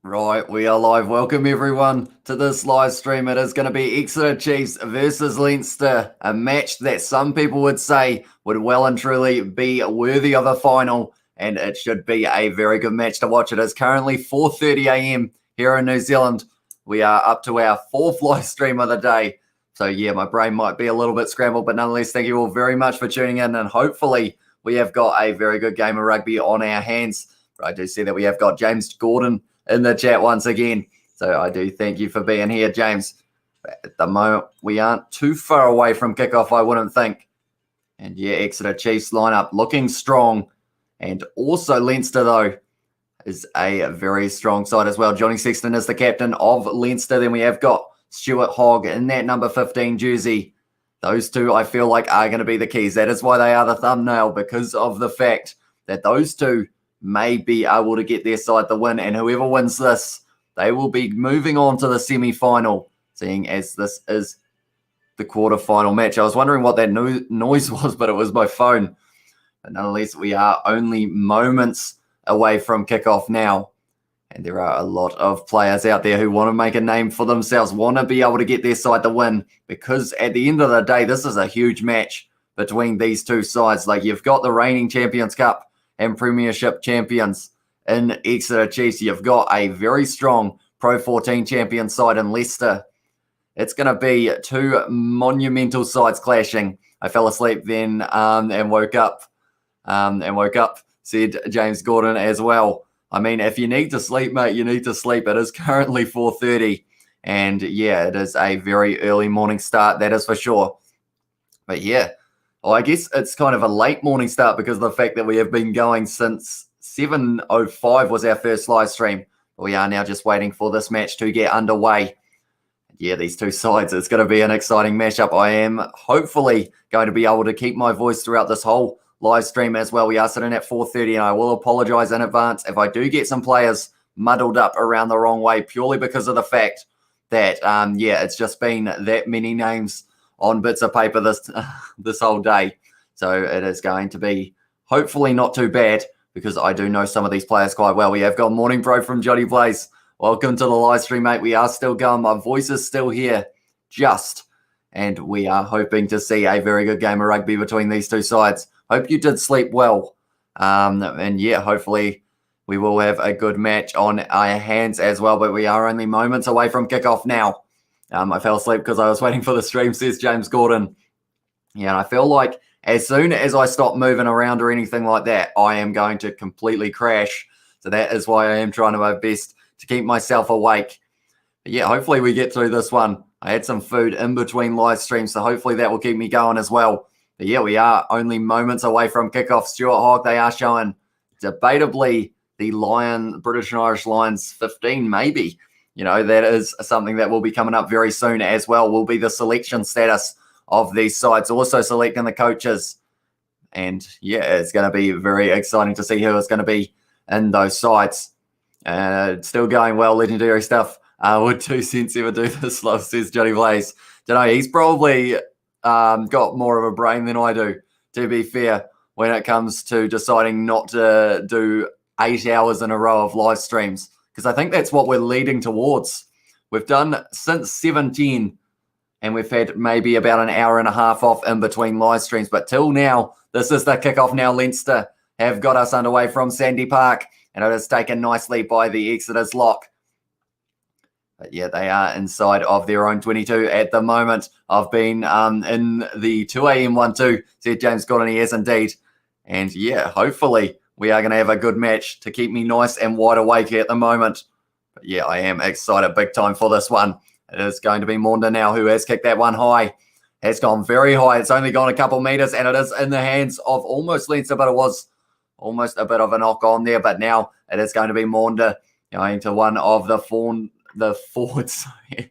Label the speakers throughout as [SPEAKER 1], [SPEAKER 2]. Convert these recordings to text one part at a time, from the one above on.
[SPEAKER 1] Right, we are live. Welcome everyone to this live stream. It is going to be Exeter Chiefs versus Leinster, a match that some people would say would well and truly be worthy of a final, and it should be a very good match to watch. It is currently 4:30 a.m. here in New Zealand. We are up to our fourth live stream of the day. So yeah, my brain might be a little bit scrambled, but nonetheless, thank you all very much for tuning in, and hopefully we have got a very good game of rugby on our hands. But I do see that we have got James Gordon in the chat once again. So I do thank you for being here, James. But at the moment, we aren't too far away from kickoff, I wouldn't think. And yeah, Exeter Chiefs lineup looking strong. And also Leinster, though, is a very strong side as well. Johnny Sexton is the captain of Leinster. Then we have got Stuart Hogg in that number 15 jersey. Those two, I feel like, are going to be the keys. That is why they are the thumbnail, because of the fact that those two may be able to get their side the win, and whoever wins this, they will be moving on to the semi-final, seeing as this is the quarter-final match. I was wondering what that noise was, but it was my phone. But nonetheless, we are only moments away from kickoff now, and there are a lot of players out there who want to make a name for themselves, want to be able to get their side the win, because at the end of the day, this is a huge match between these two sides. Like, you've got the reigning Champions Cup and Premiership champions in Exeter Chiefs. You've got a very strong Pro 14 champion side in Leicester. It's going to be two monumental sides clashing. I fell asleep then and woke up, said James Gordon as well. I mean, if you need to sleep, mate, you need to sleep. It is currently 4:30, and yeah, it is a very early morning start, that is for sure. But yeah, well, I guess it's kind of a late morning start because of the fact that we have been going since 7:05 was our first live stream. We are now just waiting for this match to get underway. Yeah, these two sides, it's going to be an exciting matchup. I am hopefully going to be able to keep my voice throughout this whole live stream as well. We are sitting at 4:30, and I will apologize in advance if I do get some players muddled up around the wrong way, purely because of the fact that, it's just been that many names on bits of paper this whole day. So it is going to be hopefully not too bad, because I do know some of these players quite well. We have got Morning Bro from Johnny Blaze. Welcome to the live stream, mate. We are still going. My voice is still here, and we are hoping to see a very good game of rugby between these two sides. Hope you did sleep well. And yeah, hopefully we will have a good match on our hands as well, but we are only moments away from kickoff now. I fell asleep because I was waiting for the stream, says James Gordon. Yeah, and I feel like as soon as I stop moving around or anything like that, I am going to completely crash. So that is why I am trying to my best to keep myself awake. But yeah, hopefully we get through this one. I had some food in between live streams, so hopefully that will keep me going as well. But yeah, we are only moments away from kickoff. Stuart Hogg, they are showing debatably the British and Irish Lions 15, maybe. You know, that is something that will be coming up very soon as well, will be the selection status of these sides, also selecting the coaches. And yeah, it's going to be very exciting to see who is going to be in those sides. It's still going well, legendary stuff. Would 2 cents ever do this, love, says Johnny Blaze. Don't know, he's probably got more of a brain than I do, to be fair, when it comes to deciding not to do 8 hours in a row of live streams. Because I think that's what we're leading towards. We've done since 7:10, and we've had maybe about an hour and a half off in between live streams. But till now, this is the kickoff now. Leinster have got us underway from Sandy Park, and it is taken nicely by the Exeter's lock. But yeah, they are inside of their own 22 at the moment. I've been in the 2 a.m. 1-2, said James Gordon. He has indeed. And yeah, hopefully we are going to have a good match to keep me nice and wide awake at the moment. But yeah, I am excited big time for this one. It is going to be Maunda now, who has kicked that one high. Has gone very high. It's only gone a couple meters, and it is in the hands of almost Leinster, but it was almost a bit of a knock on there. But now it is going to be Maunda going to one of the forwards. It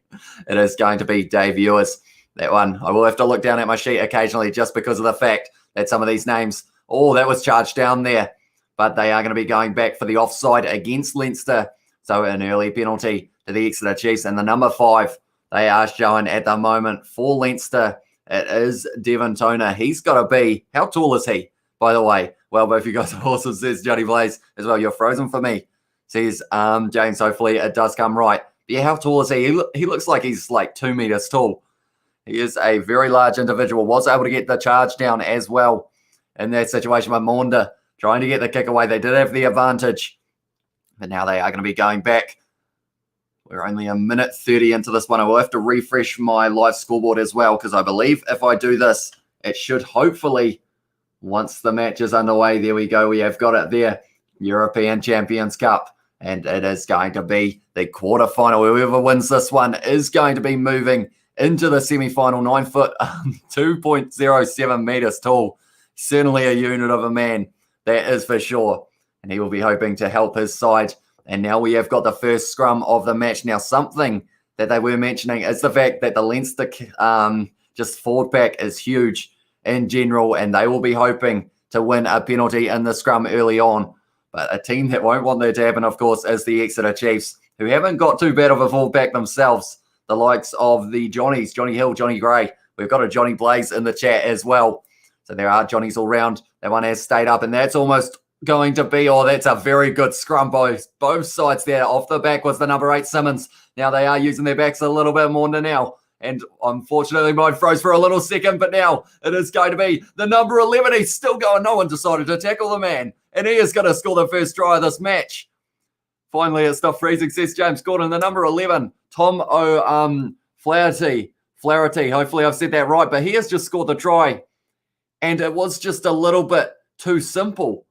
[SPEAKER 1] is going to be Dave Ewers. That one, I will have to look down at my sheet occasionally just because of the fact that some of these names, that was charged down there. But they are going to be going back for the offside against Leinster. So an early penalty to the Exeter Chiefs. And the number 5, they are showing at the moment for Leinster. It is Devon Toner. He's got to be, how tall is he, by the way? Well, both you guys are awesome, says Johnny Blaze as well. You're frozen for me, says James. Hopefully it does come right. But yeah, how tall is he? He looks like he's like 2 meters tall. He is a very large individual. Was able to get the charge down as well in that situation with Maunda trying to get the kick away. They did have the advantage, but now they are going to be going back. We're only a minute 30 into this one. I will have to refresh my live scoreboard as well, because I believe if I do this, it should hopefully, once the match is underway, there we go. We have got it there. European Champions Cup. And it is going to be the quarterfinal. Whoever wins this one is going to be moving into the semi-final. 9 foot, 2.07 meters tall. Certainly a unit of a man, that is for sure. And he will be hoping to help his side. And now we have got the first scrum of the match. Now, something that they were mentioning is the fact that the Leinster just forward pack is huge in general, and they will be hoping to win a penalty in the scrum early on. But a team that won't want that to happen, of course, is the Exeter Chiefs, who haven't got too bad of a forward pack themselves. The likes of the Johnnies, Johnny Hill, Johnny Gray. We've got a Johnny Blaze in the chat as well. So there are Johnnies all round. That one has stayed up, and that's almost going to be, that's a very good scrum, both sides there. Off the back was the number 8 Simmons. Now they are using their backs a little bit more now. And unfortunately, mine froze for a little second, but now it is going to be the number 11. He's still going. No one decided to tackle the man. And he is going to score the first try of this match. Finally, it stopped freezing, says James Gordon. The number 11, Tom Flaherty. Hopefully I've said that right, but he has just scored the try. And it was just a little bit too simple.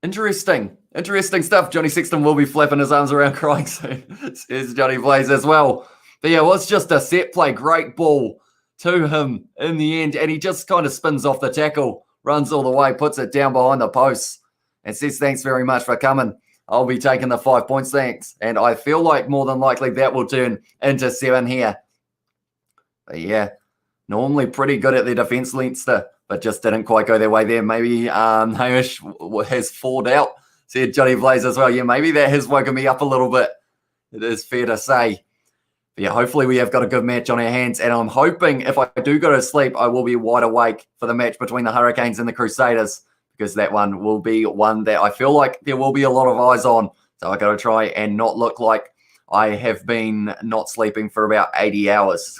[SPEAKER 1] Interesting stuff. Johnny Sexton will be flapping his arms around crying soon, says Johnny Blaze as well. But yeah, it was just a set play. Great ball to him in the end. And he just kind of spins off the tackle, runs all the way, puts it down behind the posts, and says, thanks very much for coming. I'll be taking the 5 points, thanks. And I feel like more than likely that will turn into 7 here. But yeah, normally pretty good at their defence, Leinster, but just didn't quite go their way there. Maybe Hamish has fallen out, said Johnny Blaze as well. Yeah, maybe that has woken me up a little bit. It is fair to say. But yeah, hopefully we have got a good match on our hands. And I'm hoping if I do go to sleep, I will be wide awake for the match between the Hurricanes and the Crusaders, because that one will be one that I feel like there will be a lot of eyes on. So I got to try and not look like I have been not sleeping for about 80 hours.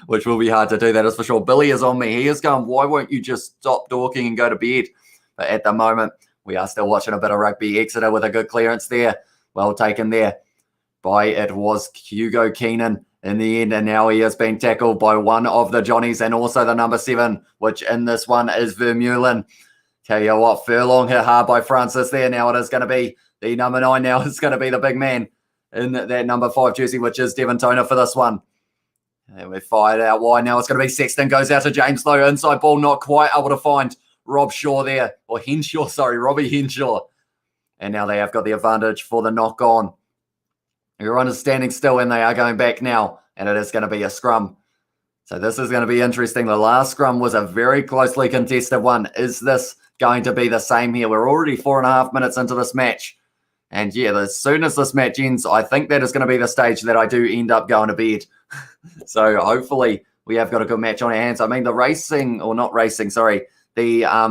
[SPEAKER 1] Which will be hard to do, that is for sure. Billy is on me. He is going, why won't you just stop talking and go to bed? But at the moment, we are still watching a bit of rugby. Exeter with a good clearance there. Well taken there by, it was Hugo Keenan in the end. And now he has been tackled by one of the Johnnies and also the number 7, which in this one is Vermeulen. Tell you what, Furlong hit hard by Francis there. Now it is going to be the number 9. Now it's going to be the big man in that number 5 jersey, which is Devon Toner for this one. And we're fired out wide. Now it's going to be Sexton. Goes out to James Lowe. Inside ball, not quite able to find Rob Shaw there. Or Henshaw, sorry. Robbie Henshaw. And now they have got the advantage for the knock on. Everyone is standing still and they are going back now. And it is going to be a scrum. So this is going to be interesting. The last scrum was a very closely contested one. Is this going to be the same here? We're already 4.5 minutes into this match. And yeah, as soon as this match ends, I think that is going to be the stage that I do end up going to bed. So hopefully we have got a good match on our hands. I mean, the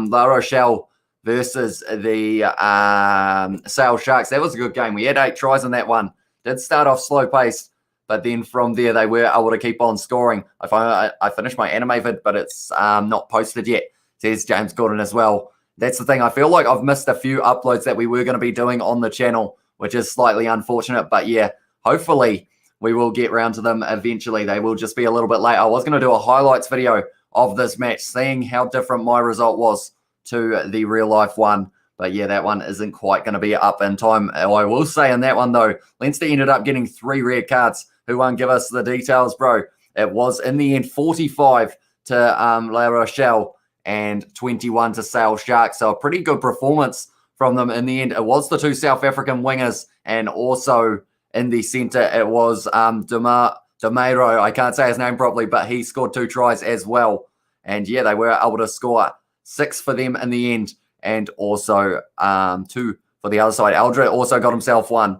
[SPEAKER 1] La Rochelle versus the Sale Sharks, that was a good game. We had 8 tries in that one. Did start off slow-paced, but then from there they were able to keep on scoring. I finished my anime vid, but it's not posted yet, says James Gordon as well. That's the thing. I feel like I've missed a few uploads that we were going to be doing on the channel, which is slightly unfortunate. But yeah, hopefully we will get round to them eventually. They will just be a little bit late. I was going to do a highlights video of this match, seeing how different my result was to the real life one. But yeah, that one isn't quite going to be up in time. I will say in that one, though, Leinster ended up getting 3 red cards. Who won't give us the details, bro? It was, in the end, 45 to La Rochelle and 21 to Sale Sharks. So a pretty good performance from them in the end. It was the 2 South African wingers, and also in the centre, it was Domeiro. I can't say his name properly, but he scored 2 tries as well. And yeah, they were able to score 6 for them in the end, and also 2 for the other side. Aldred also got himself 1.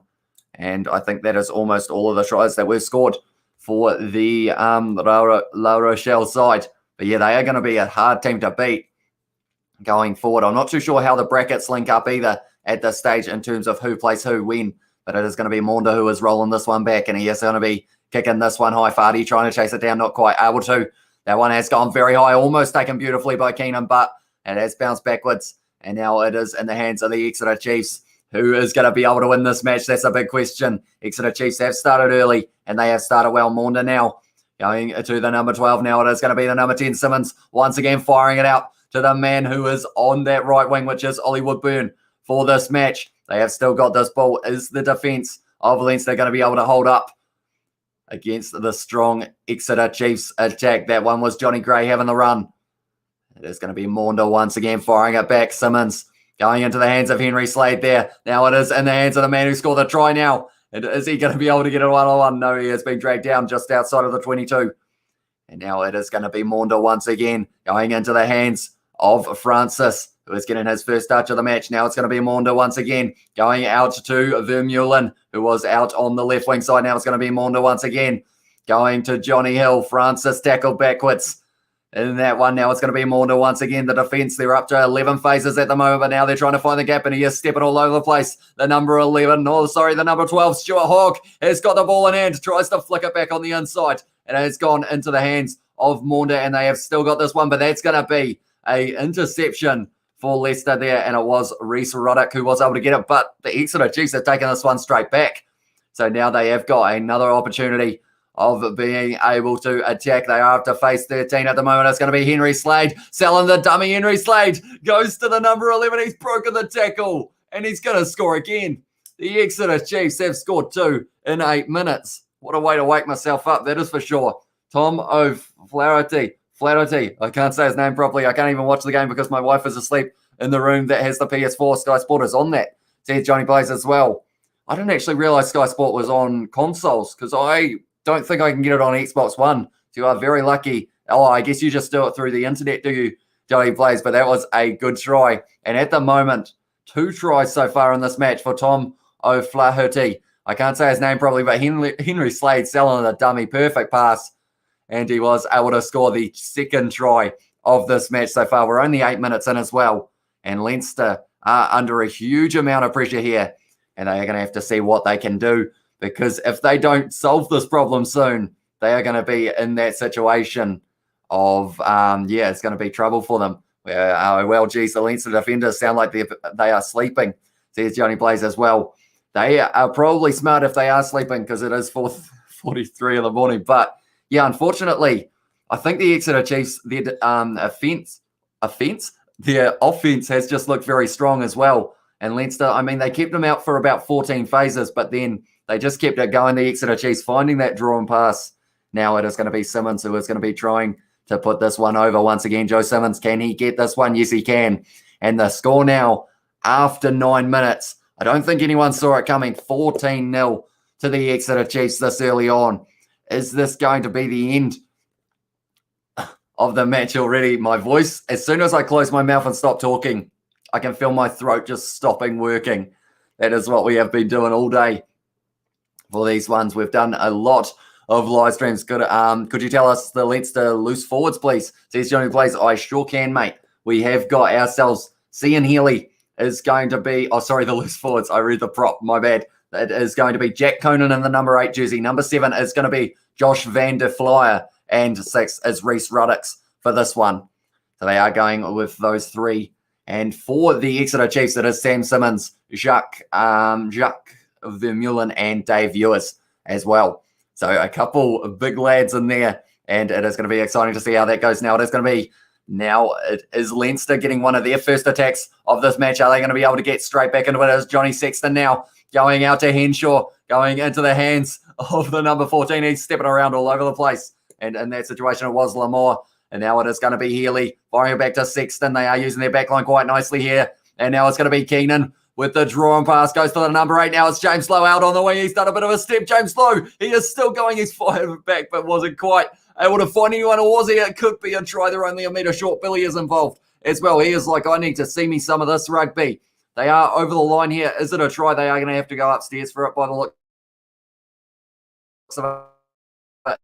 [SPEAKER 1] And I think that is almost all of the tries that were scored for the La Rochelle side. But yeah, they are going to be a hard team to beat going forward. I'm not too sure how the brackets link up either, at this stage in terms of who plays who when. But it is going to be Maunda who is rolling this one back, and he is going to be kicking this one high. Fardy trying to chase it down, not quite able to. That one has gone very high, almost taken beautifully by Keenan, but it has bounced backwards. And now it is in the hands of the Exeter Chiefs. Who is going to be able to win this match? That's a big question. Exeter Chiefs have started early, and they have started well. Maunda now going to the number 12. Now it is going to be the number 10, Simmons, once again firing it out to the man who is on that right wing, which is Ollie Woodburn for this match. They have still got this ball. Is the defence of Leinster going to be able to hold up against the strong Exeter Chiefs attack? That one was Johnny Gray having the run. It is going to be Maunda once again firing it back. Simmons going into the hands of Henry Slade there. Now it is in the hands of the man who scored the try now. And is he going to be able to get a one-on-one? No, he has been dragged down just outside of the 22. And now it is going to be Maunda once again going into the hands of Francis, who is getting his first touch of the match. Now it's going to be Maunda once again going out to Vermeulen, who was out on the left wing side. Now it's going to be Maunda once again going to Johnny Hill. Francis tackled backwards in that one. Now it's going to be Maunda once again. The defence, they're up to 11 phases at the moment, but now they're trying to find the gap, and he is stepping all over the place. The number 11, the number 12, Stuart Hogg has got the ball in hand, tries to flick it back on the inside, and it's gone into the hands of Maunda, and they have still got this one, but that's going to be a interception for Leicester there, and it was Rhys Ruddock who was able to get it, but the Exeter Chiefs have taken this one straight back. So now they have got another opportunity of being able to attack. They are up to phase 13 at the moment. It's going to be Henry Slade selling the dummy. Henry Slade goes to the number 11. He's broken the tackle, and he's going to score again. The Exeter Chiefs have scored 2 in 8 minutes. What a way to wake myself up, that is for sure. Tom O'Flaherty. I can't say his name properly. I can't even watch the game because my wife is asleep in the room that has the PS4. Sky Sport is on that. Says Johnny Blaze as well. I didn't actually realise Sky Sport was on consoles because I don't think I can get it on Xbox One. So you are very lucky. Oh, I guess you just do it through the internet, do you, Johnny Blaze? But that was a good try. And at the moment, 2 tries so far in this match for Tom O'Flaherty. I can't say his name properly, but Henry Slade selling a dummy. Perfect pass. And he was able to score the second try of this match so far. We're only 8 minutes in as well. And Leinster are under a huge amount of pressure here. And they are going to have to see what they can do. Because if they don't solve this problem soon, they are going to be in that situation of, it's going to be trouble for them. Well, geez, the Leinster defenders sound like they are sleeping. Says Johnny Blaze as well. They are probably smart if they are sleeping because it is 4:43 in the morning. But, yeah, unfortunately, I think the Exeter Chiefs, their offense has just looked very strong as well. And Leinster, I mean, they kept them out for about 14 phases, but then they just kept it going. The Exeter Chiefs finding that draw and pass. Now it is going to be Simmons who is going to be trying to put this one over once again. Joe Simmons, can he get this one? Yes, he can. And the score now after 9 minutes, I don't think anyone saw it coming, 14-0 to the Exeter Chiefs this early on. Is this going to be the end of the match already? My voice, as soon as I close my mouth and stop talking, I can feel my throat just stopping working. That is what we have been doing all day for these ones. We've done a lot of live streams. Could you tell us the Leinster loose forwards, please? Says Johnny Blaze. I sure can, mate. We have got ourselves. Cian Healy is going to be... Oh, sorry, the loose forwards. I read the prop. My bad. It is going to be Jack Conan in the number 8 jersey. Number 7 is going to be Josh van der Flyer. And 6 is Rhys Ruddock for this one. So they are going with those 3. And for the Exeter Chiefs, it is Sam Simmons, Jacques Vermeulen, and Dave Ewers as well. So a couple of big lads in there, and it is going to be exciting to see how that goes. Now it is Leinster getting one of their first attacks of this match. Are they going to be able to get straight back into it? It is Johnny Sexton now going out to Henshaw, going into the hands of the number 14. He's stepping around all over the place. And in that situation, it was Lamore. And now it is going to be Healy firing it back to Sexton. They are using their backline quite nicely here. And now it's going to be Keenan with the draw and pass. Goes to the number 8. Now it's James Lowe out on the wing. He's done a bit of a step. James Lowe, he is still going. He's fired back, but wasn't quite able to find anyone. Or was he? It could be a try. They're only a metre short. Billy is involved as well. He is like, I need to see me some of this rugby. They are over the line here. Is it a try? They are going to have to go upstairs for it by the looks of it.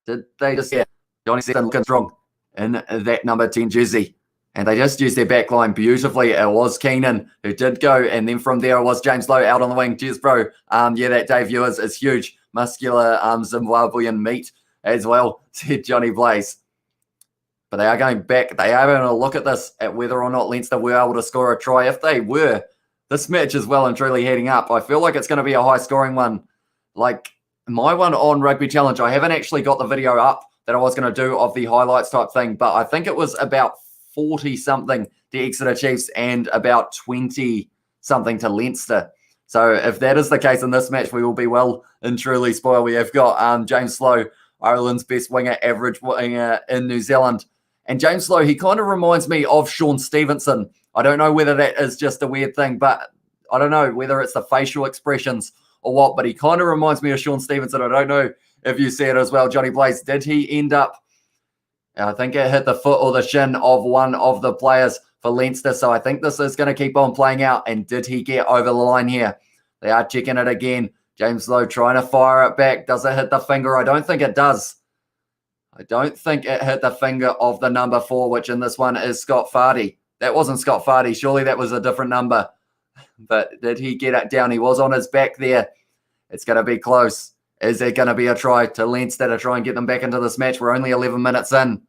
[SPEAKER 1] Did they just... Yeah. Johnny Sexton looking strong in that number 10 jersey. And they just used their back line beautifully. It was Keenan who did go. And then from there, it was James Lowe out on the wing. Cheers, bro. Yeah, that debut is huge. Muscular Zimbabwean meat as well, said Johnny Blaze. But they are going back. They are going to look at this, at whether or not Leinster were able to score a try. If they were, this match is well and truly heading up. I feel like it's going to be a high-scoring one. Like my one on Rugby Challenge, I haven't actually got the video up that I was going to do of the highlights type thing, but I think it was about 40-something to Exeter Chiefs and about 20-something to Leinster. So if that is the case in this match, we will be well and truly spoiled. We have got James Lowe, Ireland's best winger, average winger in New Zealand. And James Lowe, he kind of reminds me of Sean Stevenson. I don't know whether that is just a weird thing, but I don't know whether it's the facial expressions or what, but he kind of reminds me of Sean Stevenson. I don't know if you see it as well. Johnny Blaze, did he end up, I think it hit the foot or the shin of one of the players for Leinster. So I think this is going to keep on playing out. And did he get over the line here? They are checking it again. James Lowe trying to fire it back. Does it hit the finger? I don't think it does. I don't think it hit the finger of the number 4, which in this one is Scott Fardy. That wasn't Scott Fardy. Surely that was a different number. But did he get it down? He was on his back there. It's going to be close. Is there going to be a try to Leinster to try and get them back into this match? We're only 11 minutes in.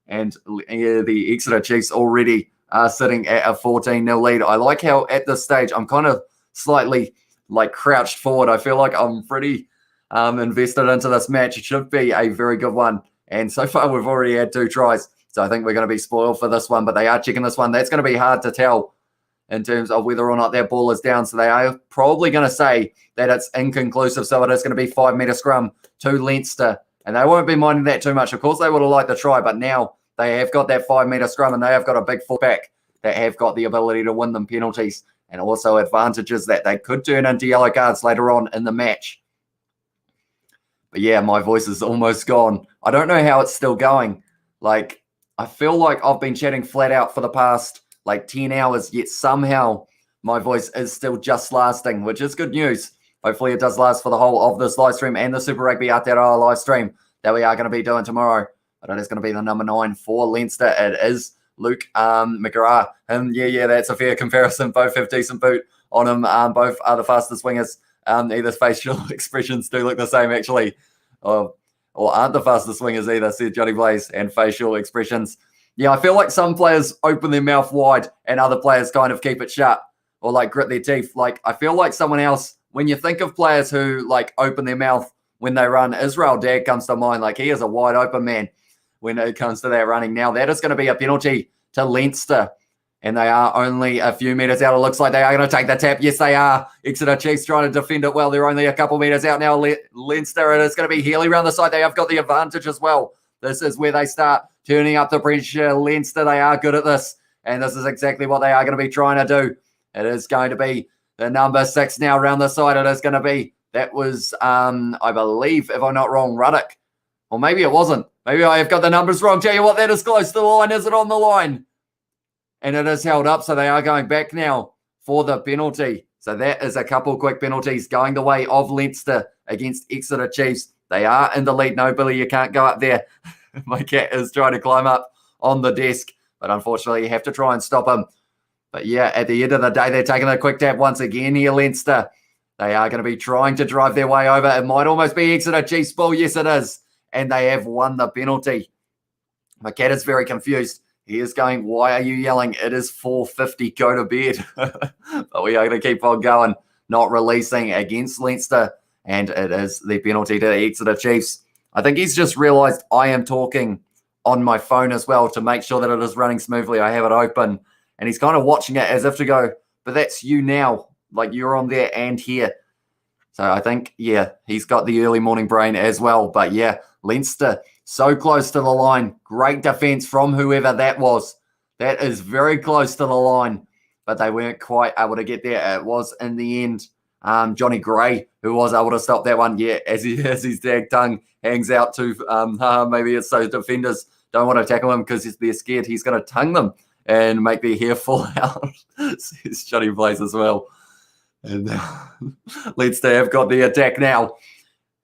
[SPEAKER 1] And the Exeter Chiefs already are sitting at a 14-0 lead. I like how at this stage I'm kind of slightly like crouched forward. I feel like I'm pretty invested into this match. It should be a very good one. And so far we've already had 2 tries. So I think we're going to be spoiled for this one. But they are checking this one. That's going to be hard to tell in terms of whether or not that ball is down. So they are probably going to say that it's inconclusive. So it is going to be 5-metre scrum to Leinster. And they won't be minding that too much. Of course, they would have liked the try, but now they have got that 5-metre scrum and they have got a big fullback that have got the ability to win them penalties and also advantages that they could turn into yellow cards later on in the match. But yeah, my voice is almost gone. I don't know how it's still going. Like, I feel like I've been chatting flat out for the past like 10 hours, yet somehow my voice is still just lasting, which is good news. Hopefully it does last for the whole of this live stream and the Super Rugby Aotearoa live stream that we are going to be doing tomorrow. But it is going to be the number 9 for Leinster. It is Luke McGrath. Yeah, that's a fair comparison. Both have decent boot on him. Both are the fastest wingers. Either facial expressions do look the same, actually. Or aren't the fastest wingers either, said Johnny Blaze, and facial expressions. Yeah, I feel like some players open their mouth wide and other players kind of keep it shut or like grit their teeth. Like, I feel like someone else, when you think of players who like open their mouth when they run, Israel Dagg comes to mind. Like, he is a wide open man when it comes to that running. Now, that is going to be a penalty to Leinster, and they are only a few metres out. It looks like they are going to take the tap. Yes, they are. Exeter Chiefs trying to defend it well. They're only a couple metres out now. Leinster, it is going to be Healy around the side. They have got the advantage as well. This is where they start turning up the pressure. Leinster, they are good at this, and this is exactly what they are going to be trying to do. It is going to be the number 6 now around the side. It is going to be, that was, I believe, if I'm not wrong, Ruddock. Or maybe it wasn't. Maybe I have got the numbers wrong. Tell you what, that is close to the line. Is it on the line? And it is held up, so they are going back now for the penalty. So that is a couple quick penalties going the way of Leinster against Exeter Chiefs. They are in the lead. No, Billy, you can't go up there. My cat is trying to climb up on the desk, but unfortunately you have to try and stop him. But yeah, at the end of the day, they're taking a quick tap once again here, Leinster. They are going to be trying to drive their way over. It might almost be Exeter Chiefs' ball. Yes, it is. And they have won the penalty. My cat is very confused. He is going, why are you yelling? It is 4:50. Go to bed. But we are going to keep on going, not releasing against Leinster. And it is the penalty to the Exeter Chiefs. I think he's just realised I am talking on my phone as well to make sure that it is running smoothly. I have it open. And he's kind of watching it as if to go, but that's you now. Like, you're on there and here. So I think, yeah, he's got the early morning brain as well. But yeah, Leinster so close to the line. Great defence from whoever that was. That is very close to the line. But they weren't quite able to get there. It was in the end Johnny Gray who was able to stop that one. Yeah, as his dag tongue hangs out to maybe it's so defenders don't want to tackle him because they're scared he's going to tongue them and make their hair fall out. Says Johnny Blaze as well. And Leinster have got the attack now.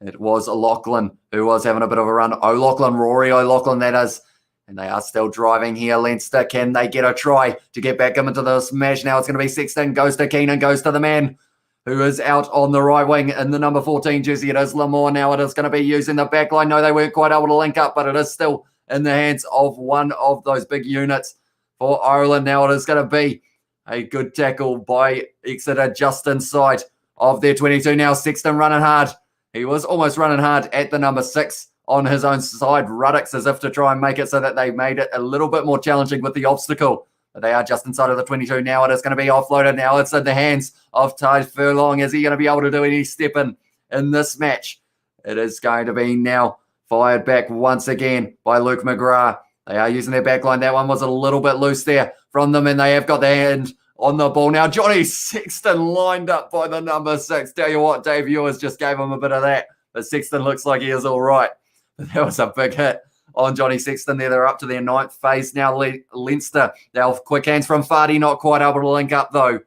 [SPEAKER 1] It was O'Loughlin who was having a bit of a run. Rory O'Loughlin, that is. And they are still driving here. Leinster, can they get a try to get back into this match? Now it's going to be Sexton, goes to Keenan, goes to the man who is out on the right wing in the number 14 jersey. It is Lamore. Now it is going to be using the back line. No, they weren't quite able to link up, but it is still in the hands of one of those big units for Ireland. Now it is going to be a good tackle by Exeter just inside of their 22. Now Sexton running hard. He was almost running hard at the number 6 on his own side. Ruddocks as if to try and make it so that they made it a little bit more challenging with the obstacle. But they are just inside of the 22 now. It is going to be offloaded. Now it's in the hands of Ty Furlong. Is he going to be able to do any step in this match? It is going to be now fired back once again by Luke McGrath. They are using their back line. That one was a little bit loose there from them, and they have got their hand on the ball. Now Johnny Sexton lined up by the number 6. Tell you what, Dave Ewers just gave him a bit of that. But Sexton looks like he is all right. That was a big hit on Johnny Sexton there. They're up to their 9th phase now. Leinster, they'll quick hands from Fardy, not quite able to link up though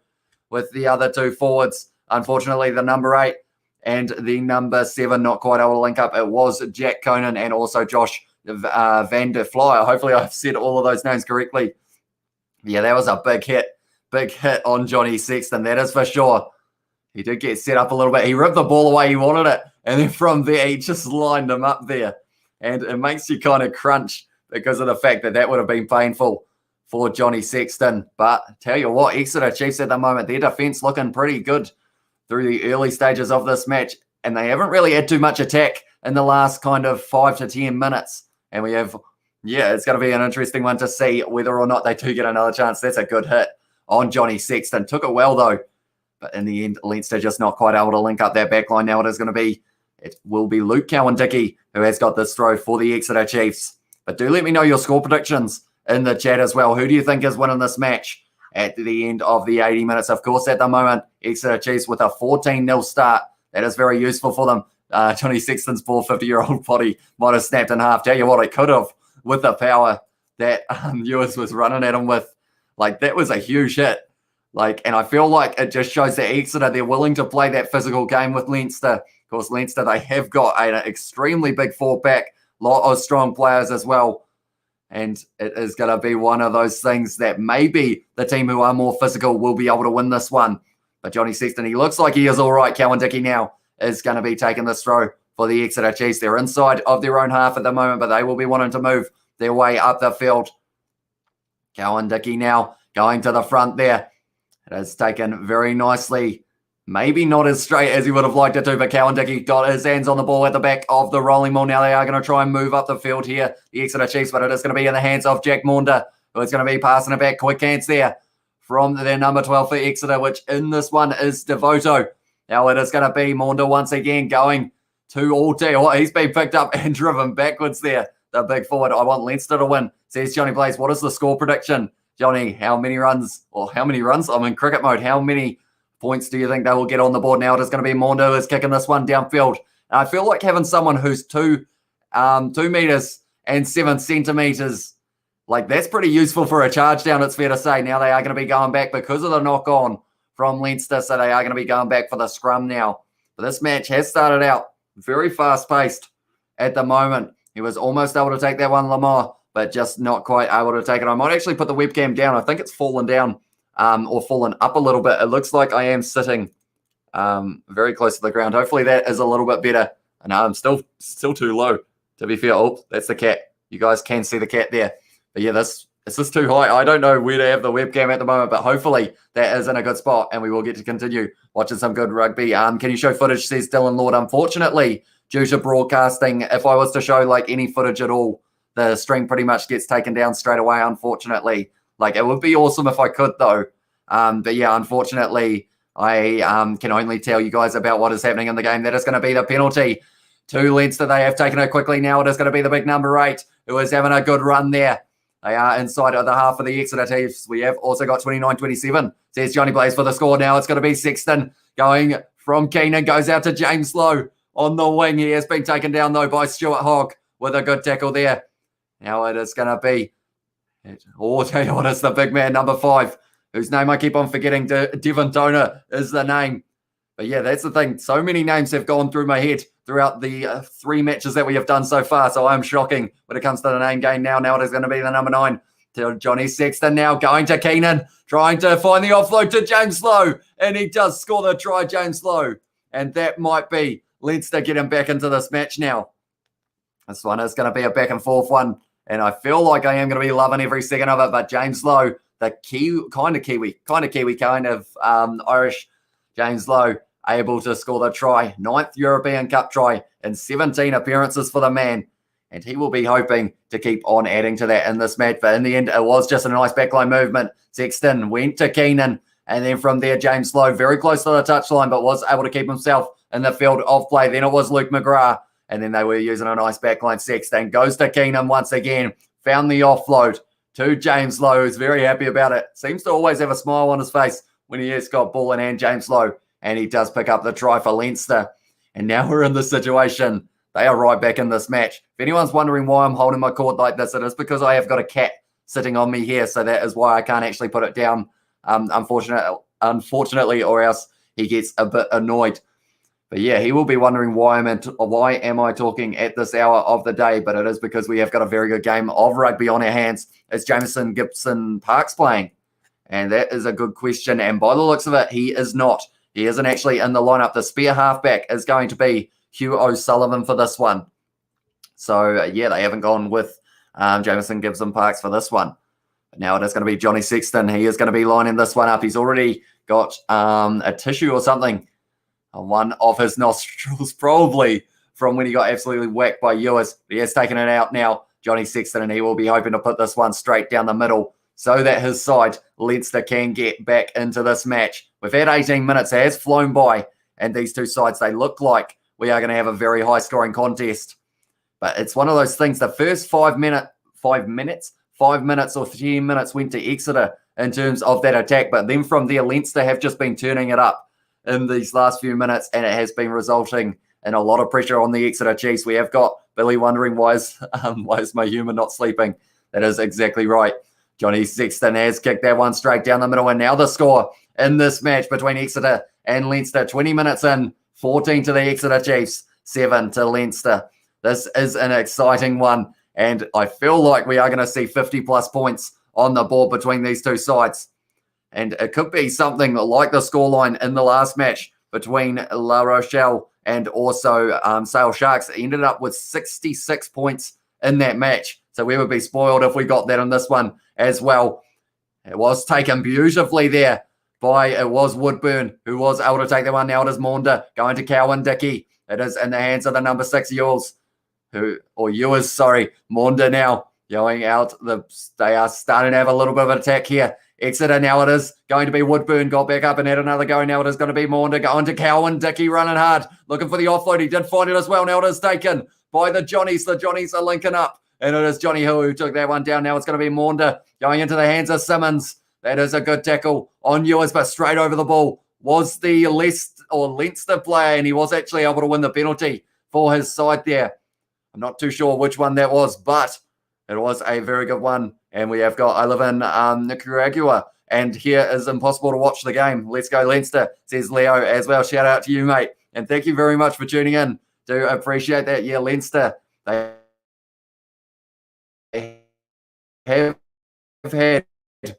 [SPEAKER 1] with the other 2 forwards. Unfortunately, the number 8 and the number 7 not quite able to link up. It was Jack Conan and also Josh Van der Flyer. Hopefully I've said all of those names correctly. Yeah, that was a big hit on Johnny Sexton, that is for sure. He did get set up a little bit. He ripped the ball away he wanted it. And then from there, he just lined him up there. And it makes you kind of crunch because of the fact that that would have been painful for Johnny Sexton. But tell you what, Exeter Chiefs at the moment, their defence looking pretty good through the early stages of this match. And they haven't really had too much attack in the last kind of 5 to 10 minutes. And we have, yeah, it's going to be an interesting one to see whether or not they do get another chance. That's a good hit on Johnny Sexton. Took it well, though. But in the end, Leinster just not quite able to link up that back line. Now it will be Luke Cowan-Dickie who has got this throw for the Exeter Chiefs. But do let me know your score predictions in the chat as well. Who do you think is winning this match at the end of the 80 minutes? Of course, at the moment, Exeter Chiefs with a 14-0 start. That is very useful for them. Johnny Sexton's poor 50-year-old body might have snapped in half. Tell you what, it could have with the power that Ewers was running at him with. Like, that was a huge hit. And I feel like it just shows that Exeter, they're willing to play that physical game with Leinster. Of course, Leinster, they have got an extremely big forward pack, lot of strong players as well. And it is going to be one of those things that maybe the team who are more physical will be able to win this one. But Johnny Sexton, he looks like he is all right. Cowan-Dickie now is going to be taking this throw for the Exeter Chiefs. They're inside of their own half at the moment, but they will be wanting to move their way up the field. Cowan-Dickie now going to the front there. It is taken very nicely. Maybe not as straight as he would have liked it to, but Cowan-Dickie got his hands on the ball at the back of the rolling ball. Now they are going to try and move up the field here, the Exeter Chiefs, but it is going to be in the hands of Jack Maunder, who is going to be passing it back. Quick hands there from their number 12 for Exeter, which in this one is Devoto. Now it is going to be Maunder once again going to all day. He's been picked up and driven backwards there, the big forward. I want Leinster to win, says Johnny Blaze. What is the score prediction? Johnny, how many runs? I'm in cricket mode. How many points do you think they will get on the board? Now it is going to be Maunder who is kicking this one downfield. And I feel like having someone who's 2 meters and 7 centimeters, that's pretty useful for a charge down, it's fair to say. Now they are going to be going back because of the knock on from Leinster, so they are going to be going back for the scrum now. But this match has started out very fast-paced at the moment. He was almost able to take that one, Lamar, but just not quite able to take it. I might actually put the webcam down. I think it's fallen down or fallen up a little bit. It looks like I am sitting very close to the ground. Hopefully that is a little bit better. And I'm still too low, to be fair. Oh, that's the cat. You guys can see the cat there. But yeah, this is too high. I don't know where to have the webcam at the moment, but hopefully that is in a good spot and we will get to continue watching some good rugby. Can you show footage, says Dylan Lord? Unfortunately, due to broadcasting, if I was to show any footage at all, the stream pretty much gets taken down straight away, unfortunately. It would be awesome if I could, though. But yeah, unfortunately, I can only tell you guys about what is happening in the game. That is going to be the penalty to Leinster. They have taken it quickly now. It is going to be the big number 8 who is having a good run there. They are inside of the half of the Exeter Chiefs. We have also got 29-27. Says Johnny Blaze for the score now. It's going to be Sexton going from Keenan. Goes out to James Lowe on the wing. He has been taken down, though, by Stuart Hogg with a good tackle there. Now it is going to be, tell you what, it's the big man, number 5, whose name I keep on forgetting. Devon Toner is the name. But yeah, that's the thing. So many names have gone through my head throughout the 3 matches that we have done so far. So I'm shocking when it comes to the name game now. Now it is going to be the number 9 to Johnny Sexton, now going to Keenan, trying to find the offload to James Lowe. And he does score the try, James Lowe. And that might be Leinster getting back into this match now. This one is going to be a back and forth one. And I feel like I am going to be loving every second of it. But James Lowe, the kind of Irish James Lowe, able to score the try. 9th European Cup try in 17 appearances for the man. And he will be hoping to keep on adding to that in this match. But in the end, it was just a nice backline movement. Sexton went to Keenan. And then from there, James Lowe, very close to the touchline, but was able to keep himself in the field of play. Then it was Luke McGrath. And then they were using a nice backline. Sexton goes to Keenan once again. Found the offload to James Lowe, who's very happy about it. Seems to always have a smile on his face when he has got ball in hand, James Lowe. And he does pick up the try for Leinster. And now we're in the situation. They are right back in this match. If anyone's wondering why I'm holding my cord like this, it is because I have got a cat sitting on me here. So that is why I can't actually put it down, unfortunately, or else he gets a bit annoyed. But yeah, he will be wondering why am I talking at this hour of the day? But it is because we have got a very good game of rugby on our hands. It's Jamison Gibson Parks playing. And that is a good question. And by the looks of it, he is not. He isn't actually in the lineup. The spare halfback is going to be Hugh O'Sullivan for this one. So, yeah, they haven't gone with Jamison Gibson Parks for this one. But now it is going to be Johnny Sexton. He is going to be lining this one up. He's already got a tissue or something on one of his nostrils, probably from when he got absolutely whacked by Ewers. He has taken it out now, Johnny Sexton, and he will be hoping to put this one straight down the middle so that his side, Leinster, can get back into this match. We've had 18 minutes. It has flown by, and these two sides, they look like we are going to have a very high-scoring contest. But it's one of those things. The first 5 minutes or 10 minutes went to Exeter in terms of that attack. But then from there, Leinster have just been turning it up in these last few minutes, and it has been resulting in a lot of pressure on the Exeter Chiefs. We have got Billy wondering why is my human not sleeping. That is exactly right. Johnny Sexton has kicked that one straight down the middle, and now the score in this match between Exeter and Leinster. 20 minutes in, 14 to the Exeter Chiefs, 7 to Leinster. This is an exciting one, and I feel like we are going to see 50-plus points on the board between these two sides. And it could be something like the scoreline in the last match between La Rochelle and also Sale Sharks. It ended up with 66 points in that match. So we would be spoiled if we got that in this one as well. It was taken beautifully there it was Woodburn, who was able to take that one. Now it is Maunder going to Cowan Dickey. It is in the hands of the number 6 Ewers. Maunder now going out. They are starting to have a little bit of an attack here. Exeter, now it is going to be Woodburn. Got back up and had another go. Now it is going to be Maunder going to Cowan Dickey, running hard, looking for the offload. He did find it as well. Now it is taken by the Johnnies. The Johnnies are linking up. And it is Johnny Hill who took that one down. Now it's going to be Maunder going into the hands of Simmons. That is a good tackle on Ewers, but straight over the ball was the Leinster player, and he was actually able to win the penalty for his side there. I'm not too sure which one that was, but it was a very good one. And we have got, I live in Nicaragua, and here is impossible to watch the game. Let's go Leinster, says Leo as well. Shout out to you, mate. And thank you very much for tuning in. Do appreciate that. Yeah, Leinster, they have had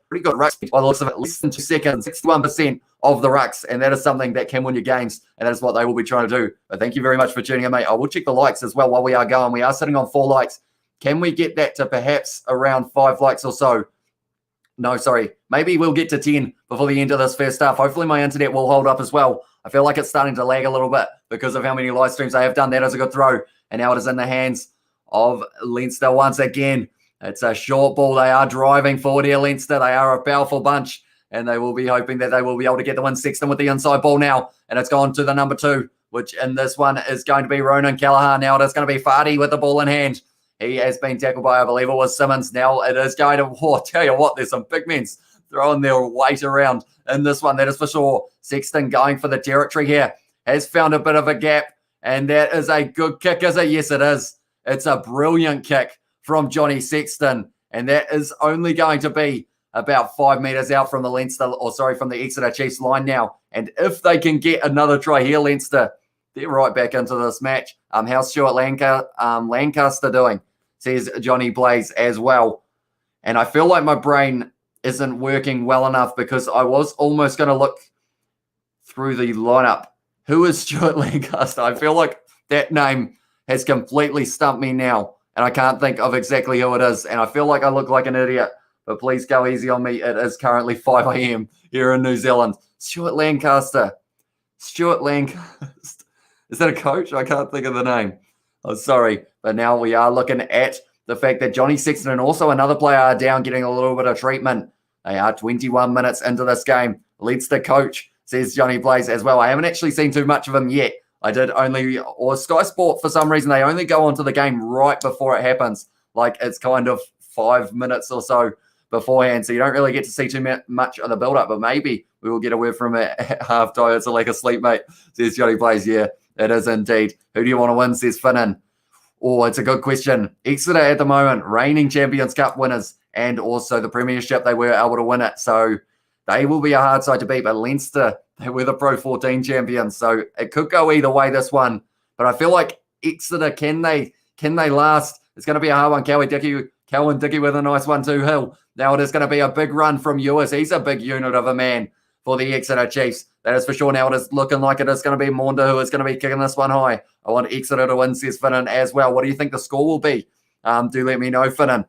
[SPEAKER 1] pretty good rucks by the looks of it. Less than 2 seconds, 61% of the rucks, and that is something that can win you games, and that is what they will be trying to do. But thank you very much for tuning in, mate. I will check the likes as well while we are going. We are sitting on 4 likes. Can we get that to perhaps around 5 likes or so? No, sorry. Maybe we'll get to 10 before the end of this first half. Hopefully my internet will hold up as well. I feel like it's starting to lag a little bit because of how many live streams I have done. That is a good throw, and now it is in the hands of Leinster once again. It's a short ball. They are driving forward here, Leinster. They are a powerful bunch, and they will be hoping that they will be able to get the one. Sexton with the inside ball now, and it's gone to the number 2, which in this one is going to be Ronan Callaghan. Now it is going to be Fardy with the ball in hand. He has been tackled by, I believe it was Simmons. Now it is going to, tell you what, there's some big men throwing their weight around in this one. That is for sure. Sexton going for the territory here. Has found a bit of a gap, and that is a good kick, is it? Yes, it is. It's a brilliant kick from Johnny Sexton, and that is only going to be about 5 metres out from the from the Exeter Chiefs line now. And if they can get another try here, Leinster, they're right back into this match. How's Stuart Lancaster doing? Says Johnny Blaze as well. And I feel like my brain isn't working well enough because I was almost going to look through the lineup. Who is Stuart Lancaster? I feel like that name has completely stumped me now, and I can't think of exactly who it is, and I feel like I look like an idiot, but please go easy on me. It is currently 5 a.m. here in New Zealand. Stuart Lancaster. Stuart Lancaster. Is that a coach? I can't think of the name. Oh, sorry. But now we are looking at the fact that Johnny Sexton and also another player are down getting a little bit of treatment. They are 21 minutes into this game. Leads the coach, says Johnny Blaze as well. I haven't actually seen too much of him yet. I did or Sky Sport, for some reason, they only go onto the game right before it happens. Like it's kind of 5 minutes or so beforehand. So you don't really get to see too much of the build-up, but maybe we will get a word from it at half-time. It's a lack of sleep, mate, says Johnny Blaze. Yeah, it is indeed. Who do you want to win, says Finnan. Oh, it's a good question. Exeter at the moment, reigning Champions Cup winners, and also the Premiership, they were able to win it. So they will be a hard side to beat, but Leinster, they were the Pro 14 champions. So it could go either way, this one. But I feel like Exeter, can they last? It's going to be a hard one. Calvin Dickey with a nice 1-2 hill. Now it is going to be a big run from Ewers. He's a big unit of a man for the Exeter Chiefs. That is for sure. Now it is looking like it is going to be Maunda who is going to be kicking this one high. I want Exeter to win, says Finnan as well. What do you think the score will be? Do let me know, Finnan.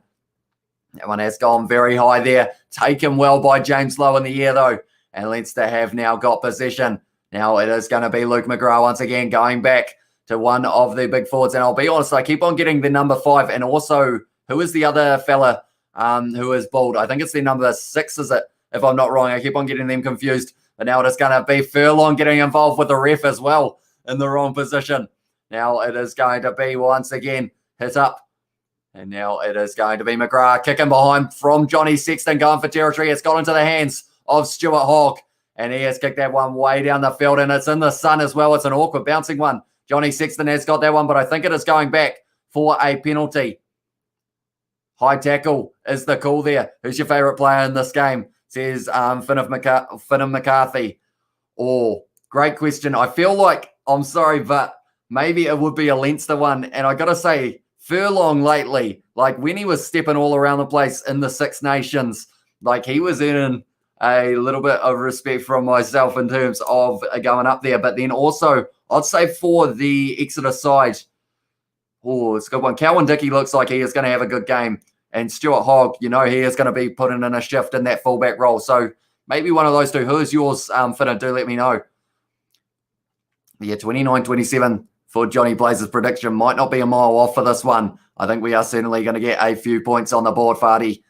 [SPEAKER 1] That one has gone very high there. Taken well by James Lowe in the air, though. And Leinster have now got possession. Now it is going to be Luke McGrath once again going back to one of the big forwards. And I'll be honest, I keep on getting the number 5. And also, who is the other fella who is bald? I think it's the number 6, is it? If I'm not wrong. I keep on getting them confused. But now it is going to be Furlong getting involved with the ref as well in the wrong position. Now it is going to be once again hit up. And now it is going to be McGrath kicking behind from Johnny Sexton going for territory. It's got into the hands of Stuart Hogg. And he has kicked that one way down the field. And it's in the sun as well. It's an awkward bouncing one. Johnny Sexton has got that one, but I think it is going back for a penalty. High tackle is the call there. Who's your favourite player in this game? Says Finnan McCarthy. Oh, great question. I feel like, I'm sorry, but maybe it would be a Leinster one. And I got to say, Furlong lately, like when he was stepping all around the place in the Six Nations, like he was earning a little bit of respect from myself in terms of going up there. But then also, I'd say for the Exeter side, oh, it's a good one. Calvin Dickey looks like he is going to have a good game. And Stuart Hogg, he is going to be putting in a shift in that fullback role. So maybe one of those two. Who is yours, Finnan? Do let me know. Yeah, 29-27 for Johnny Blaze's prediction. Might not be a mile off for this one. I think we are certainly going to get a few points on the board, Fardy.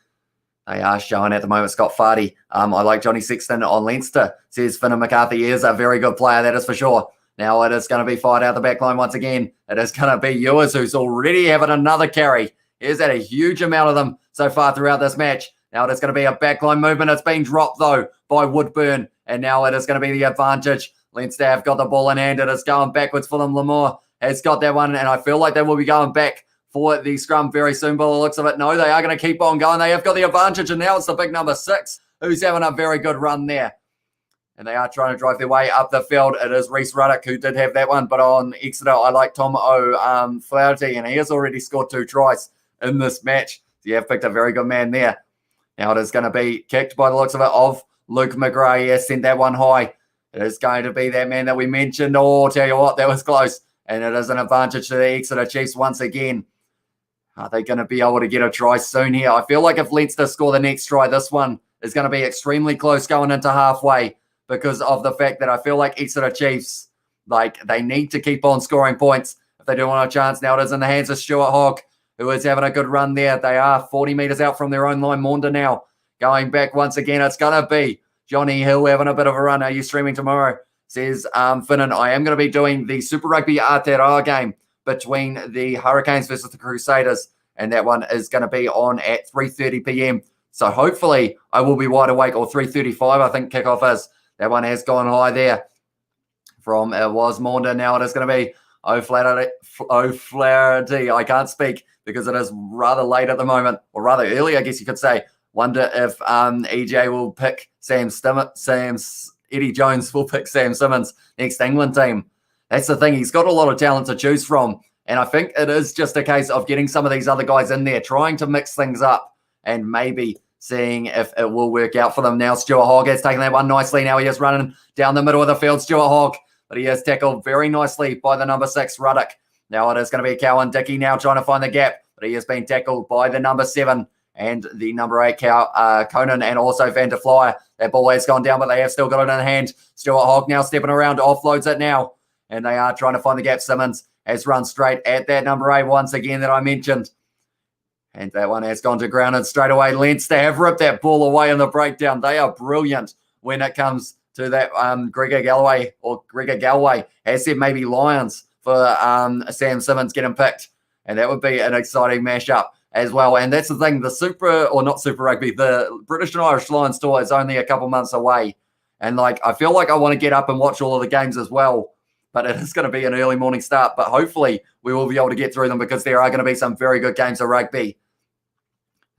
[SPEAKER 1] They are showing at the moment, Scott Fardy. I like Johnny Sexton on Leinster, says Finnan McCarthy. He is a very good player, that is for sure. Now it is going to be fired out the back line once again. It is going to be Ewers, who's already having another carry. He's had a huge amount of them so far throughout this match. Now it is going to be a backline movement. It's been dropped, though, by Woodburn. And now it is going to be the advantage. Leinster have got the ball in hand. It is going backwards for them. Lamore has got that one. And I feel like they will be going back for the scrum very soon. By the looks of it, no, they are going to keep on going. They have got the advantage. And now it's the big number 6 who's having a very good run there. And they are trying to drive their way up the field. It is Reece Ruddock who did have that one. But on Exeter, I like Tom O'Flaherty. And he has already scored 2 tries in this match. So you have picked a very good man there. Now it is going to be kicked by the looks of it of Luke McGrath. He has sent that one high. It is going to be that man that we mentioned. Oh, tell you what, that was close. And it is an advantage to the Exeter Chiefs once again. Are they going to be able to get a try soon here? I feel like if Leinster score the next try, this one is going to be extremely close going into halfway because of the fact that I feel like Exeter Chiefs, like they need to keep on scoring points if they do want a chance. Now it is in the hands of Stuart Hogg, who is having a good run there. They are 40 metres out from their own line. Maunda now going back once again. It's going to be Johnny Hill having a bit of a run. Are you streaming tomorrow? Says Finnan. I am going to be doing the Super Rugby Aotearoa game between the Hurricanes versus the Crusaders. And that one is going to be on at 3:30 p.m. So hopefully I will be wide awake, or 3:35 I think kickoff is. That one has gone high there from it was Maunda. Now it is going to be O'Flaherty. I can't speak because it is rather late at the moment, or rather early, I guess you could say. Wonder if EJ will pick Eddie Jones will pick Sam Simmons next England team. That's the thing. He's got a lot of talent to choose from. And I think it is just a case of getting some of these other guys in there, trying to mix things up and maybe seeing if it will work out for them. Now Stuart Hogg has taken that one nicely. Now he is running down the middle of the field, Stuart Hogg. But he is tackled very nicely by the number 6, Ruddock. Now it is going to be Cowan Dickey now trying to find the gap. But he has been tackled by the number 7 and the number 8, Conan, and also Van der Flyer. That ball has gone down, but they have still got it in hand. Stuart Hogg now stepping around, offloads it now. And they are trying to find the gap. Simmons has run straight at that number 8 once again that I mentioned. And that one has gone to ground, and straight away Leinster have ripped that ball away in the breakdown. They are brilliant when it comes to that. Gregor Galway has said maybe Lions for Sam Simmons getting picked. And that would be an exciting mashup as well. And that's the thing, the British and Irish Lions tour is only a couple months away. And I feel like I want to get up and watch all of the games as well. But it is going to be an early morning start. But hopefully we will be able to get through them because there are going to be some very good games of rugby.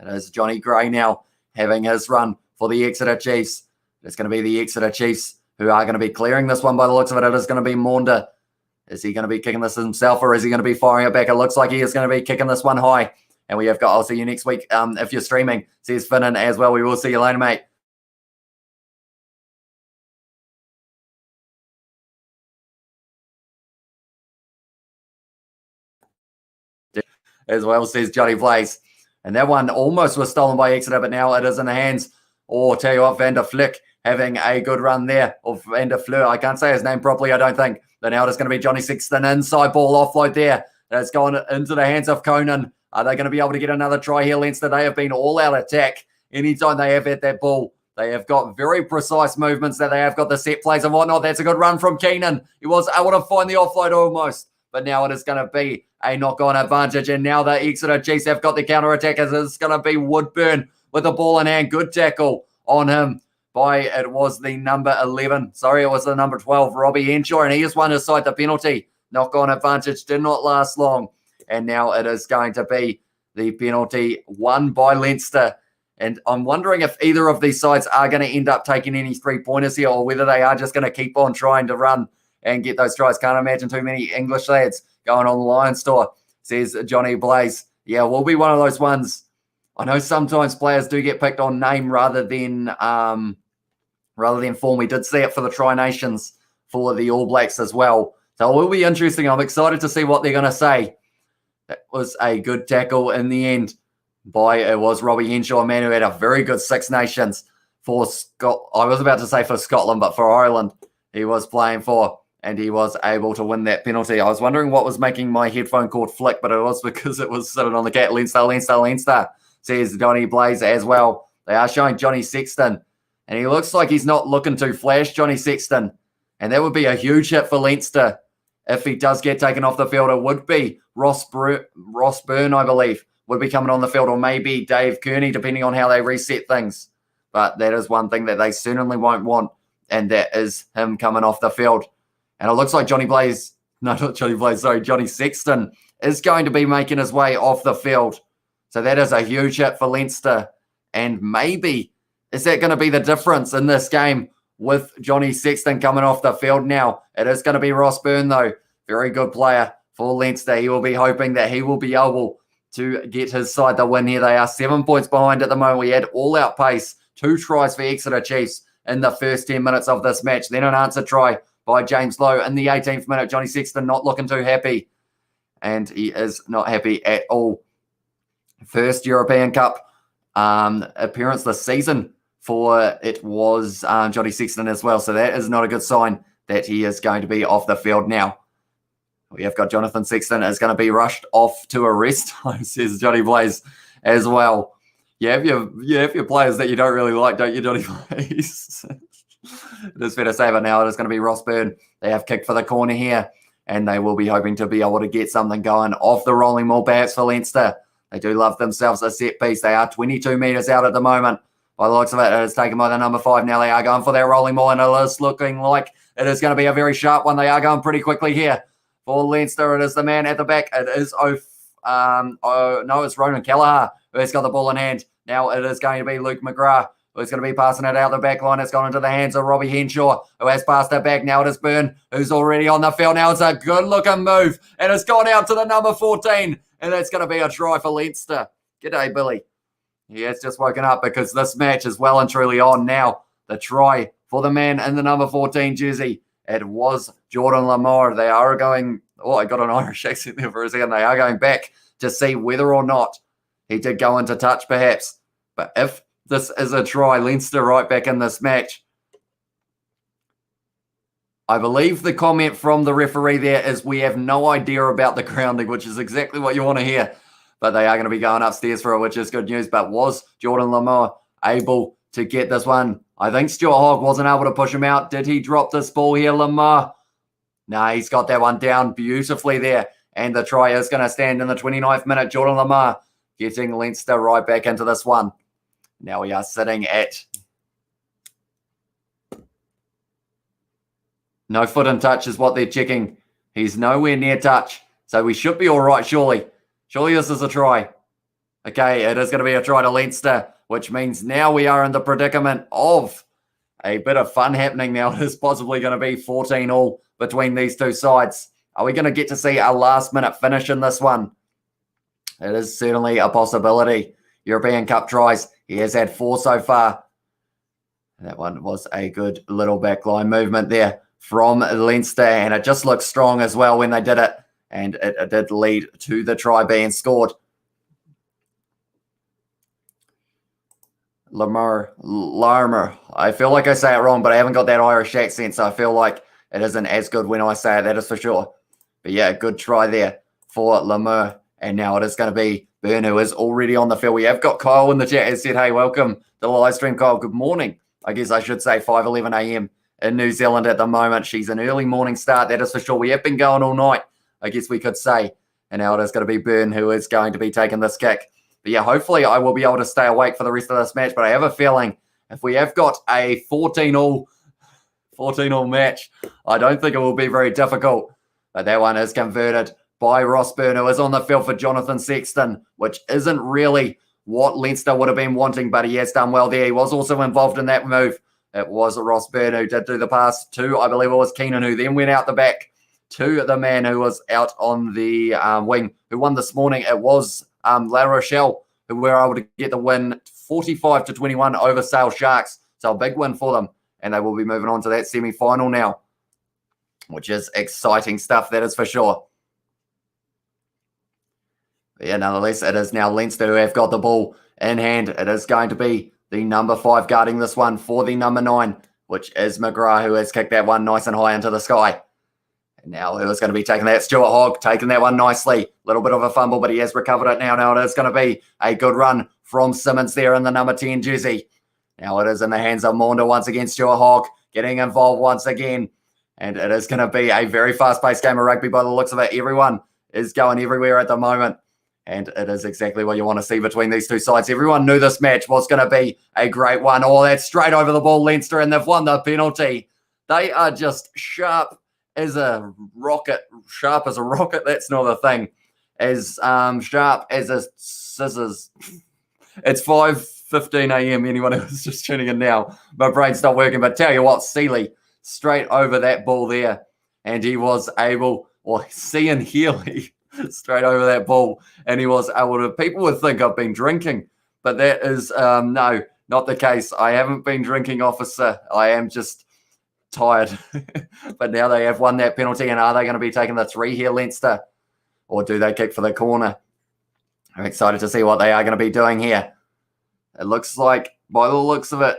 [SPEAKER 1] It is Johnny Gray now having his run for the Exeter Chiefs. It's going to be the Exeter Chiefs who are going to be clearing this one by the looks of it. It is going to be Maunda. Is he going to be kicking this himself, or is he going to be firing it back? It looks like he is going to be kicking this one high. And we have got, I'll see you next week if you're streaming, says Finnan as well. We will see you later, mate. As well, says Johnny Blaze. And that one almost was stolen by Exeter, but now it is in the hands. Or tell you what, Van der Flick having a good run there. Or Van der Fleur, I can't say his name properly, I don't think. But now it's going to be Johnny Sexton, inside ball offload there. That's gone into the hands of Conan. Are they going to be able to get another try here, Leinster? They have been all out attack anytime they have had that ball. They have got very precise movements that they have got the set plays and whatnot. That's a good run from Keenan. He was able to find the offload almost. But now it is going to be a knock-on advantage. And now the Exeter Chiefs have got the counter-attackers. It's going to be Woodburn with the ball in hand. Good tackle on him it was the number 11. Sorry, it was the number 12, Robbie Henshaw. And he just won aside the penalty. Knock-on advantage did not last long. And now it is going to be the penalty won by Leinster. And I'm wondering if either of these sides are going to end up taking any 3-pointers here, or whether they are just going to keep on trying to run and get those tries. Can't imagine too many English lads going on the Lions tour, says Johnny Blaze. Yeah, we'll be one of those ones. I know sometimes players do get picked on name rather than form. We did see it for the Tri Nations for the All Blacks as well. So it will be interesting. I'm excited to see what they're going to say. That was a good tackle in the end it was Robbie Henshaw, a man who had a very good Six Nations for I was about to say for Scotland, but for Ireland he was playing for, and he was able to win that penalty. I was wondering what was making my headphone cord flick, but it was because it was sitting on the cat. Leinster, says Johnny Blaze as well. They are showing Johnny Sexton, and he looks like he's not looking to flash Johnny Sexton, and that would be a huge hit for Leinster. If he does get taken off the field, it would be Ross Byrne, I believe, would be coming on the field, or maybe Dave Kearney, depending on how they reset things. But that is one thing that they certainly won't want, and that is him coming off the field. And it looks like Johnny Sexton is going to be making his way off the field. So that is a huge hit for Leinster. And maybe, is that going to be the difference in this game with Johnny Sexton coming off the field now? It is going to be Ross Byrne, though. Very good player for Leinster. He will be hoping that he will be able to get his side the win here. They are 7 points behind at the moment. We had all-out pace. 2 tries for Exeter Chiefs in the first 10 minutes of this match. Then an answer try by James Lowe in the 18th minute. Johnny Sexton not looking too happy. And he is not happy at all. First European Cup appearance this season for it was Johnny Sexton as well. So that is not a good sign that he is going to be off the field now. We have got Jonathan Sexton is going to be rushed off to a rest, says Johnny Blaze as well. You have your players that you don't really like, don't you, Johnny Blaze? It is fair to say, but now it is going to be Ross Byrne. They have kicked for the corner here, and they will be hoping to be able to get something going off the rolling maul, perhaps for Leinster. They do love themselves a set piece. They are 22 metres out at the moment. By the looks of it, it is taken by the number 5. Now they are going for their rolling maul, and it is looking like it is going to be a very sharp one. They are going pretty quickly here. For Leinster, it is the man at the back. It is it's Ronan Kelleher who has got the ball in hand. Now it is going to be Luke McGrath, who's going to be passing it out the back line. It's gone into the hands of Robbie Henshaw, who has passed it back. Now it is Byrne, who's already on the field. Now it's a good-looking move, and it's gone out to the number 14, and that's going to be a try for Leinster. G'day, Billy. He has just woken up because this match is well and truly on now. The try for the man in the number 14 jersey. It was Jordan Lamar. They are going... Oh, I got an Irish accent there for a second. They are going back to see whether or not he did go into touch, perhaps. But if this is a try, Leinster right back in this match. I believe the comment from the referee there is we have no idea about the grounding, which is exactly what you want to hear. But they are going to be going upstairs for it, which is good news. But was Jordan Lamar able to get this one? I think Stuart Hogg wasn't able to push him out. Did he drop this ball here, Lamar? No, he's got that one down beautifully there. And the try is going to stand in the 29th minute. Jordan Lamar getting Leinster right back into this one. Now we are sitting at no foot in touch is what they're checking. He's nowhere near touch. So we should be all right, surely. Surely this is a try. Okay, it is going to be a try to Leinster, which means now we are in the predicament of a bit of fun happening now. It is possibly going to be 14-all between these two sides. Are we going to get to see a last-minute finish in this one? It is certainly a possibility. European Cup tries. He has had 4 so far. That one was a good little backline movement there from Leinster, and it just looked strong as well when they did it, and it did lead to the try being scored. Larmer. I feel like I say it wrong, but I haven't got that Irish accent, so I feel like it isn't as good when I say it, that is for sure. But yeah, good try there for Lamar. And now it is going to be Byrne, who is already on the field. We have got Kyle in the chat who said, hey, welcome to the live stream, Kyle. Good morning. I guess I should say 5:11 a.m. in New Zealand at the moment. She's an early morning start, that is for sure. We have been going all night, I guess we could say. And now it is going to be Byrne who is going to be taking this kick. But yeah, hopefully I will be able to stay awake for the rest of this match. But I have a feeling if we have got a 14-all match, I don't think it will be very difficult. But that one is converted by Ross Byrne, who is on the field for Jonathan Sexton, which isn't really what Leinster would have been wanting, but he has done well there. He was also involved in that move. It was Ross Byrne who did do the pass to, I believe it was Keenan, who then went out the back to the man who was out on the wing, who won this morning. It was La Rochelle, who were able to get the win 45-21 over Sale Sharks. So a big win for them, and they will be moving on to that semi-final now, which is exciting stuff, that is for sure. But yeah, nonetheless, it is now Leinster who have got the ball in hand. It is going to be the number 5 guarding this one for the number 9, which is McGrath, who has kicked that one nice and high into the sky. And now who is going to be taking that? Stuart Hogg taking that one nicely. Little bit of a fumble, but he has recovered it now. Now it is going to be a good run from Simmons there in the number 10 jersey. Now it is in the hands of Maunda once again. Stuart Hogg getting involved once again. And it is going to be a very fast-paced game of rugby by the looks of it. Everyone is going everywhere at the moment. And it is exactly what you want to see between these two sides. Everyone knew this match was going to be a great one. Oh, that's straight over the ball, Leinster, and they've won the penalty. They are just sharp as a rocket. Sharp as a rocket, that's not a thing. As sharp as a scissors. It's 5:15 a.m. Anyone who's just tuning in now, my brain's not working. But tell you what, Seeley, straight over that ball there. And he was able, or Cian Healy, straight over that ball, and he was able to. People would think I've been drinking, but that is no, not the case. I haven't been drinking, officer. I am just tired. But now they have won that penalty, and are they going to be taking the 3 here, Leinster, or do they kick for the corner? I'm excited to see what they are going to be doing here. It looks like, by the looks of it,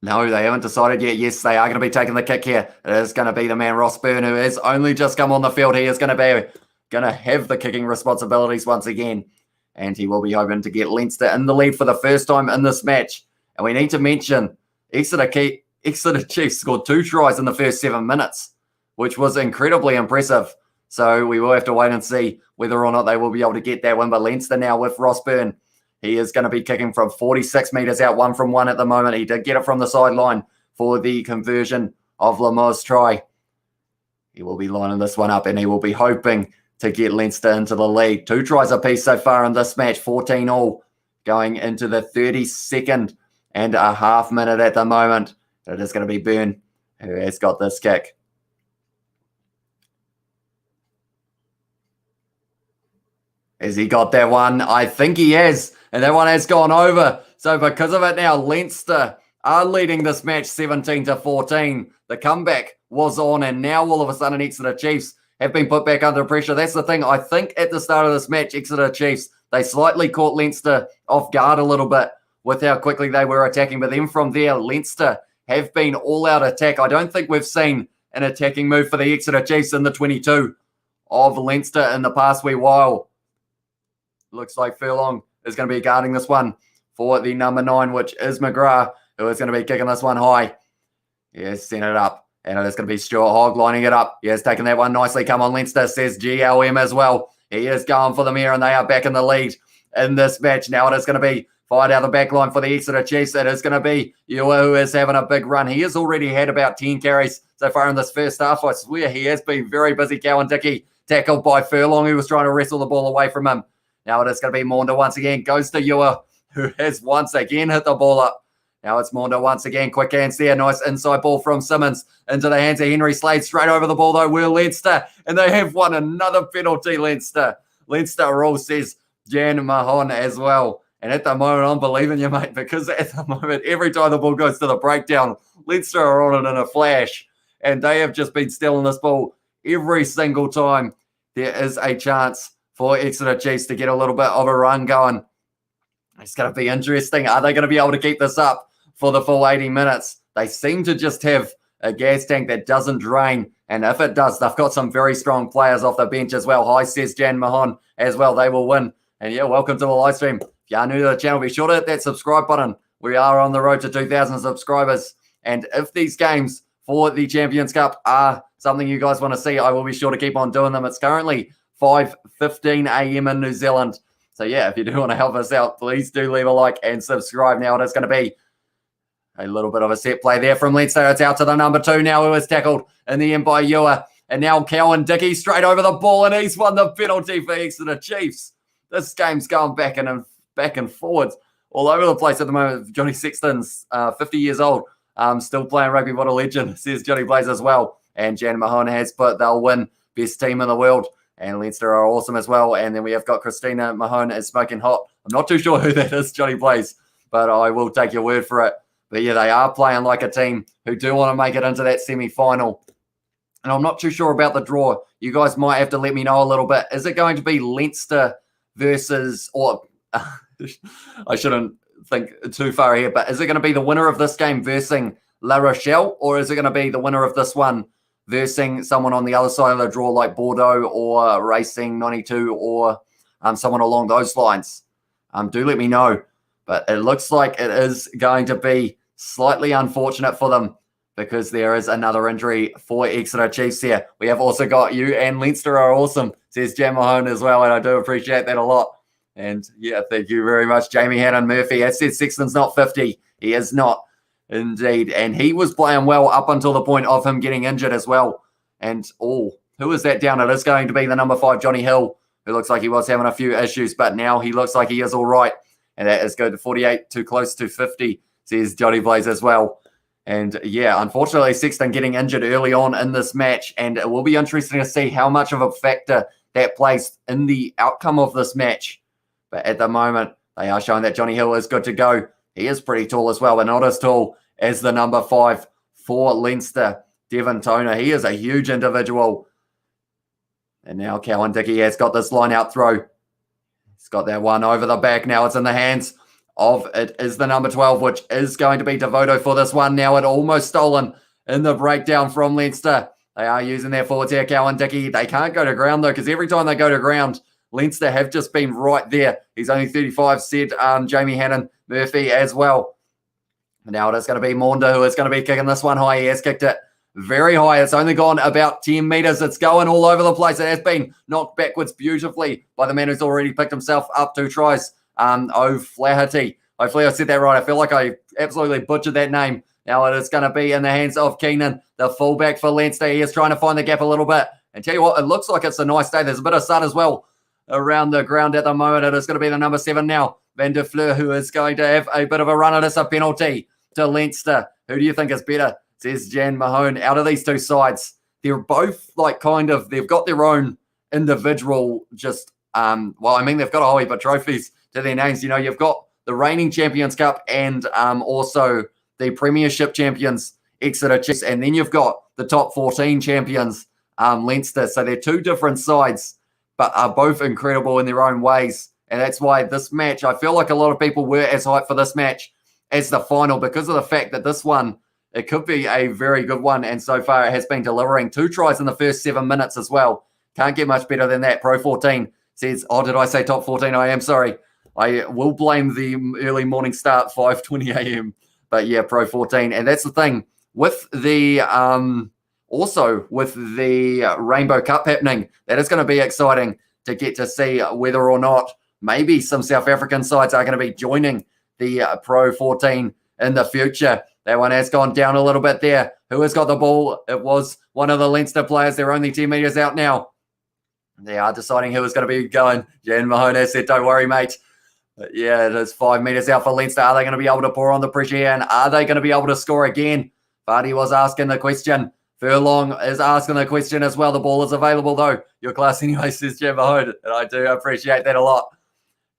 [SPEAKER 1] no, they haven't decided yet. Yes, they are going to be taking the kick here. It is going to be the man Ross Byrne, who has only just come on the field. He is going to have the kicking responsibilities once again, and he will be hoping to get Leinster in the lead for the first time in this match. And we need to mention Exeter Chiefs scored 2 tries in the first 7 minutes, which was incredibly impressive. So we will have to wait and see whether or not they will be able to get that win. But Leinster now with Ross Byrne, he is going to be kicking from 46 metres out, 1 from 1 at the moment. He did get it from the sideline for the conversion of Lamar's try. He will be lining this one up, and he will be hoping to get Leinster into the lead. 2 tries apiece so far in this match, 14-all. going into the 32nd and a half minute at the moment. It is going to be Byrne who has got this kick. Has he got that one? I think he has. And that one has gone over. So because of it now, Leinster are leading this match 17-14. The comeback was on, and now all of a sudden Exeter Chiefs have been put back under pressure. That's the thing. I think at the start of this match, Exeter Chiefs, they slightly caught Leinster off guard a little bit with how quickly they were attacking. But then from there, Leinster have been all-out attack. I don't think we've seen an attacking move for the Exeter Chiefs in the 22 of Leinster in the past wee while. Looks like Furlong is going to be guarding this one for the number 9, which is McGrath, who is going to be kicking this one high. He has sent it up, and it is going to be Stuart Hogg lining it up. He has taken that one nicely. Come on, Leinster, says GLM as well. He is going for the mirror, and they are back in the lead in this match. Now it is going to be fired out the back line for the Exeter Chiefs. It is going to be Ewa, who is having a big run. He has already had about 10 carries so far in this first half. I swear he has been very busy. Cowan Dickey tackled by Furlong, who was trying to wrestle the ball away from him. Now it is going to be Maunder once again. Goes to Ewa, who has once again hit the ball up. Now it's Maunder once again. Quick hands there. Nice inside ball from Simmons into the hands of Henry Slade. Straight over the ball, though, will Leinster. And they have won another penalty, Leinster. Leinster rule says Jan Mahon as well. And at the moment, I'm believing you, mate, because at the moment, every time the ball goes to the breakdown, Leinster are on it in a flash. And they have just been stealing this ball every single time there is a chance for Exeter Chiefs to get a little bit of a run going. It's going to be interesting. Are they going to be able to keep this up for the full 80 minutes? They seem to just have a gas tank that doesn't drain. And if it does, they've got some very strong players off the bench as well. High says Jan Mahon as well. They will win. And yeah, welcome to the live stream. If you are new to the channel, be sure to hit that subscribe button. We are on the road to 2,000 subscribers. And if these games for the Champions Cup are something you guys want to see, I will be sure to keep on doing them. It's currently 5:15 a.m. in New Zealand. So yeah, if you do want to help us out, please do leave a like and subscribe. Now it is going to be a little bit of a set play there from Leinster. It's out to the number 2 now, who is tackled in the end by Ewa. And now Cowan Dickey straight over the ball, and he's won the penalty for Exeter Chiefs. This game's going back and forwards all over the place at the moment. Johnny Sexton's 50 years old, still playing rugby. What a legend, says Johnny Blaze as well. And Jan Mahon has put, they'll win best team in the world. And Leinster are awesome as well. And then we have got Christina Mahone is smoking hot. I'm not too sure who that is, Johnny Blaze, but I will take your word for it. But yeah, they are playing like a team who do want to make it into that semi-final. And I'm not too sure about the draw. You guys might have to let me know a little bit. Is it going to be Leinster versus, or I shouldn't think too far here, but is it going to be the winner of this game versus La Rochelle, or is it going to be the winner of this one versus someone on the other side of the draw like Bordeaux or Racing 92 or someone along those lines? Do let me know. But it looks like it is going to be slightly unfortunate for them because there is another injury for Exeter Chiefs here. We have also got you and Leinster are awesome, says Jan Mahone as well, and I do appreciate that a lot. And yeah, thank you very much, Jamie Hannon Murphy. As said, Sexton's not 50. He is not. Indeed, and he was playing well up until the point of him getting injured as well. And who is that down? It is going to be the number 5, Johnny Hill, who looks like he was having a few issues, but now he looks like he is all right. And that is good to 48, too close to 50, says Johnny Blaze as well. And yeah, unfortunately, Sexton getting injured early on in this match, and it will be interesting to see how much of a factor that plays in the outcome of this match. But at the moment, they are showing that Johnny Hill is good to go. He is pretty tall as well, but not as tall as the number 5 for Leinster, Devon Toner. He is a huge individual. And now Cowan Dickey has got this line-out throw. He's got that one over the back. Now it's in the hands of, it is the number 12, which is going to be Devoto for this one. Now it almost stolen in the breakdown from Leinster. They are using their forwards here, Cowan Dickey. They can't go to ground, though, because every time they go to ground, Leinster have just been right there. He's only 35, said Jamie Hannon Murphy as well. Now it is going to be Maunder who is going to be kicking this one high. He has kicked it very high. It's only gone about 10 metres. It's going all over the place. It has been knocked backwards beautifully by the man who's already picked himself up 2 tries. O'Flaherty. Hopefully I said that right. I feel like I absolutely butchered that name. Now it is going to be in the hands of Keenan, the fullback for Leinster. He is trying to find the gap a little bit. And tell you what, it looks like it's a nice day. There's a bit of sun as well around the ground at the moment. It is going to be the number 7 now. Van der Fleur, who is going to have a bit of a run at us, a penalty to Leinster. Who do you think is better? Says Jan Mahone. Out of these two sides, they're both like they've got their own individual they've got a whole heap of trophies to their names. You know, you've got the reigning Champions Cup and also the Premiership champions, Exeter Chiefs, and then you've got the top 14 champions, Leinster. So they're two different sides, but are both incredible in their own ways. And that's why this match, I feel like a lot of people were as hyped for this match as the final because of the fact that this one, it could be a very good one. And so far it has been delivering 2 tries in the first 7 minutes as well. Can't get much better than that. Pro 14 says, did I say top 14? I am sorry. I will blame the early morning start, 5:20 a.m. But yeah, Pro 14. And that's the thing with the also with the Rainbow Cup happening. That is going to be exciting to get to see whether or not maybe some South African sides are going to be joining the Pro 14 in the future. That one has gone down a little bit there. Who has got the ball? It was one of the Leinster players. They're only 10 metres out now. They are deciding who is going to be going. Jan Mahone said, don't worry, mate. But yeah, it is 5 metres out for Leinster. Are they going to be able to pour on the pressure here? And are they going to be able to score again? Vardy was asking the question. Furlong is asking the question as well. The ball is available, though. Your class anyway, says Jan Mahone. And I do appreciate that a lot.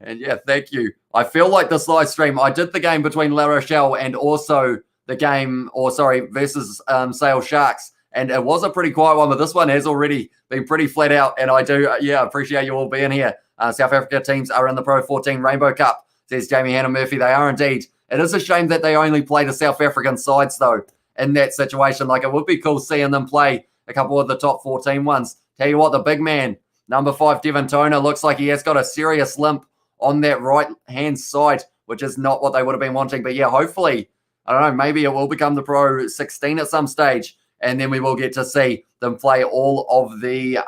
[SPEAKER 1] And yeah, thank you. I feel like this live stream, I did the game between La Rochelle and also the game, versus Sale Sharks. And it was a pretty quiet one, but this one has already been pretty flat out. And I do, appreciate you all being here. South Africa teams are in the Pro 14 Rainbow Cup, says Jamie Hannah Murphy. They are indeed. It is a shame that they only play the South African sides, though, in that situation. Like, it would be cool seeing them play a couple of the top 14 ones. Tell you what, the big man, number 5, Devon Toner, looks like he has got a serious limp on that right-hand side, which is not what they would have been wanting. But yeah, hopefully, I don't know, maybe it will become the Pro 16 at some stage, and then we will get to see them play all of the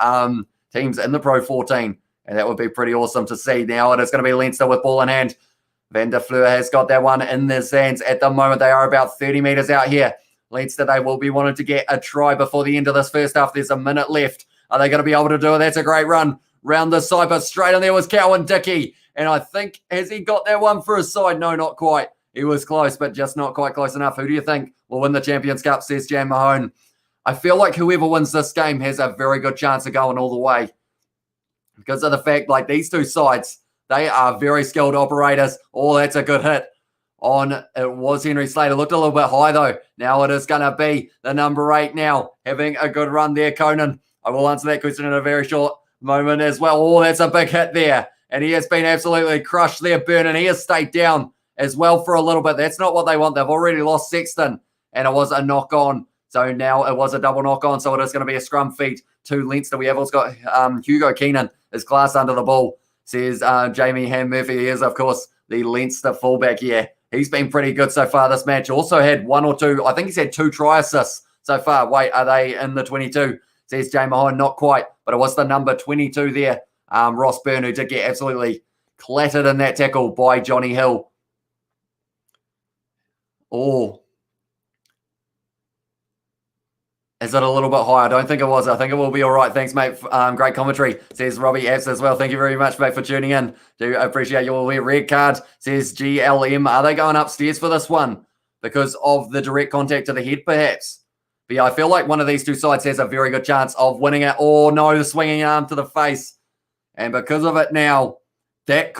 [SPEAKER 1] teams in the Pro 14. And that would be pretty awesome to see. Now it is going to be Leinster with ball in hand. Van der Fleur has got that one in their hands. At the moment, they are about 30 metres out here. Leinster, they will be wanting to get a try before the end of this first half. There's a minute left. Are they going to be able to do it? That's a great run round the side, but straight in there was Cowan Dickey. And I think, has he got that one for his side? No, not quite. He was close, but just not quite close enough. Who do you think will win the Champions Cup, says Jan Mahone? I feel like whoever wins this game has a very good chance of going all the way because of the fact, like, these two sides, they are very skilled operators. Oh, that's a good hit on, it was Henry Slater. Looked a little bit high, though. Now it is going to be the number 8 now, having a good run there, Conan. I will answer that question in a very short moment as well. Oh, that's a big hit there. And he has been absolutely crushed there, Byrne, he has stayed down as well for a little bit. That's not what they want. They've already lost Sexton, and it was a knock-on. So now it was a double knock-on, so it is going to be a scrum feed to Leinster. We have also got Hugo Keenan, his class under the ball, says Jamie Ham Murphy. He is, of course, the Leinster fullback. Yeah, he's been pretty good so far this match. Also had 1 or 2, I think he's had 2 try assists so far. Wait, are they in the 22? Says Jay Mahone, not quite, but it was the number 22 there, Ross Byrne, who did get absolutely clattered in that tackle by Johnny Hill. Oh, is it a little bit high? I don't think it was. I think it will be all right. Thanks, mate. Great commentary, says Robbie Apps as well. Thank you very much, mate, for tuning in. Do appreciate you all here. Red card, says GLM. Are they going upstairs for this one because of the direct contact to the head, perhaps? But yeah, I feel like one of these two sides has a very good chance of winning it. Oh, no, the swinging arm to the face. And because of it now, that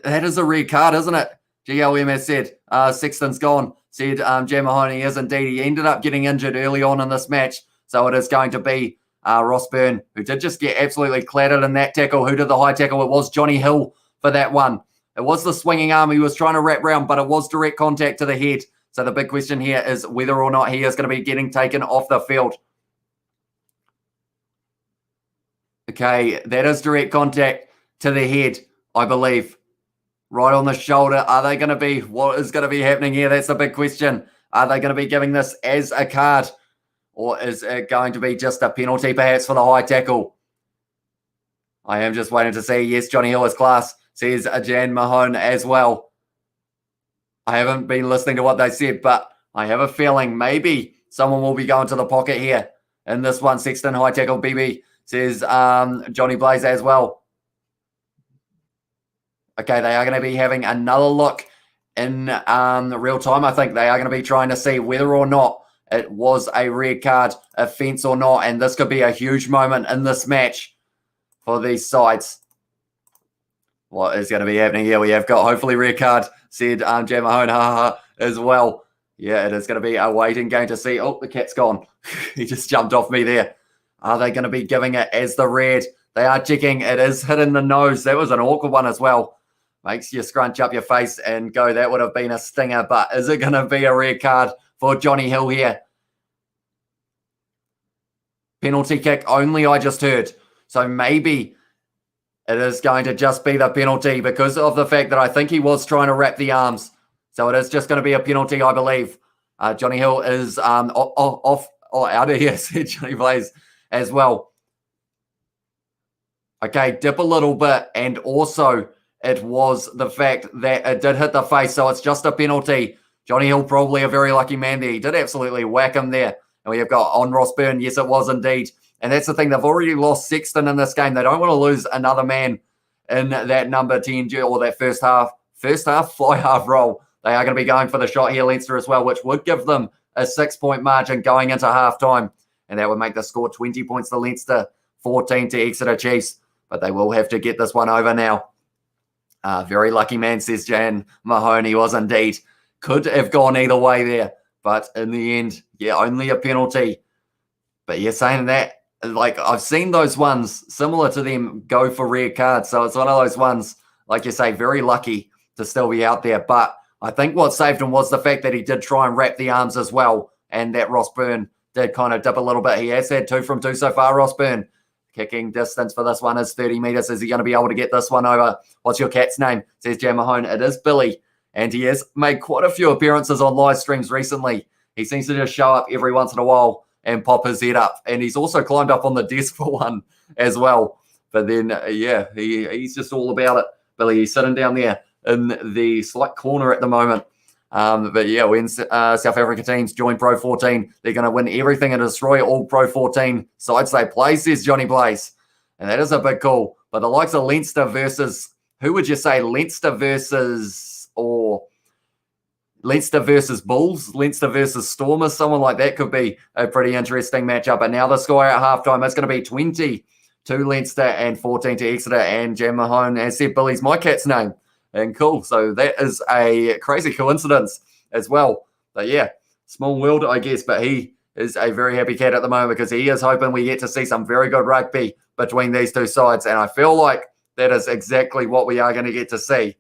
[SPEAKER 1] is a red card, isn't it? GLM has said, Sexton's gone. Said Jan Mahone is indeed. He ended up getting injured early on in this match. So it is going to be Ross Byrne, who did just get absolutely clattered in that tackle. Who did the high tackle? It was Johnny Hill for that one. It was the swinging arm he was trying to wrap round, but it was direct contact to the head. So the big question here is whether or not he is going to be getting taken off the field. Okay, that is direct contact to the head, I believe. Right on the shoulder. Are they going to be, what is going to be happening here? That's the big question. Are they going to be giving this as a card? Or is it going to be just a penalty perhaps for the high tackle? I am just waiting to see. Yes, Johnny Hill is class, says Jan Mahone as well. I haven't been listening to what they said, but I have a feeling maybe someone will be going to the pocket here in this one. Sexton high tackle, BB, says Johnny Blaze as well. Okay, they are going to be having another look in real time. I think they are going to be trying to see whether or not it was a red card offence or not. And this could be a huge moment in this match for these sides. What is going to be happening here? We have got hopefully red card, said Jan Mahone as well. Yeah, it is going to be a waiting game to see. Oh, the cat's gone. He just jumped off me there. Are they going to be giving it as the red? They are checking. It is hitting the nose. That was an awkward one as well. Makes you scrunch up your face and go, that would have been a stinger. But is it going to be a red card for Johnny Hill here? Penalty kick only, I just heard. So maybe it is going to just be the penalty because of the fact that I think he was trying to wrap the arms. So it is just going to be a penalty, I believe. Johnny Hill is out of here, said Johnny Blaze as well. Okay, dip a little bit. And also, it was the fact that it did hit the face. So it's just a penalty. Johnny Hill, probably a very lucky man there. He did absolutely whack him there. And we have got on Ross Byrne. Yes, it was indeed. And that's the thing. They've already lost Sexton in this game. They don't want to lose another man in that number 10 or that first half fly half role. They are going to be going for the shot here, Leinster as well, which would give them a 6-point margin going into halftime. And that would make the score 20 points to Leinster, 14 to Exeter Chiefs. But they will have to get this one over now. Very lucky man, says Jan Mahone. He was indeed. Could have gone either way there. But in the end, yeah, only a penalty. But yeah, saying that, like, I've seen those ones similar to them go for red cards. So it's one of those ones, like you say, very lucky to still be out there. But I think what saved him was the fact that he did try and wrap the arms as well. And that Ross Byrne did kind of dip a little bit. He has had 2 from 2 so far, Ross Byrne. Kicking distance for this one is 30 metres. Is he going to be able to get this one over? What's your cat's name? Says Jan Mahone. It is Billy. And he has made quite a few appearances on live streams recently. He seems to just show up every once in a while and pop his head up. And he's also climbed up on the desk for one as well. But then, yeah, he's just all about it. Billy, he's sitting down there in the slight corner at the moment. But yeah, when South Africa teams join Pro 14, they're going to win everything and destroy all Pro 14 sides they play, says Johnny Blaze. And that is a big call. But the likes of Leinster versus, who would you say, Leinster versus Bulls, Leinster versus Stormers, someone like that could be a pretty interesting matchup. But now the score at halftime is going to be 20 to Leinster and 14 to Exeter. And Jan Mahone has said Billy's my cat's name. And cool. So that is a crazy coincidence as well. But yeah, small world, I guess. But he is a very happy cat at the moment because he is hoping we get to see some very good rugby between these two sides. And I feel like that is exactly what we are going to get to see.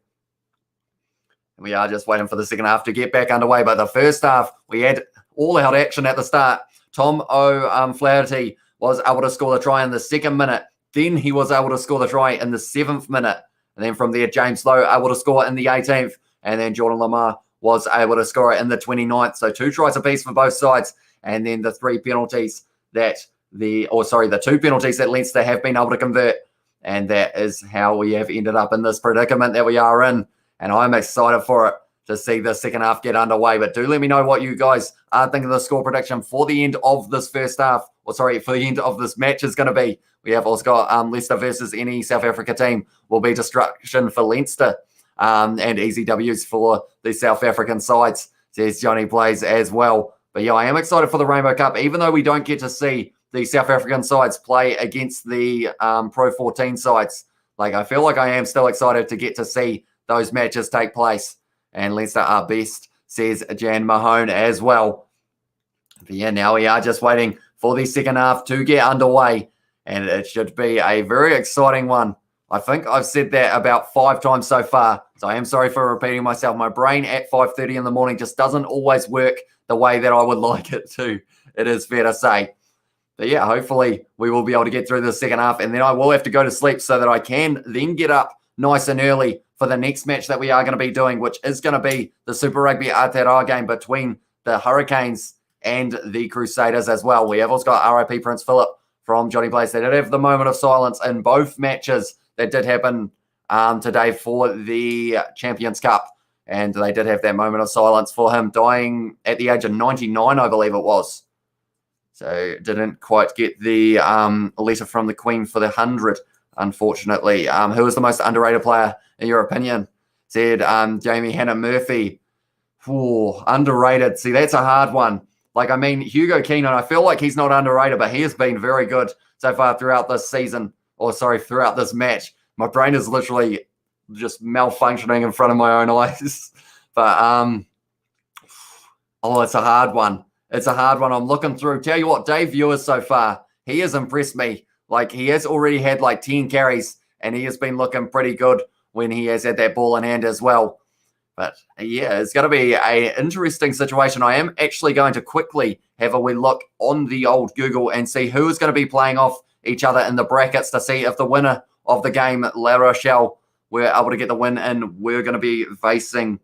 [SPEAKER 1] We are just waiting for the second half to get back underway. But the first half, we had all-out action at the start. Tom O'Flaherty was able to score the try in the 2nd minute. Then he was able to score the try in the 7th minute. And then from there, James Lowe able to score in the 18th. And then Jordan Lamar was able to score it in the 29th. So 2 tries apiece for both sides. And then the 2 penalties that Leinster have been able to convert. And that is how we have ended up in this predicament that we are in. And I'm excited for it to see the second half get underway. But do let me know what you guys are thinking of the score prediction for the end of this first half. For the end of this match is going to be. We have also got Leicester versus any South Africa team will be destruction for Leinster and easy W's for the South African sides, says Johnny Blaze as well. But yeah, I am excited for the Rainbow Cup, even though we don't get to see the South African sides play against the Pro 14 sides. Like, I feel like I am still excited to get to see those matches take place. And Leinster are best, says Jan Mahone as well. But yeah, now we are just waiting for the second half to get underway. And it should be a very exciting one. I think I've said that about 5 times so far. So I am sorry for repeating myself. My brain at 5:30 in the morning just doesn't always work the way that I would like it to. It is fair to say. But yeah, hopefully we will be able to get through the second half. And then I will have to go to sleep so that I can then get up nice and early for the next match that we are going to be doing, which is going to be the Super Rugby Aotearoa game between the Hurricanes and the Crusaders as well. We have also got RIP Prince Philip from Johnny Blaze. They did have the moment of silence in both matches that did happen today for the Champions Cup. And they did have that moment of silence for him dying at the age of 99, I believe it was. So didn't quite get the letter from the Queen for the 100 unfortunately. Who is the most underrated player in your opinion? Said Jamie Hannah Murphy. Ooh, underrated. See, that's a hard one. Like, I mean, Hugo Keenan, I feel like he's not underrated, but he has been very good so far throughout this season, or sorry, throughout this match. My brain is literally just malfunctioning in front of my own eyes. But, oh, it's a hard one. It's a hard one. I'm looking through. Tell you what, Dave Viewers so far, he has impressed me. Like, he has already had like 10 carries, and he has been looking pretty good when he has had that ball in hand as well. But yeah, it's going to be an interesting situation. I am actually going to quickly have a wee look on the old Google and see who is going to be playing off each other in the brackets to see if the winner of the game, La Rochelle, were able to get the win, and we're going to be facing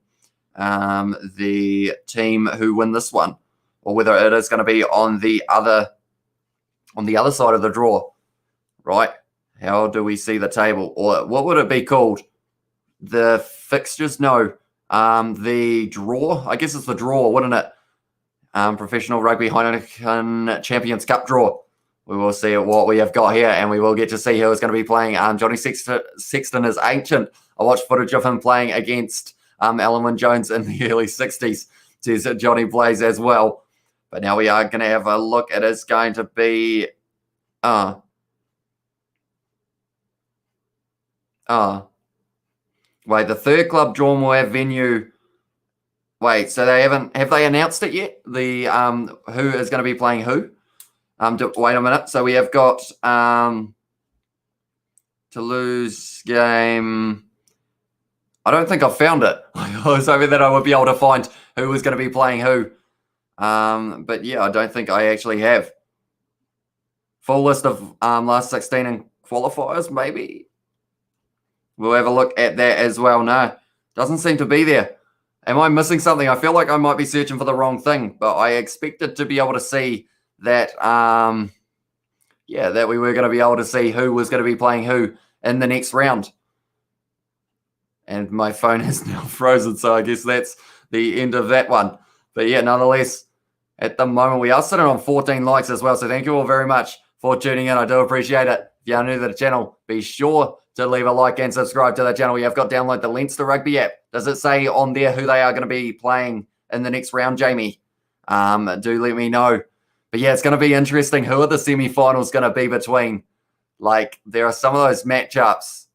[SPEAKER 1] the team who win this one, or whether it is going to be on the other side of the draw, right? How do we see the table, or what would it be called? The fixtures? No. The draw, I guess it's the draw, wouldn't it? Professional Rugby Heineken Champions Cup draw. We will see what we have got here, and we will get to see who is going to be playing. Johnny Sexton is ancient. I watched footage of him playing against Alan Wynne Jones in the early 60s, says Johnny Blaze as well. But now we are going to have a look. It is going to be... Wait, the third club drawn will have venue. Wait, so have they announced it yet? The who is going to be playing who? Wait a minute. So we have got Toulouse game. I don't think I've found it. I was hoping that I would be able to find who was going to be playing who. But yeah, I don't think I actually have. Full list of last 16 and qualifiers, maybe. We'll have a look at that as well. No, doesn't seem to be there. Am I missing something? I feel like I might be searching for the wrong thing, but I expected to be able to see that, that we were going to be able to see who was going to be playing who in the next round. And my phone is now frozen, so I guess that's the end of that one. But yeah, nonetheless, at the moment, we are sitting on 14 likes as well, so thank you all very much for tuning in. I do appreciate it. If you are new to the channel, be sure to leave a like and subscribe to the channel. You have got to download the Leinster Rugby app. Does it say on there who they are going to be playing in the next round, Jamie? Do let me know. But yeah, it's going to be interesting. Who are the semi-finals going to be between? Like, there are some of those matchups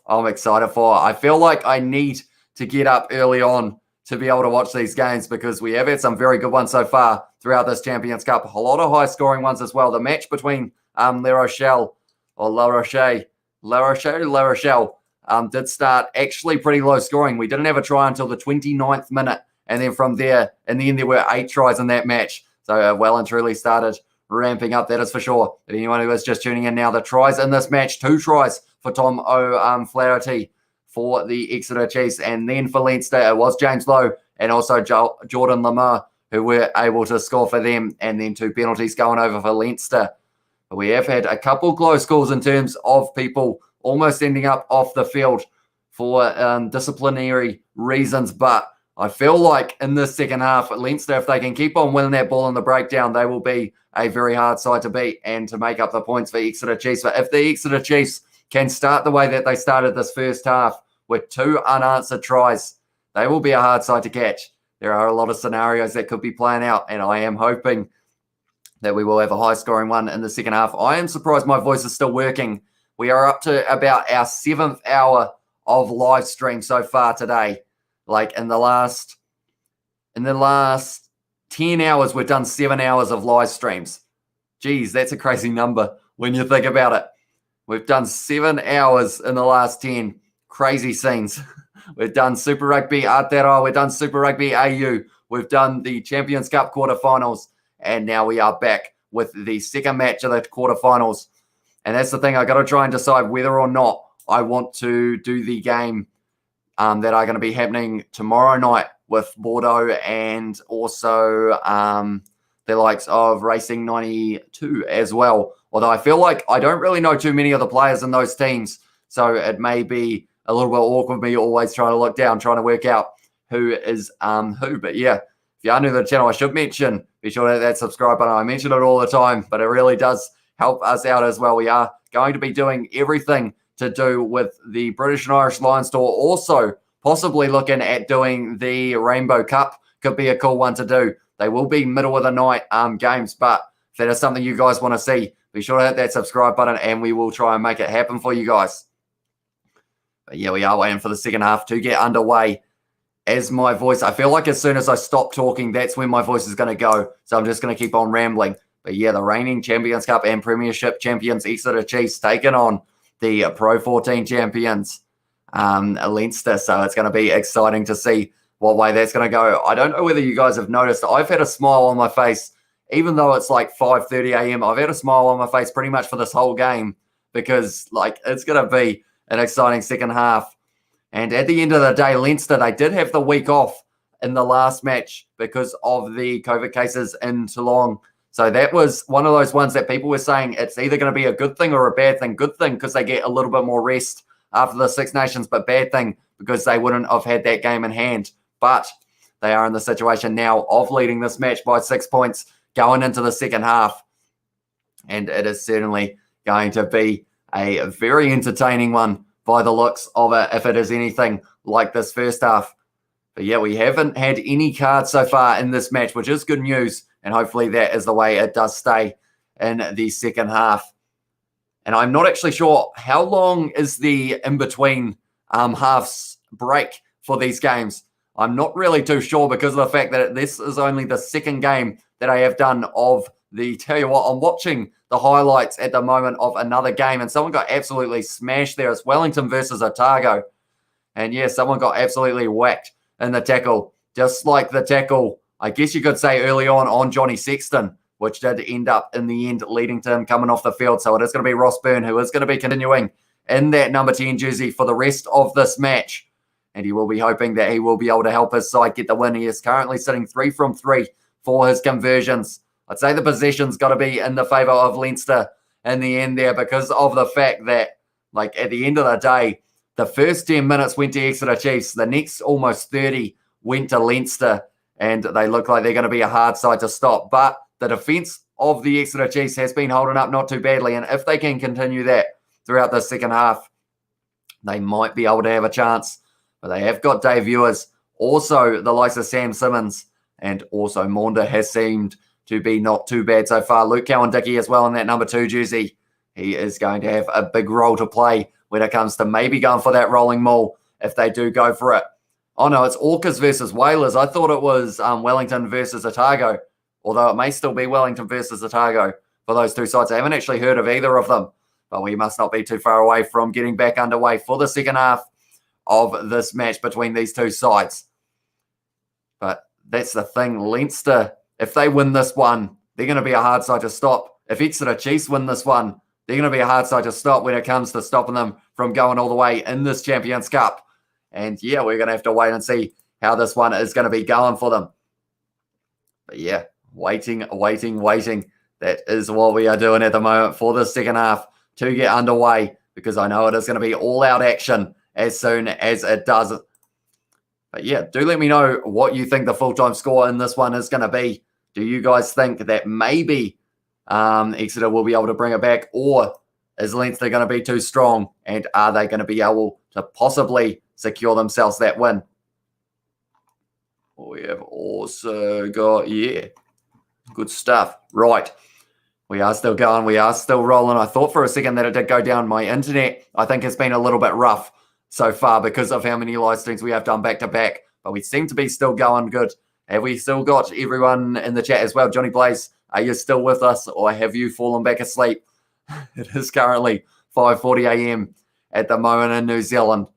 [SPEAKER 1] I'm excited for. I feel like I need to get up early on to be able to watch these games, because we have had some very good ones so far throughout this Champions Cup. A lot of high-scoring ones as well. The match between La Rochelle did start actually pretty low scoring. We didn't have a try until the 29th minute, and then from there, in the end, there were 8 tries in that match. So well and truly started ramping up, that is for sure. But anyone who is just tuning in now, the tries in this match, 2 tries for Tom O'Flaherty for the Exeter Chiefs, and then for Leinster, it was James Lowe and also Jordan Lamar who were able to score for them, and then 2 penalties going over for Leinster. We have had a couple close calls in terms of people almost ending up off the field for disciplinary reasons. But I feel like in this second half, Leinster, if they can keep on winning that ball in the breakdown, they will be a very hard side to beat and to make up the points for Exeter Chiefs. But if the Exeter Chiefs can start the way that they started this first half with 2 unanswered tries, they will be a hard side to catch. There are a lot of scenarios that could be playing out, and I am hoping that we will have a high-scoring one in the second half. I am surprised my voice is still working. We are up to about our 7th hour of live stream so far today. Like in the last 10 hours, we've done 7 hours of live streams. Geez, that's a crazy number when you think about it. We've done 7 hours in the last 10. Crazy scenes. We've done Super Rugby Aotearoa. We've done Super Rugby AU. We've done the Champions Cup quarterfinals. And now we are back with the second match of the quarterfinals. And that's the thing. I got to try and decide whether or not I want to do the game that are going to be happening tomorrow night with Bordeaux and also the likes of Racing 92 as well. Although I feel like I don't really know too many of the players in those teams. So it may be a little bit awkward me always trying to look down, trying to work out who is who. But yeah, if you are new to the channel, I should mention, be sure to hit that subscribe button. I mention it all the time, but it really does help us out as well. We are going to be doing everything to do with the British and Irish Lions Tour. Also, possibly looking at doing the Rainbow Cup. Could be a cool one to do. They will be middle of the night games, but if that is something you guys want to see, be sure to hit that subscribe button and we will try and make it happen for you guys. But yeah, we are waiting for the second half to get underway. As my voice, I feel like as soon as I stop talking, that's when my voice is going to go. So I'm just going to keep on rambling. But yeah, the reigning Champions Cup and Premiership champions, Exeter Chiefs, taking on the Pro 14 champions, Leinster. So it's going to be exciting to see what way that's going to go. I don't know whether you guys have noticed, I've had a smile on my face, even though it's like 5:30 a.m. I've had a smile on my face pretty much for this whole game because like it's going to be an exciting second half. And at the end of the day, Leinster, they did have the week off in the last match because of the COVID cases in Toulon. So that was one of those ones that people were saying it's either going to be a good thing or a bad thing. Good thing because they get a little bit more rest after the Six Nations, but bad thing because they wouldn't have had that game in hand. But they are in the situation now of leading this match by 6 points going into the second half. And it is certainly going to be a very entertaining one by the looks of it, if it is anything like this first half. But yeah, we haven't had any cards so far in this match, which is good news. And hopefully that is the way it does stay in the second half. And I'm not actually sure how long is the in-between halves break for these games. I'm not really too sure because of the fact that this is only the second game that I have done of the, tell you what, I'm watching the highlights at the moment of another game and someone got absolutely smashed there. It's Wellington versus Otago. And yeah, someone got absolutely whacked in the tackle, just like the tackle, I guess you could say early on Johnny Sexton, which did end up in the end leading to him coming off the field. So it is going to be Ross Byrne who is going to be continuing in that number 10 jersey for the rest of this match. And he will be hoping that he will be able to help his side get the win. He is currently sitting 3 from 3 for his conversions. I'd say the possession's got to be in the favour of Leinster in the end there because of the fact that, like, at the end of the day, the first 10 minutes went to Exeter Chiefs. The next almost 30 went to Leinster, and they look like they're going to be a hard side to stop. But the defence of the Exeter Chiefs has been holding up not too badly, and if they can continue that throughout the second half, they might be able to have a chance. But they have got Dave Ewers, also the likes of Sam Simmons, and also Maunda has seemed to be not too bad so far. Luke Cowan-Dickie as well in that number 2 jersey. He is going to have a big role to play when it comes to maybe going for that rolling maul if they do go for it. Oh no, it's Orcas versus Whalers. I thought it was Wellington versus Otago, although it may still be Wellington versus Otago for those two sides. I haven't actually heard of either of them, but we must not be too far away from getting back underway for the second half of this match between these two sides. But that's the thing. Leinster, if they win this one, they're going to be a hard side to stop. If Exeter Chiefs win this one, they're going to be a hard side to stop when it comes to stopping them from going all the way in this Champions Cup. And yeah, we're going to have to wait and see how this one is going to be going for them. But yeah, waiting. That is what we are doing at the moment for the second half to get underway, because I know it is going to be all-out action as soon as it does. But yeah, do let me know what you think the full-time score in this one is going to be. Do you guys think that maybe Exeter will be able to bring it back, or is Leinster going to be too strong, and are they going to be able to possibly secure themselves that win? We have also got, yeah, good stuff. Right. We are still going. We are still rolling. I thought for a second that it did go down. My internet, I think, has been a little bit rough so far because of how many live streams we have done back to back. But we seem to be still going good. Have we still got everyone in the chat as well? Johnny Blaze, are you still with us, or have you fallen back asleep? It is currently 5:40 a.m. at the moment in New Zealand.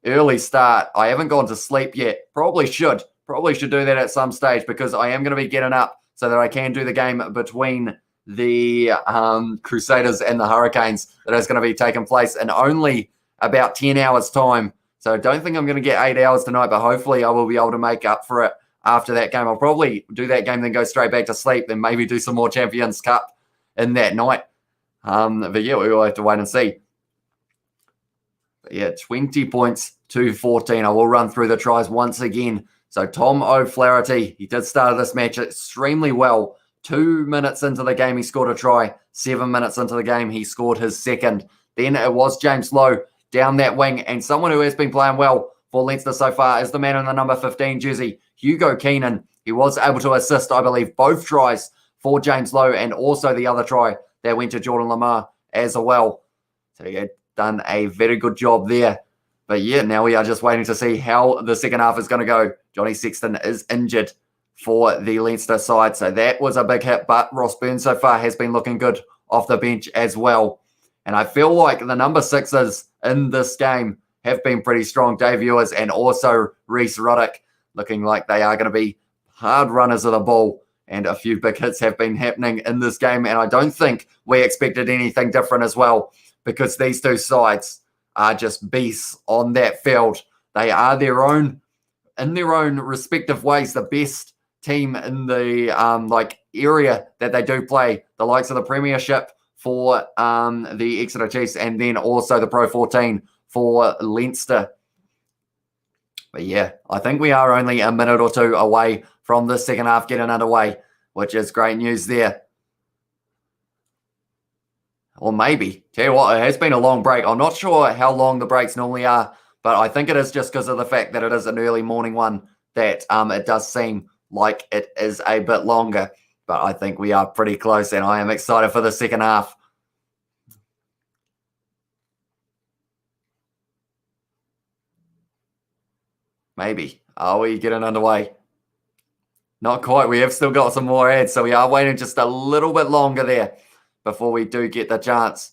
[SPEAKER 1] Early start. I haven't gone to sleep yet. Probably should do that at some stage, because I am going to be getting up so that I can do the game between the Crusaders and the Hurricanes that is going to be taking place in only about 10 hours time. So I don't think I'm going to get 8 hours tonight, but hopefully I will be able to make up for it after that game. I'll probably do that game, then go straight back to sleep, then maybe do some more Champions Cup in that night. But yeah, we will have to wait and see. But yeah, 20 points to 14. I will run through the tries once again. So Tom O'Flaherty, he did start this match extremely well. 2 minutes into the game, he scored a try. 7 minutes into the game, he scored his second. Then it was James Lowe down that wing, and someone who has been playing well for Leinster so far is the man in the number 15 jersey, Hugo Keenan. He was able to assist, I believe, both tries for James Lowe and also the other try that went to Jordan Lamar as well. So he had done a very good job there. But yeah, now we are just waiting to see how the second half is going to go. Johnny Sexton is injured for the Leinster side, so that was a big hit. But Ross Burns so far has been looking good off the bench as well. And I feel like the number 6s in this game have been pretty strong. Dave Ewers and also Reece Ruddock looking like they are going to be hard runners of the ball. And a few big hits have been happening in this game. And I don't think we expected anything different as well, because these two sides are just beasts on that field. They are in their own respective ways, the best team in the area that they do play, the likes of the Premiership for the Exeter Chiefs, and then also the Pro 14 for Leinster. But yeah, I think we are only a minute or two away from the second half getting underway, which is great news there. Or maybe, tell you what, it has been a long break. I'm not sure how long the breaks normally are, but I think it is just because of the fact that it is an early morning one that it does seem like it is a bit longer. But I think we are pretty close, and I am excited for the second half. Maybe. Are we getting underway? Not quite. We have still got some more ads, so we are waiting just a little bit longer there before we do get the chance.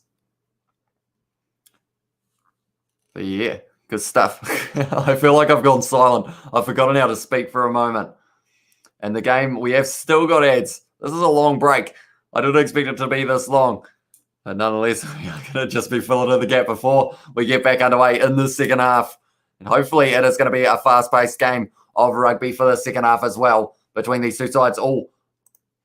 [SPEAKER 1] But yeah, good stuff. I feel like I've gone silent. I've forgotten how to speak for a moment. And the game, we have still got ads. This is a long break. I didn't expect it to be this long. But nonetheless, we are going to just be filling in the gap before we get back underway in the second half. And hopefully it is going to be a fast-paced game of rugby for the second half as well between these two sides. Oh,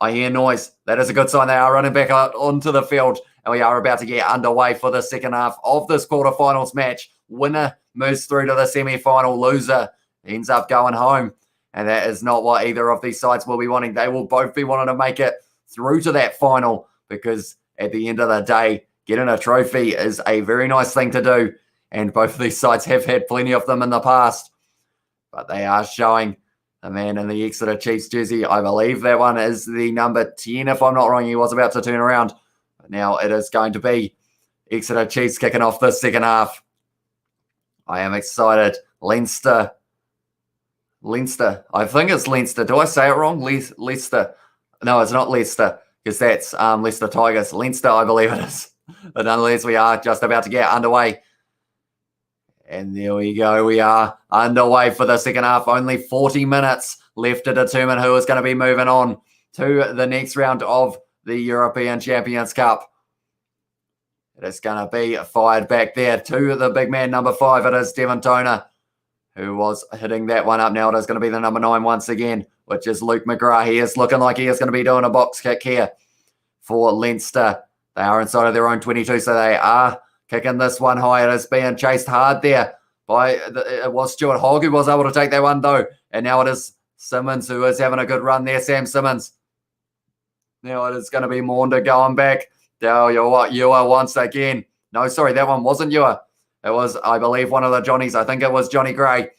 [SPEAKER 1] I hear noise. That is a good sign. They are running back out onto the field, and we are about to get underway for the second half of this quarterfinals match. Winner moves through to the semi-final. Loser ends up going home, and that is not what either of these sides will be wanting. They will both be wanting to make it through to that final, because at the end of the day, getting a trophy is a very nice thing to do, and both of these sides have had plenty of them in the past. But they are showing the man in the Exeter Chiefs jersey. I believe that one is the number 10, if I'm not wrong. He was about to turn around. But now it is going to be Exeter Chiefs kicking off the second half. I am excited. Leinster. I think it's Leinster. Do I say it wrong? Leicester. No, it's not Leicester, because that's Leicester Tigers. Leinster, I believe it is. But nonetheless, we are just about to get underway. And there we go. We are underway for the second half. Only 40 minutes left to determine who is going to be moving on to the next round of the European Champions Cup. It is going to be fired back there to the big man, number 5. It is Devon Toner, who was hitting that one up. Now it is going to be the number 9 once again, which is Luke McGrath. He is looking like he is going to be doing a box kick here for Leinster. They are inside of their own 22, so they are kicking this one high. It is being chased hard there by, it was Stuart Hogg who was able to take that one though. And now it is Simmons who is having a good run there, Sam Simmons. Now it is going to be Maunder going back. Ewer once again. No, sorry, that one wasn't Ewer. It was, I believe, one of the Johnnies. I think it was Johnny Gray.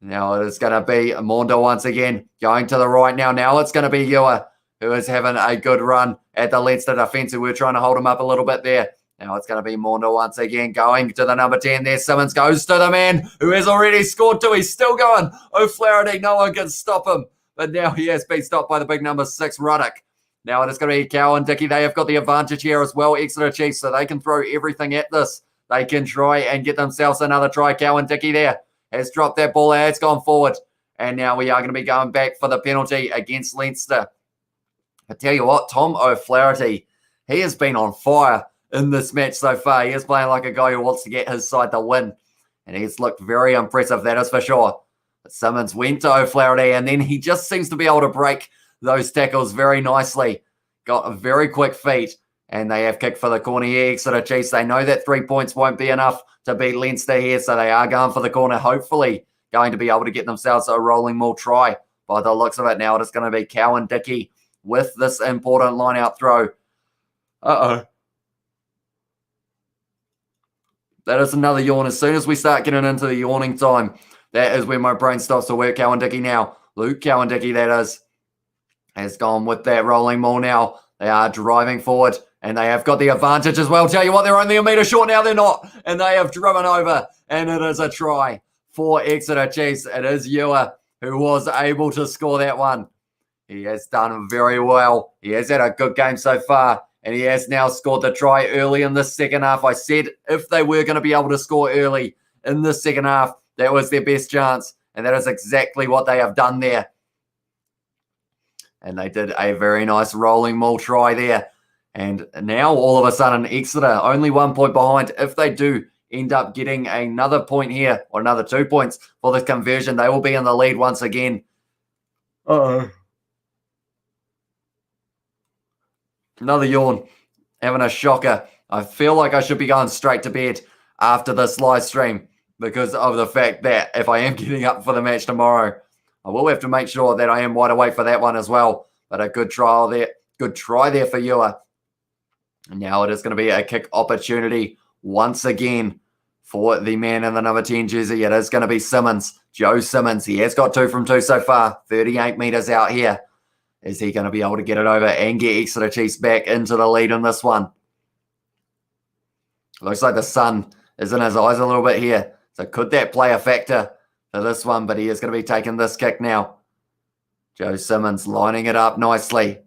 [SPEAKER 1] Now it is going to be Maunder once again. Going to the right now. Now it's going to be Ewer, who is having a good run at the Leinster defence, who we're trying to hold him up a little bit there. Now it's going to be Maunder once again, going to the number 10 there. Simmons goes to the man who has already scored 2. He's still going. O'Flaherty, no one can stop him. But now he has been stopped by the big number 6, Ruddock. Now it is going to be Cowan Dickey. They have got the advantage here as well, Exeter Chiefs, so they can throw everything at this. They can try and get themselves another try. Cowan Dickey there has dropped that ball. It's gone forward. And now we are going to be going back for the penalty against Leinster. I tell you what, Tom O'Flaherty, he has been on fire in this match so far. He is playing like a guy who wants to get his side to win. And he's looked very impressive, that is for sure. But Simmons went to O'Flaherty, and then he just seems to be able to break those tackles very nicely. Got a very quick feet, and they have kicked for the corner here. Exeter Chiefs, they know that 3 points won't be enough to beat Leinster here, so they are going for the corner, hopefully going to be able to get themselves a rolling maul try by the looks of it. Now it is going to be Cowan Dickey with this important line-out throw. Uh-oh. That is another yawn. As soon as we start getting into the yawning time, that is when my brain stops to work. Cowan-Dickie now. Luke Cowan-Dickie, that is, has gone with that rolling maul now. They are driving forward, and they have got the advantage as well. Tell you what, they're only a metre short now. They're not, and they have driven over, and it is a try for Exeter Chiefs. It is Ewer who was able to score that one. He has done very well. He has had a good game so far, and he has now scored the try early in the second half. I said if they were going to be able to score early in the second half, that was their best chance, and that is exactly what they have done there. And they did a very nice rolling maul try there. And now all of a sudden, Exeter only 1 point behind. If they do end up getting another point here, or another 2 points for this conversion, they will be in the lead once again. Uh-oh. Another yawn. Having a shocker. I feel like I should be going straight to bed after this live stream because of the fact that if I am getting up for the match tomorrow, I will have to make sure that I am wide awake for that one as well. But a good trial there. Good try there for Ewer. And now it is going to be a kick opportunity once again for the man in the number 10 jersey. It is going to be Simmons. Joe Simmons. He has got 2 from 2 so far. 38 metres out here. Is he going to be able to get it over and get Exeter Chiefs back into the lead in this one? Looks like the sun is in his eyes a little bit here. So could that play a factor for this one? But he is going to be taking this kick now. Joe Simmons lining it up nicely.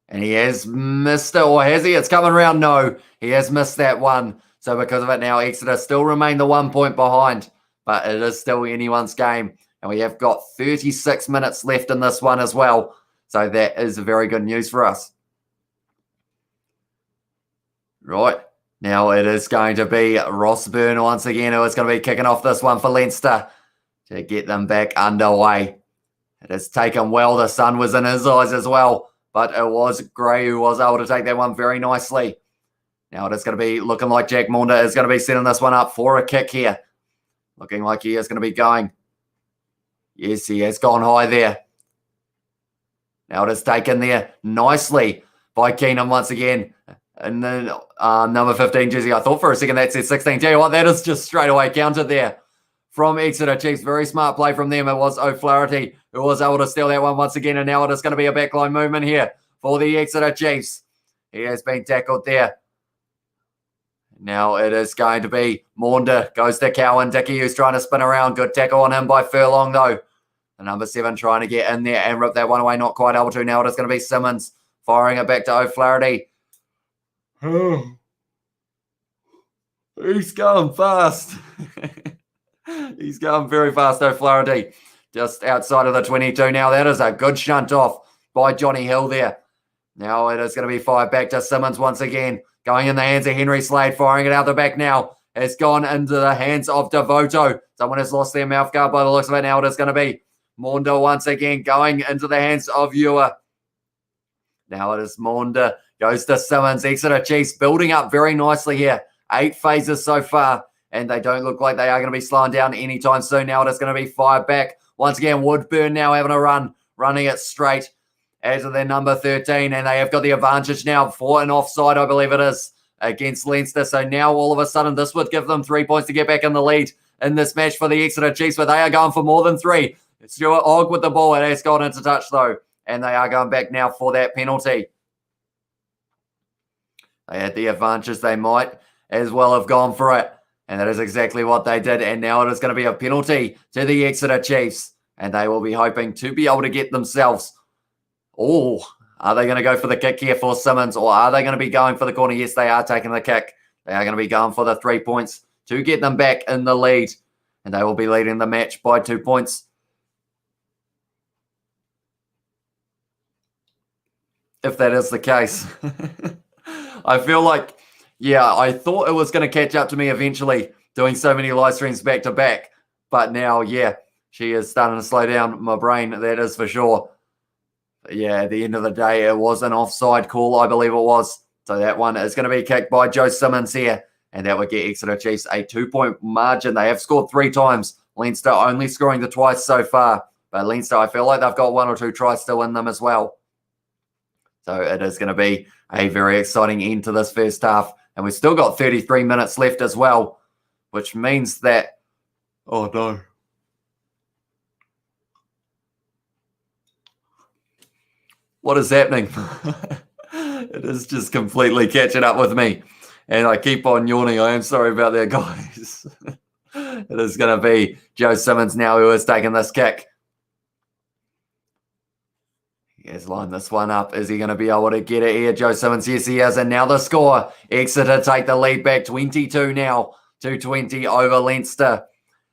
[SPEAKER 1] And he has missed it, or has he? It's coming around. No, he has missed that one. So because of it now, Exeter still remain the 1 point behind. But it is still anyone's game. And we have got 36 minutes left in this one as well. So that is very good news for us. Right. Now it is going to be Ross Byrne once again who is going to be kicking off this one for Leinster to get them back underway. It has taken well. The sun was in his eyes as well. But it was Gray who was able to take that one very nicely. Now it is going to be looking like Jack Maunda is going to be setting this one up for a kick here. Looking like he is going to be going. Yes, he has gone high there. Now it is taken there nicely by Keenan once again. And then number 15 jersey. I thought for a second that said 16. Tell you what, that is just straight away counted there from Exeter Chiefs. Very smart play from them. It was O'Flaherty who was able to steal that one once again. And now it is going to be a backline movement here for the Exeter Chiefs. He has been tackled there. Now it is going to be Maunda. Goes to Cowan-Dickie who's trying to spin around. Good tackle on him by Furlong though. The number 7 trying to get in there and rip that one away. Not quite able to. Now it is going to be Simmons firing it back to O'Flaherty. He's going fast. He's going very fast, O'Flaherty. Just outside of the 22 now. That is a good shunt off by Johnny Hill there. Now it is going to be fired back to Simmons once again. Going in the hands of Henry Slade, firing it out the back now. It's gone into the hands of Devoto. Someone has lost their mouth guard by the looks of it. Now it is going to be Maunda once again going into the hands of Ewer. Now it is Maunda. Goes to Simmons. Exeter Chiefs building up very nicely here. 8 phases so far. And they don't look like they are going to be slowing down anytime soon. Now it is going to be fired back. Once again, Woodburn now having a run. Running it straight as their number 13. And they have got the advantage now for an offside, I believe it is, against Leinster. So now all of a sudden this would give them 3 points to get back in the lead in this match for the Exeter Chiefs. But they are going for more than 3. Stuart Ogg with the ball. It has gone into touch though. And they are going back now for that penalty. They had the advantage. They might as well have gone for it. And that is exactly what they did. And now it is going to be a penalty to the Exeter Chiefs. And they will be hoping to be able to get themselves. Oh, are they going to go for the kick here for Simmons? Or are they going to be going for the corner? Yes, they are taking the kick. They are going to be going for the 3 points to get them back in the lead. And they will be leading the match by 2 points. If that is the case. I feel like, yeah, I thought it was going to catch up to me eventually doing so many live streams back to back. But now, yeah, she is starting to slow down my brain, that is for sure. But yeah, at the end of the day, it was an offside call, I believe it was. So that one is going to be kicked by Joe Simmons here. And that would get Exeter Chiefs a 2 point margin. They have scored 3 times. Leinster only scoring the twice so far. But Leinster, I feel like they've got 1 or 2 tries still in them as well. So it is going to be a very exciting end to this first half. And we've still got 33 minutes left as well, which means that, oh no. What is happening? It is just completely catching up with me. And I keep on yawning. I am sorry about that, guys. It is going to be Joe Simmons now who is taking this kick. He has lined this one up. Is he going to be able to get it here? Joe Simmons, yes, he is. And now the score. Exeter take the lead back 22 now to 20 over Leinster.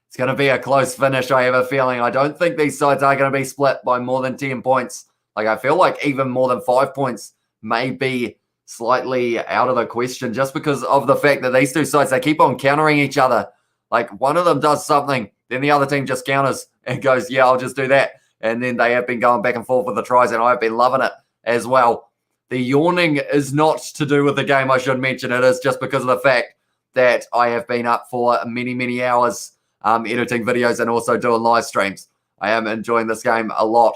[SPEAKER 1] It's going to be a close finish, I have a feeling. I don't think these sides are going to be split by more than 10 points. Like, I feel like even more than 5 points may be slightly out of the question just because of the fact that these two sides, they keep on countering each other. Like, one of them does something, then the other team just counters and goes, yeah, I'll just do that. And then they have been going back and forth with the tries, and I've been loving it as well. The yawning is not to do with the game, I should mention. It is just because of the fact that I have been up for many, many hours editing videos and also doing live streams. I am enjoying this game a lot.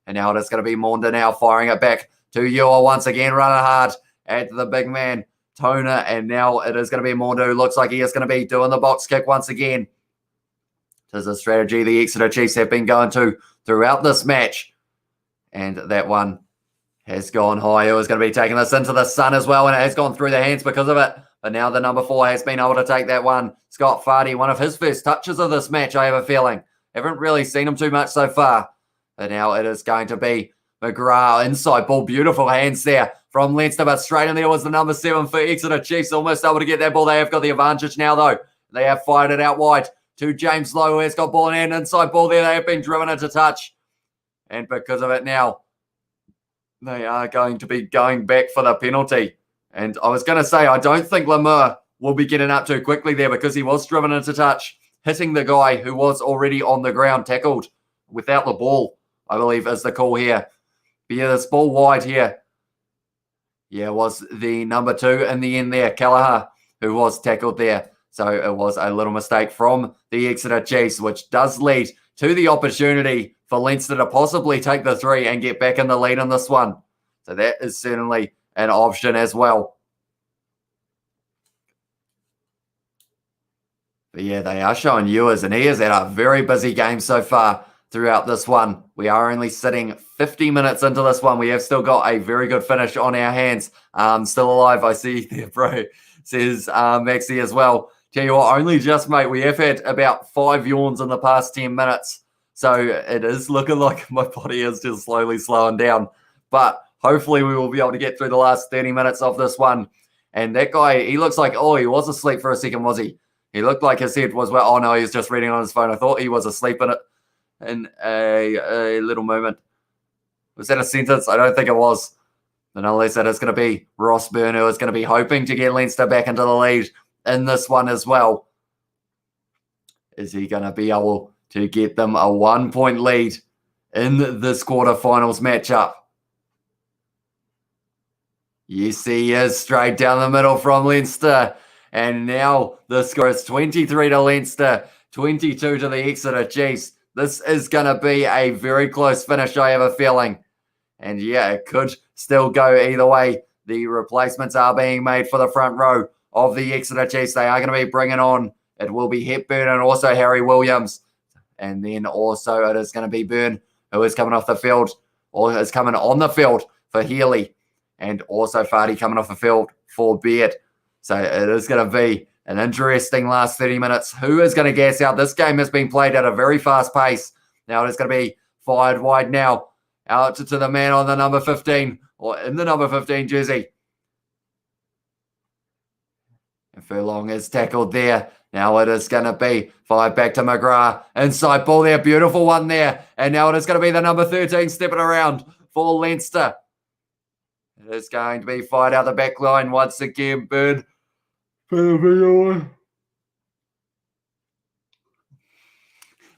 [SPEAKER 1] And now it is going to be Maunda now firing it back to Ewer once again, running hard at the big man, Toner. And now it is going to be Maunda who looks like he is going to be doing the box kick once again. This is a strategy the Exeter Chiefs have been going to throughout this match. And that one has gone high. It was going to be taking this into the sun as well, and it has gone through the hands because of it. But now the number 4 has been able to take that one. Scott Fardy, one of his first touches of this match, I have a feeling. Haven't really seen him too much so far. But now it is going to be McGrath. Inside ball, beautiful hands there from Leinster, but straight in there was the number 7 for Exeter Chiefs. Almost able to get that ball. They have got the advantage now, though. They have fired it out wide to James Lowe, who has got ball in hand. Inside ball there. They have been driven into touch. And because of it now, they are going to be going back for the penalty. And I was going to say, I don't think Lemur will be getting up too quickly there because he was driven into touch, hitting the guy who was already on the ground, tackled without the ball, I believe is the call here. But yeah, this ball wide here. Yeah, was the number 2 in the end there, Kelleher, who was tackled there. So it was a little mistake from the Exeter Chiefs, which does lead to the opportunity for Leinster to possibly take the 3 and get back in the lead in this one. So that is certainly an option as well. But yeah, they are showing Ewers, and he has had a very busy game so far throughout this one. We are only sitting 50 minutes into this one. We have still got a very good finish on our hands. Still alive, I see there, bro, says Maxie as well. Tell you what, only just, mate, we have had about 5 yawns in the past 10 minutes. So it is looking like my body is just slowly slowing down. But hopefully we will be able to get through the last 30 minutes of this one. And that guy, he looks like, oh, he was asleep for a second, was he? He looked like his head was, well, oh no, he was just reading on his phone. I thought he was asleep in a little moment. Was that a sentence? I don't think it was. And unless that is going to be Ross Byrne, who is going to be hoping to get Leinster back into the lead in this one as well. Is he going to be able to get them a 1-point lead in this quarterfinals matchup? Yes, he is, straight down the middle from Leinster. And now the score is 23 to Leinster, 22 to the Exeter Chiefs. This is going to be a very close finish, I have a feeling. And yeah, it could still go either way. The replacements are being made for the front row of the Exeter Chiefs. They are going to be bringing on, it will be Hepburn and also Harry Williams. And then also it is going to be Byrne, who is coming off the field, or is coming on the field for Healy. And also Fardy coming off the field for Beard. So it is going to be an interesting last 30 minutes. Who is going to gas out? This game has been played at a very fast pace. Now it is going to be fired wide now. Out to the man on the number 15, or in the number 15 jersey. And Furlong is tackled there. Now it is going to be fired back to McGrath. Inside ball there. Beautiful one there. And now it is going to be the number 13 stepping around for Leinster. It is going to be fired out the back line once again. Bird.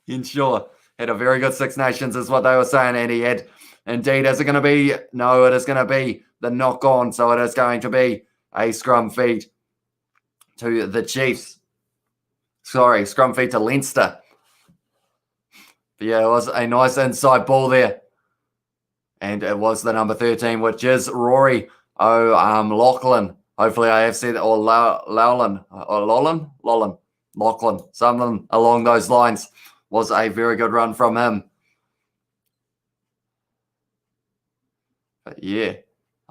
[SPEAKER 1] Ensure had a very good Six Nations is what they were saying, and he had. Indeed, is it going to be? No, it is going to be the knock on. So it is going to be a scrum feed to the Chiefs. Sorry, scrum feed to Leinster. But yeah, it was a nice inside ball there. And it was the number 13, which is Rory Lachlan. Hopefully I have said, or Lachlan, something along those lines. Was a very good run from him. But yeah,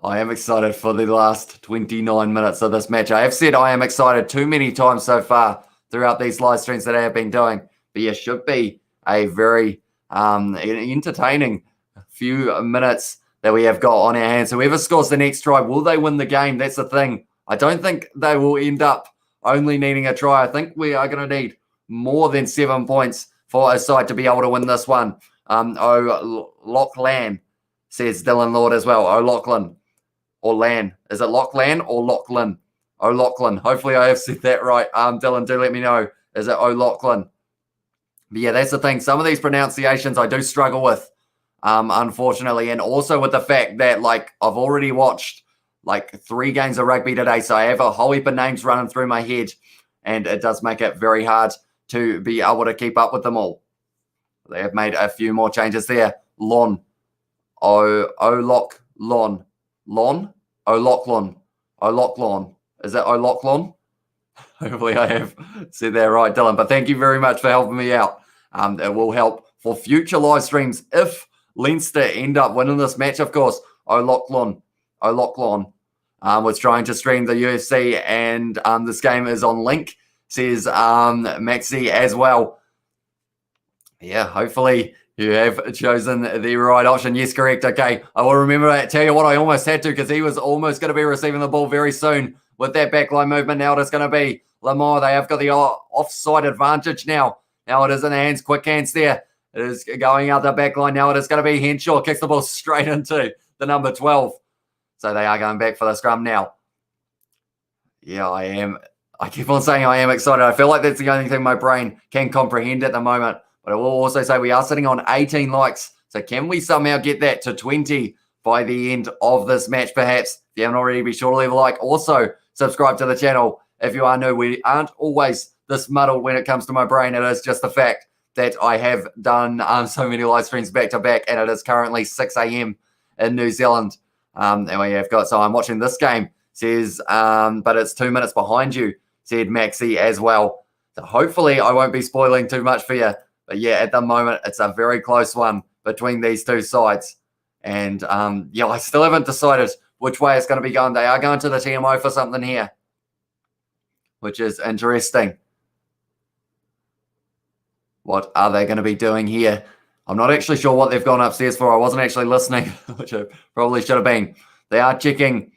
[SPEAKER 1] I am excited for the last 29 minutes of this match. I have said I am excited too many times so far throughout these live streams that I have been doing. But yeah, should be a very entertaining few minutes that we have got on our hands. Whoever scores the next try, will they win the game? That's the thing. I don't think they will end up only needing a try. I think we are going to need more than 7 points for a side to be able to win this one. Lachlan, says Dylan Lord as well. O'Loughlin or Lan. Is it Lachlan or Lachlan? O'Loughlin. Hopefully I have said that right. Dylan, do let me know. Is it O'Loughlin? But yeah, that's the thing. Some of these pronunciations I do struggle with, unfortunately. And also with the fact that, like, I've already watched, like, 3 games of rugby today. So I have a whole heap of names running through my head. And it does make it very hard to be able to keep up with them all. They have made a few more changes there. O'Loughlin. Is that O'Loughlin? Hopefully I have said that right, Dylan. But thank you very much for helping me out. It will help for future live streams if Leinster end up winning this match, of course. O'Loughlin was trying to stream the UFC, and this game is on link, says Maxi as well. Yeah, hopefully you have chosen the right option. Yes, correct. Okay, I will remember that. Tell you what, I almost had to, because he was almost going to be receiving the ball very soon with that backline movement. Now it is going to be Lamar. They have got the offside advantage now. Now it is in the hands, quick hands there. It is going out the backline. Now it is going to be Henshaw. Kicks the ball straight into the number 12. So they are going back for the scrum now. Yeah, I am. I keep on saying I am excited. I feel like that's the only thing my brain can comprehend at the moment. But I will also say we are sitting on 18 likes. So can we somehow get that to 20 by the end of this match, perhaps? If you haven't already, be sure to leave a like. Also, subscribe to the channel if you are new. We aren't always this muddled when it comes to my brain. It is just the fact that I have done so many live streams back to back, and it is currently 6 a.m. in New Zealand. And we have got, so I'm watching this game, says, but it's 2 minutes behind you, said Maxi as well. So hopefully I won't be spoiling too much for you. But yeah, at the moment, it's a very close one between these two sides. And yeah, I still haven't decided which way it's going to be going. They are going to the TMO for something here, which is interesting. What are they going to be doing here? I'm not actually sure what they've gone upstairs for. I wasn't actually listening, which I probably should have been. They are checking.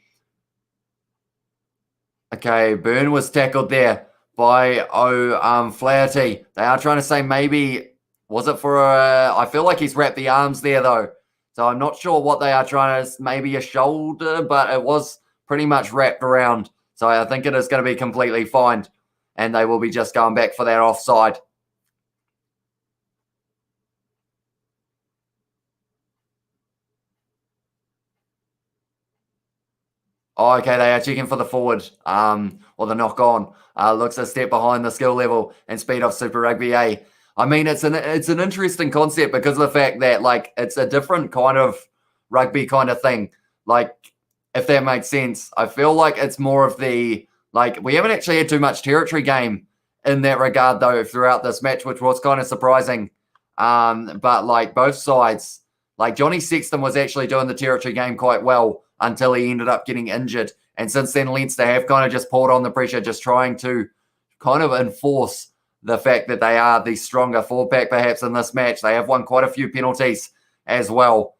[SPEAKER 1] Okay, Byrne was tackled there by Flaherty. They are trying to say maybe, was it for I feel like he's wrapped the arms there though. So I'm not sure what they are trying to, maybe a shoulder, but it was pretty much wrapped around. So I think it is going to be completely fine. And they will be just going back for that offside. Oh, okay, they are checking for the forward, or the knock on. Looks a step behind the skill level and speed of Super Rugby A. I mean, it's an interesting concept because of the fact that, like, it's a different kind of rugby kind of thing. Like, if that makes sense. I feel like it's more of the, like, we haven't actually had too much territory game in that regard, though, throughout this match, which was kind of surprising. But, like, both sides, like, Johnny Sexton was actually doing the territory game quite well until he ended up getting injured. And since then, Leinster have kind of just poured on the pressure, just trying to kind of enforce the fact that they are the stronger forward pack perhaps in this match. They have won quite a few penalties as well.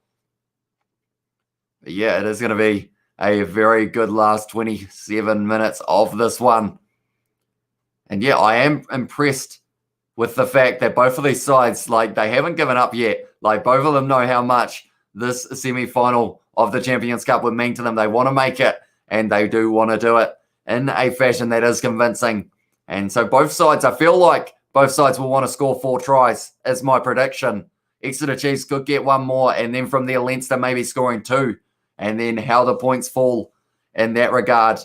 [SPEAKER 1] But yeah, it is going to be a very good last 27 minutes of this one. And yeah, I am impressed with the fact that both of these sides, like, they haven't given up yet. Like, both of them know how much this semi-final of the Champions Cup would mean to them. They want to make it, and they do want to do it in a fashion that is convincing. And so both sides, I feel like both sides will want to score 4 tries, is my prediction. Exeter Chiefs could get 1 more, and then from there, Leinster maybe scoring 2. And then how the points fall in that regard,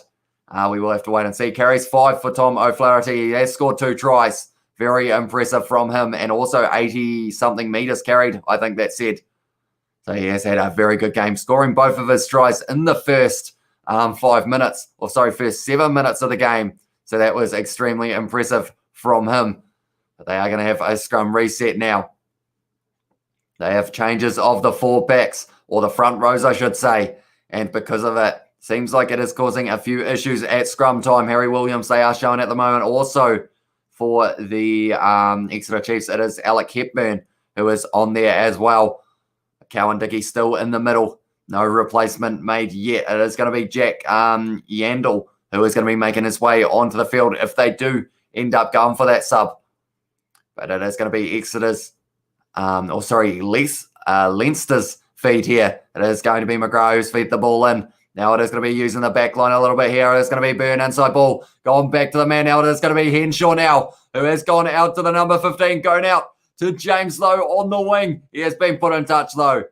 [SPEAKER 1] we will have to wait and see. Carries 5 for Tom O'Flaherty. He has scored 2 tries. Very impressive from him, and also 80-something meters carried, I think that said. So he has had a very good game, scoring both of his tries in the first 5 minutes, first 7 minutes of the game. So that was extremely impressive from him. But they are going to have a scrum reset now. They have changes of the 4 backs, or the front rows, I should say. And because of it, seems like it is causing a few issues at scrum time. Harry Williams, they are showing at the moment. Also for the Exeter Chiefs, it is Alec Hepburn who is on there as well. Cowan Dickey still in the middle. No replacement made yet. It is going to be Jack Yandel who is going to be making his way onto the field if they do end up going for that sub. But it is going to be Exeter's, Leinster's feed here. It is going to be McGrath who's feed the ball in. Now it is going to be using the back line a little bit here. It is going to be Byrne inside ball. Going back to the man now. It is going to be Henshaw now, who has gone out to the number 15, going out to James Lowe on the wing. He has been put in touch, though.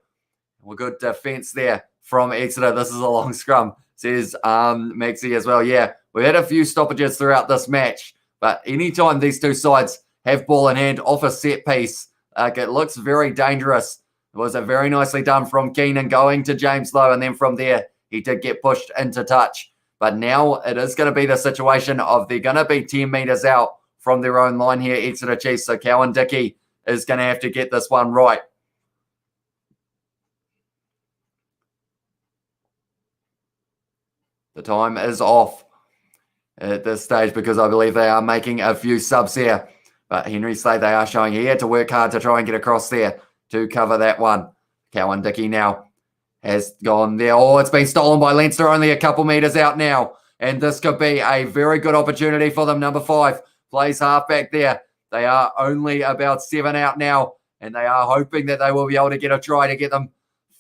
[SPEAKER 1] Well, good defence there from Exeter. This is a long scrum, says Maxie as well. Yeah, we had a few stoppages throughout this match, but anytime these two sides have ball in hand off a set piece, it looks very dangerous. It was a very nicely done from Keenan going to James Lowe, and then from there, he did get pushed into touch. But now it is going to be the situation of they're going to be 10 metres out from their own line here, Exeter Chiefs. So Cowan Dickey is going to have to get this one right. The time is off at this stage because I believe they are making a few subs here. But Henry Slade, they are showing he had to work hard to try and get across there to cover that one. Cowan Dickey now has gone there. Oh, it's been stolen by Leinster, only a couple metres out now. And this could be a very good opportunity for them. Number 5 plays halfback there. They are only about 7 out now, and they are hoping that they will be able to get a try to get them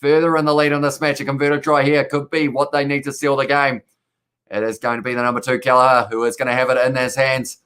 [SPEAKER 1] further in the lead in this match. A converted try here could be what they need to seal the game. It is going to be the number 2, Kelleher, who is going to have it in his hands.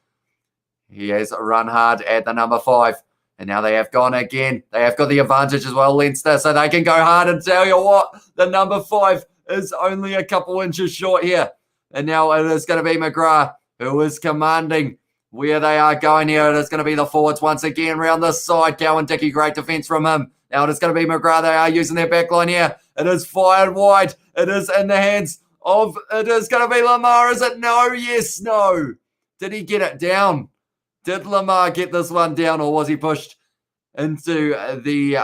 [SPEAKER 1] He has run hard at the number 5. And now they have gone again. They have got the advantage as well, Leinster, so they can go hard. And tell you what, the number 5 is only a couple inches short here. And now it is going to be McGrath, who is commanding where they are going here. It is going to be the forwards once again round this side. Cowan Dickey, great defence from him. Now it is going to be McGrath. They are using their back line here. It is fired wide. It is in the hands of, it is going to be Lamar. Is it? No. Yes, no. Did he get it down? Did Lamar get this one down, or was he pushed into the,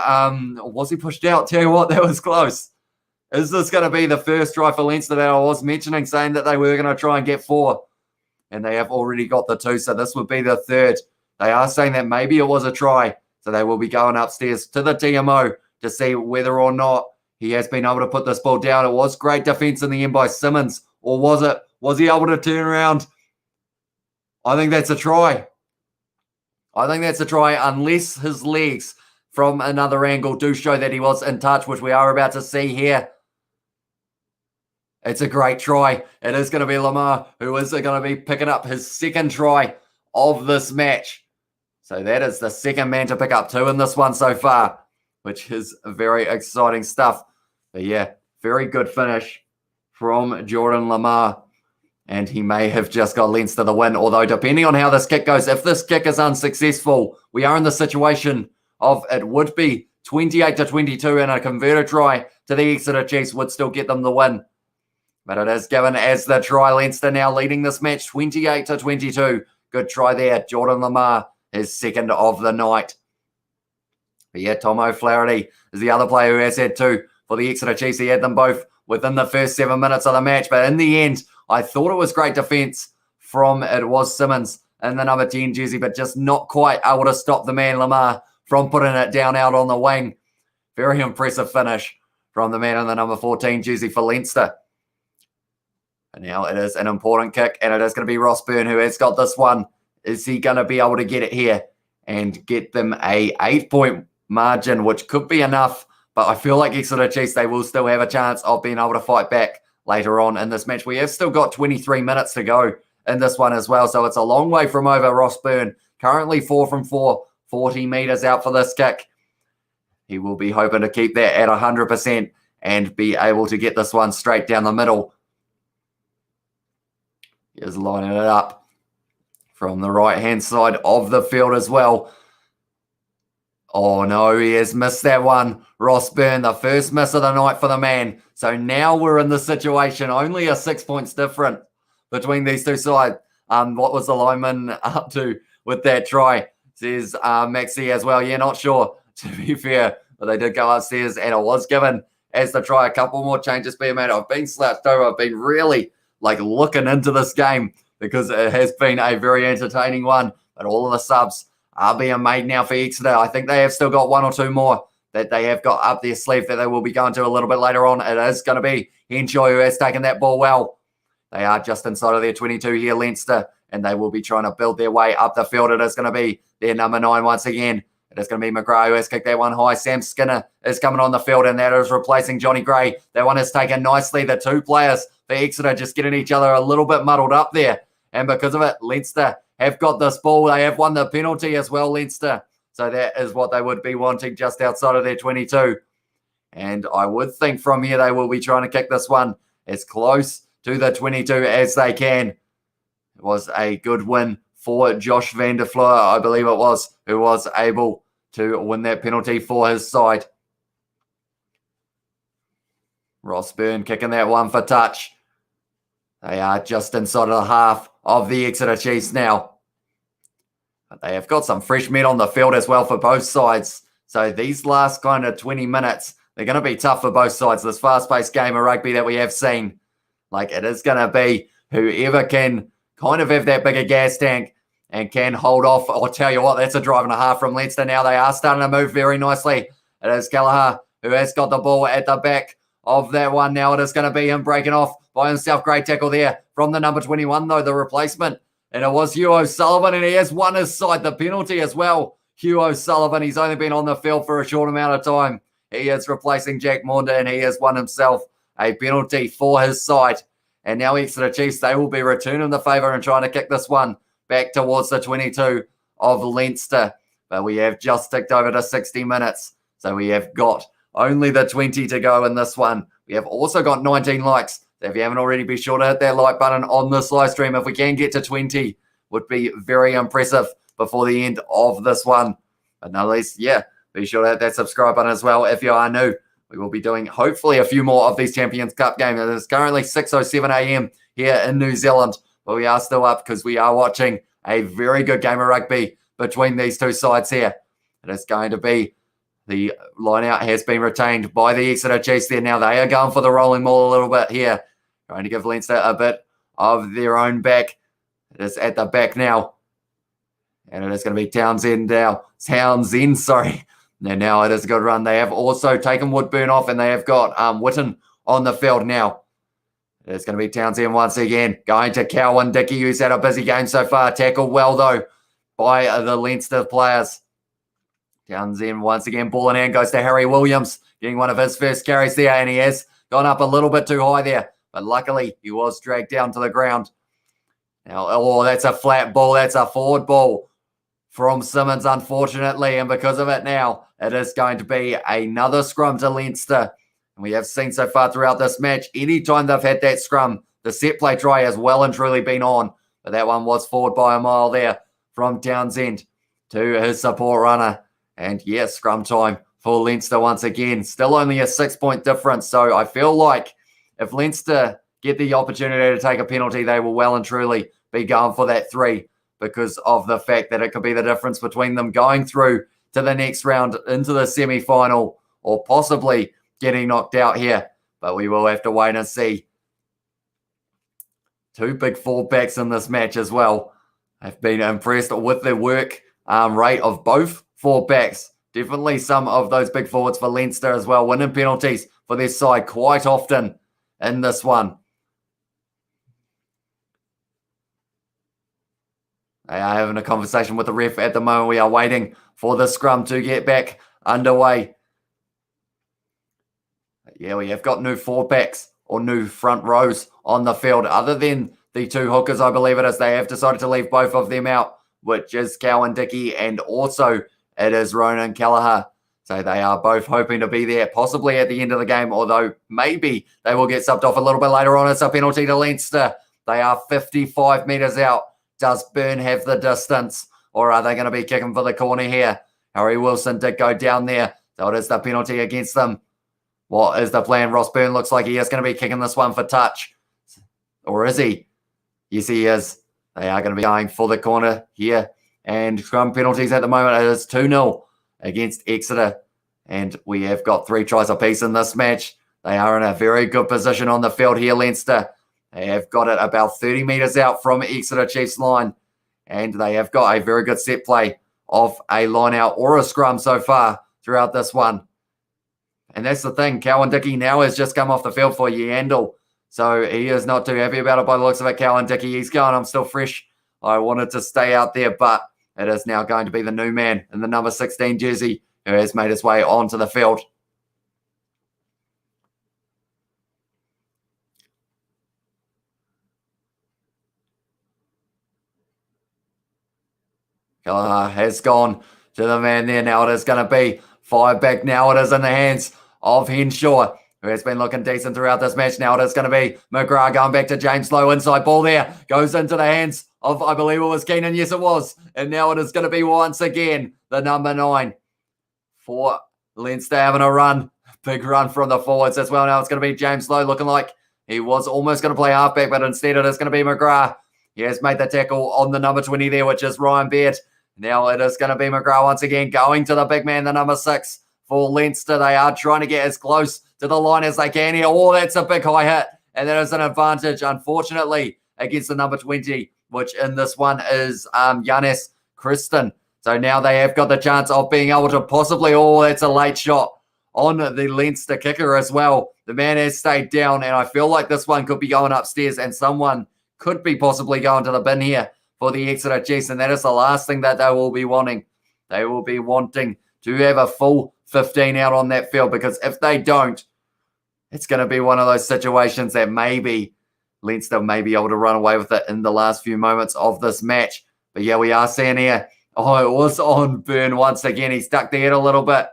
[SPEAKER 1] was he pushed out? Tell you what, that was close. Is this going to be the first try for Leinster that I was mentioning, saying that they were going to try and get 4? And they have already got the 2, so this would be the 3rd. They are saying that maybe it was a try, so they will be going upstairs to the TMO to see whether or not he has been able to put this ball down. It was great defence in the end by Simmons, or was it? Was he able to turn around? I think that's a try. I think that's a try, unless his legs from another angle do show that he was in touch, which we are about to see here. It's a great try. It is going to be Lamar, who is going to be picking up his 2nd try of this match. So that is the 2nd man to pick up 2 in this one so far, which is very exciting stuff. But yeah, very good finish from Jordan Lamar. And he may have just got Leinster the win. Although, depending on how this kick goes, if this kick is unsuccessful, we are in the situation of it would be 28-22, and a converted try to the Exeter Chiefs would still get them the win. But it is given as the try. Leinster now leading this match 28-22. Good try there. Jordan Lamar, his 2nd of the night. But yeah, Tom O'Flaherty is the other player who has had 2 for the Exeter Chiefs. He had them both within the first 7 minutes of the match. But in the end, I thought it was great defence from, it was Simmons in the number 10 jersey, but just not quite able to stop the man Lamar from putting it down out on the wing. Very impressive finish from the man in the number 14 jersey for Leinster. And now it is an important kick, and it is going to be Ross Byrne who has got this one. Is he going to be able to get it here and get them a 8-point margin, which could be enough, but I feel like Exeter Chiefs, they will still have a chance of being able to fight back later on in this match. We have still got 23 minutes to go in this one as well, so it's a long way from over. Ross Byrne, currently 4 from 4, 40 metres out for this kick. He will be hoping to keep that at 100% and be able to get this one straight down the middle. He is lining it up from the right-hand side of the field as well. Oh, no, he has missed that one. Ross Byrne, the first miss of the night for the man. So now we're in the situation, only a 6 points different between these two sides. What was the lineman up to with that try? Says Maxi as well. Yeah, not sure, to be fair. But they did go upstairs, and it was given as the try. A couple more changes being made. I've been slouched over. I've been really looking into this game because it has been a very entertaining one. But all of the subs are being made now for Exeter. I think they have still got one or two more that they have got up their sleeve that they will be going to a little bit later on. It is going to be Henshaw who has taken that ball well. They are just inside of their 22 here, Leinster, and they will be trying to build their way up the field. It is going to be their number 9 once again. It is going to be McGrath who has kicked that one high. Sam Skinner is coming on the field, and that is replacing Johnny Gray. That one is taken nicely. The two players for Exeter just getting each other a little bit muddled up there. And because of it, Leinster have got this ball. They have won the penalty as well, Leinster. So that is what they would be wanting just outside of their 22. And I would think from here they will be trying to kick this one as close to the 22 as they can. It was a good win for Josh van der Fleur, I believe it was, who was able to win that penalty for his side. Ross Byrne kicking that one for touch. They are just inside of the half of the Exeter Chiefs now. But they have got some fresh men on the field as well for both sides. So these last kind of 20 minutes, they're going to be tough for both sides. This fast-paced game of rugby that we have seen, it is going to be whoever can kind of have that bigger gas tank and can hold off. I'll tell you what, that's a drive and a half from Leinster now. They are starting to move very nicely. It is Kelleher who has got the ball at the back of that one. Now it is going to be him breaking off by himself. Great tackle there from the number 21, though, the replacement. And it was Hugh O'Sullivan, and he has won his side the penalty as well. Hugh O'Sullivan, he's only been on the field for a short amount of time. He is replacing Jack Maunda, and he has won himself a penalty for his side. And now Exeter Chiefs, they will be returning the favour and trying to kick this one back towards the 22 of Leinster. But we have just ticked over to 60 minutes. So we have got only the 20 to go in this one. We have also got 19 likes. So if you haven't already, be sure to hit that like button on this live stream. If we can get to 20, would be very impressive before the end of this one. But nonetheless, yeah, be sure to hit that subscribe button as well if you are new. We will be doing hopefully a few more of these Champions Cup games. It is currently 6:07 a.m. here in New Zealand, but we are still up because we are watching a very good game of rugby between these two sides here. It is going to be the line out has been retained by the Exeter Chiefs there. Now they are going for the rolling maul a little bit here, trying to give Leinster a bit of their own back. It is at the back now. And it is going to be Townsend now. Townsend, sorry. And now it is a good run. They have also taken Woodburn off, and they have got Witten on the field now. It is going to be Townsend once again. Going to Cowan Dickey, who's had a busy game so far. Tackled well, though, by the Leinster players. Townsend once again, ball in hand, goes to Harry Williams, getting one of his first carries there, and he has gone up a little bit too high there. But luckily, he was dragged down to the ground. Now, oh, that's a flat ball. That's a forward ball from Simmons, unfortunately. And because of it now, it is going to be another scrum to Leinster. And we have seen so far throughout this match, anytime they've had that scrum, the set play try has well and truly been on. But that one was forward by a mile there from Townsend to his support runner. And yes, scrum time for Leinster once again. Still only a 6-point difference. So I feel like if Leinster get the opportunity to take a penalty, they will well and truly be going for that 3 because of the fact that it could be the difference between them going through to the next round into the semi-final or possibly getting knocked out here. But we will have to wait and see. 2 big fullbacks in this match as well. I've been impressed with the work rate of both fullbacks. Definitely some of those big forwards for Leinster as well, winning penalties for their side quite often in this one. They are having a conversation with the ref at the moment. We are waiting for the scrum to get back underway. Yeah, we have got new fullbacks or new front rows on the field. Other than the 2 hookers, I believe it is, they have decided to leave both of them out, which is Cowan Dickey and also it is Ronan Kelleher. So they are both hoping to be there possibly at the end of the game, although maybe they will get subbed off a little bit later on. It's a penalty to Leinster. They are 55 metres out Does Byrne have the distance, or are they going to be kicking for the corner here? Harry Wilson did go down there, so it is the penalty against them. What is the plan? Ross Byrne looks like he is going to be kicking this one for touch. Or is he? Yes, he is. They are going to be going for the corner here. And scrum penalties at the moment. It is 2-0 against Exeter. And we have got 3 tries apiece in this match. They are in a very good position on the field here, Leinster. They have got it about 30 metres out from Exeter Chiefs line. And they have got a very good set play of a line out or a scrum so far throughout this one. And that's the thing. Cowan Dickey now has just come off the field for Yandel. So he is not too happy about it by the looks of it. Cowan Dickey, he's going, I'm still fresh. I wanted to stay out there, but it is now going to be the new man in the number 16 jersey who has made his way onto the field. Kelleher has gone to the man there. Now it is going to be 5 back. Now it is in the hands of Henshaw, who has been looking decent throughout this match. Now it is going to be McGrath going back to James Lowe. Inside ball there. Goes into the hands of, I believe it was Keenan. Yes, it was. And now it is going to be once again the number 9 for Leinster having a run. Big run from the forwards as well. Now it's going to be James Lowe looking like he was almost going to play halfback, but instead it is going to be McGrath. He has made the tackle on the number 20 there, which is Ryan Baird. Now it is going to be McGrath once again going to the big man, the number 6 for Leinster. They are trying to get as close to the line as they can here. Oh, that's a big high hit. And that is an advantage, unfortunately, against the number 20, which in this one is Giannis Kristen. So now they have got the chance of being able to possibly, oh, that's a late shot on the Leinster kicker as well. The man has stayed down, and I feel like this one could be going upstairs, and someone could be possibly going to the bin here for the Exeter Chiefs, and that is the last thing that they will be wanting. They will be wanting to have a full 15 out on that field, because if they don't, it's going to be one of those situations that maybe Leinster may be able to run away with it in the last few moments of this match. But yeah, we are seeing here, oh, it was on Byrne once again. He stuck the head a little bit.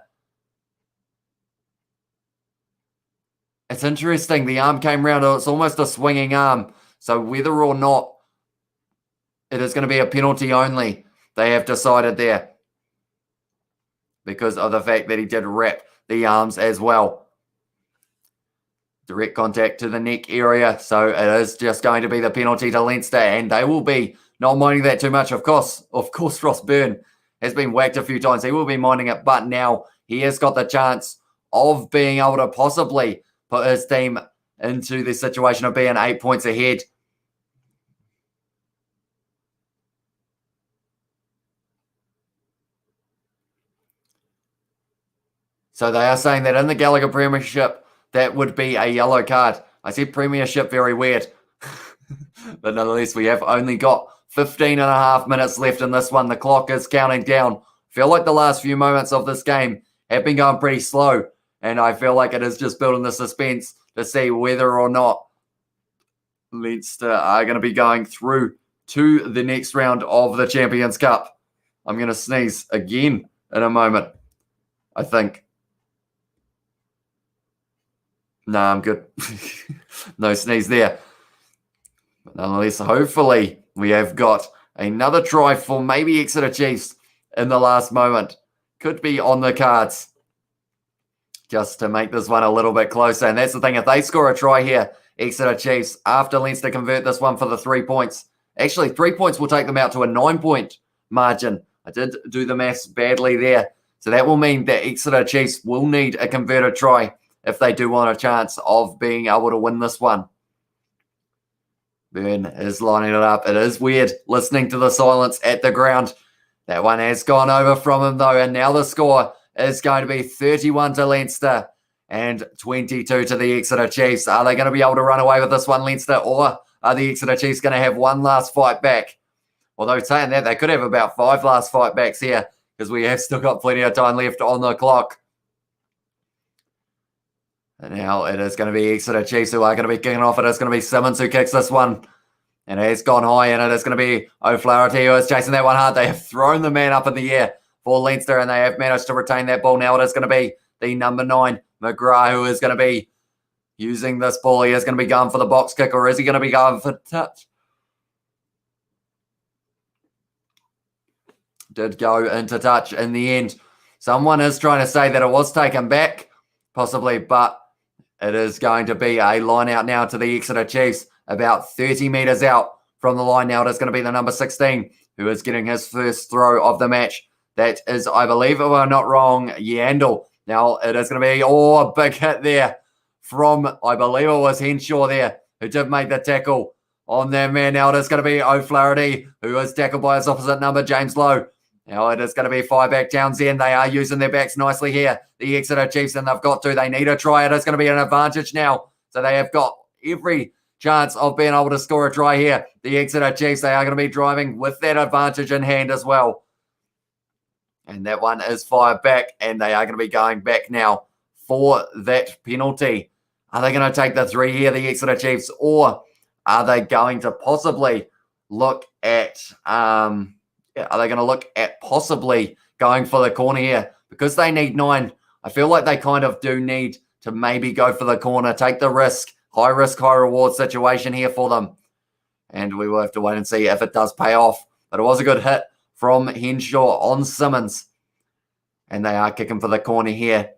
[SPEAKER 1] It's interesting. The arm came round. It's almost a swinging arm. So whether or not it is going to be a penalty only, they have decided there, because of the fact that he did wrap the arms as well. Direct contact to the neck area. So it is just going to be the penalty to Leinster, and they will be not minding that too much. Of course, Ross Byrne has been whacked a few times. He will be minding it, but now he has got the chance of being able to possibly put his team into the situation of being 8 points ahead. So they are saying that in the Gallagher Premiership, that would be a yellow card. I said Premiership, very weird. But nonetheless, we have only got 15 and a half minutes left in this one. The clock is counting down. Feel like the last few moments of this game have been going pretty slow, and I feel like it is just building the suspense to see whether or not Leinster are going to be going through to the next round of the Champions Cup. I'm going to sneeze again in a moment, I think. Nah, I'm good. No sneeze there. But nonetheless, hopefully we have got another try for maybe Exeter Chiefs in the last moment. Could be on the cards, just to make this one a little bit closer. And that's the thing. If they score a try here, Exeter Chiefs, after Leinster convert this one for the 3 points, actually 3 points will take them out to a 9-point margin. I did do the maths badly there. So that will mean that Exeter Chiefs will need a converted try if they do want a chance of being able to win this one. Byrne is lining it up. It is weird listening to the silence at the ground. That one has gone over from him though, and now the score is going to be 31 to Leinster and 22 to the Exeter Chiefs. Are they going to be able to run away with this one, Leinster, or are the Exeter Chiefs going to have one last fight back? Although saying that, they could have about 5 last fight backs here, because we have still got plenty of time left on the clock. And now it is going to be Exeter Chiefs who are going to be kicking off. It is going to be Simmons who kicks this one. And it has gone high, and it is going to be O'Flaherty who is chasing that one hard. They have thrown the man up in the air for Leinster, and they have managed to retain that ball. Now it is going to be the number 9, McGrath, who is going to be using this ball. He is going to be going for the box kick, or is he going to be going for touch? did go into touch in the end. Someone is trying to say that it was taken back, possibly, but it is going to be a line out now to the Exeter Chiefs, about 30 metres out from the line now. It is going to be the number 16 who is getting his first throw of the match. That is, I believe, if I'm not wrong, Yandel. Now it is going to be, a big hit there from, I believe it was Henshaw there, who did make the tackle on that man. Now it is going to be O'Flaherty, who is tackled by his opposite number, James Lowe. Now it is going to be 5-back Townsend. They are using their backs nicely here, the Exeter Chiefs, and they need a try. It is going to be an advantage now. So they have got every chance of being able to score a try here. The Exeter Chiefs, they are going to be driving with that advantage in hand as well. And that one is fired back, and they are going to be going back now for that penalty. Are they going to take the 3 here, the Exeter Chiefs, or are they going to possibly look at possibly going for the corner here? Because they need 9, I feel like they kind of do need to maybe go for the corner, take the risk, high reward situation here for them. And we will have to wait and see if it does pay off. But it was a good hit from Henshaw on Simmons. And they are kicking for the corner here.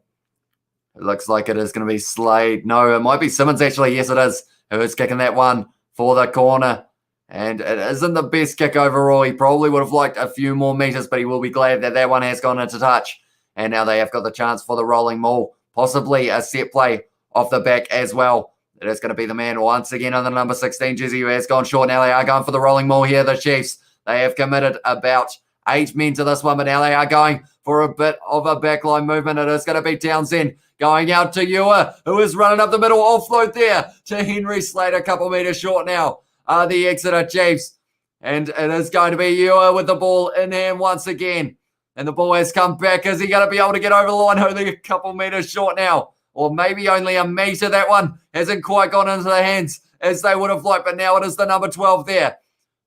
[SPEAKER 1] It looks like it is going to be Slade. No, it might be Simmons actually. Yes, it is. Who is kicking that one for the corner. And it isn't the best kick overall. He probably would have liked a few more meters, but he will be glad that that one has gone into touch. And now they have got the chance for the rolling maul. Possibly a set play off the back as well. It is going to be the man once again on the number 16 jersey who has gone short. Now they are going for the rolling maul here, the Chiefs. They have committed about 8 men to this one, but now they are going for a bit of a backline movement. It is going to be Townsend going out to Ewer, who is running up the middle. Offload there to Henry Slade, a couple metres short now. The Exeter Chiefs. And it is going to be Ewer with the ball in hand once again. And the ball has come back. Is he going to be able to get over the line? Only a couple metres short now. Or maybe only a metre. That one hasn't quite gone into the hands as they would have liked. But now it is the number 12 there,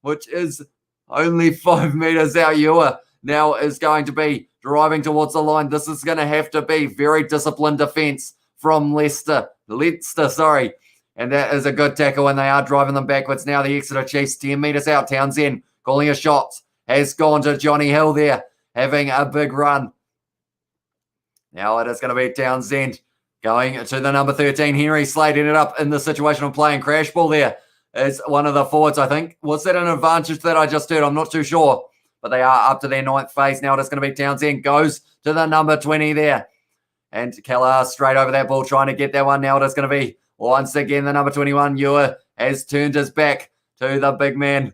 [SPEAKER 1] which is only 5 metres out. Ewer now is going to be driving towards the line. This is going to have to be very disciplined defence from Leinster. And that is a good tackle, and they are driving them backwards. Now the Exeter Chiefs 10 metres out. Townsend calling a shot. Has gone to Johnny Hill there, having a big run. Now it is going to be Townsend going to the number 13. Henry Slade ended up in the situation of playing crash ball there as one of the forwards, I think. Was that an advantage that I just heard? I'm not too sure. But they are up to their 9th phase. Now it is going to be Townsend goes to the number 20 there. And Kelleher straight over that ball trying to get that one. Now it is going to be once again the number 21. Ewer has turned his back to the big man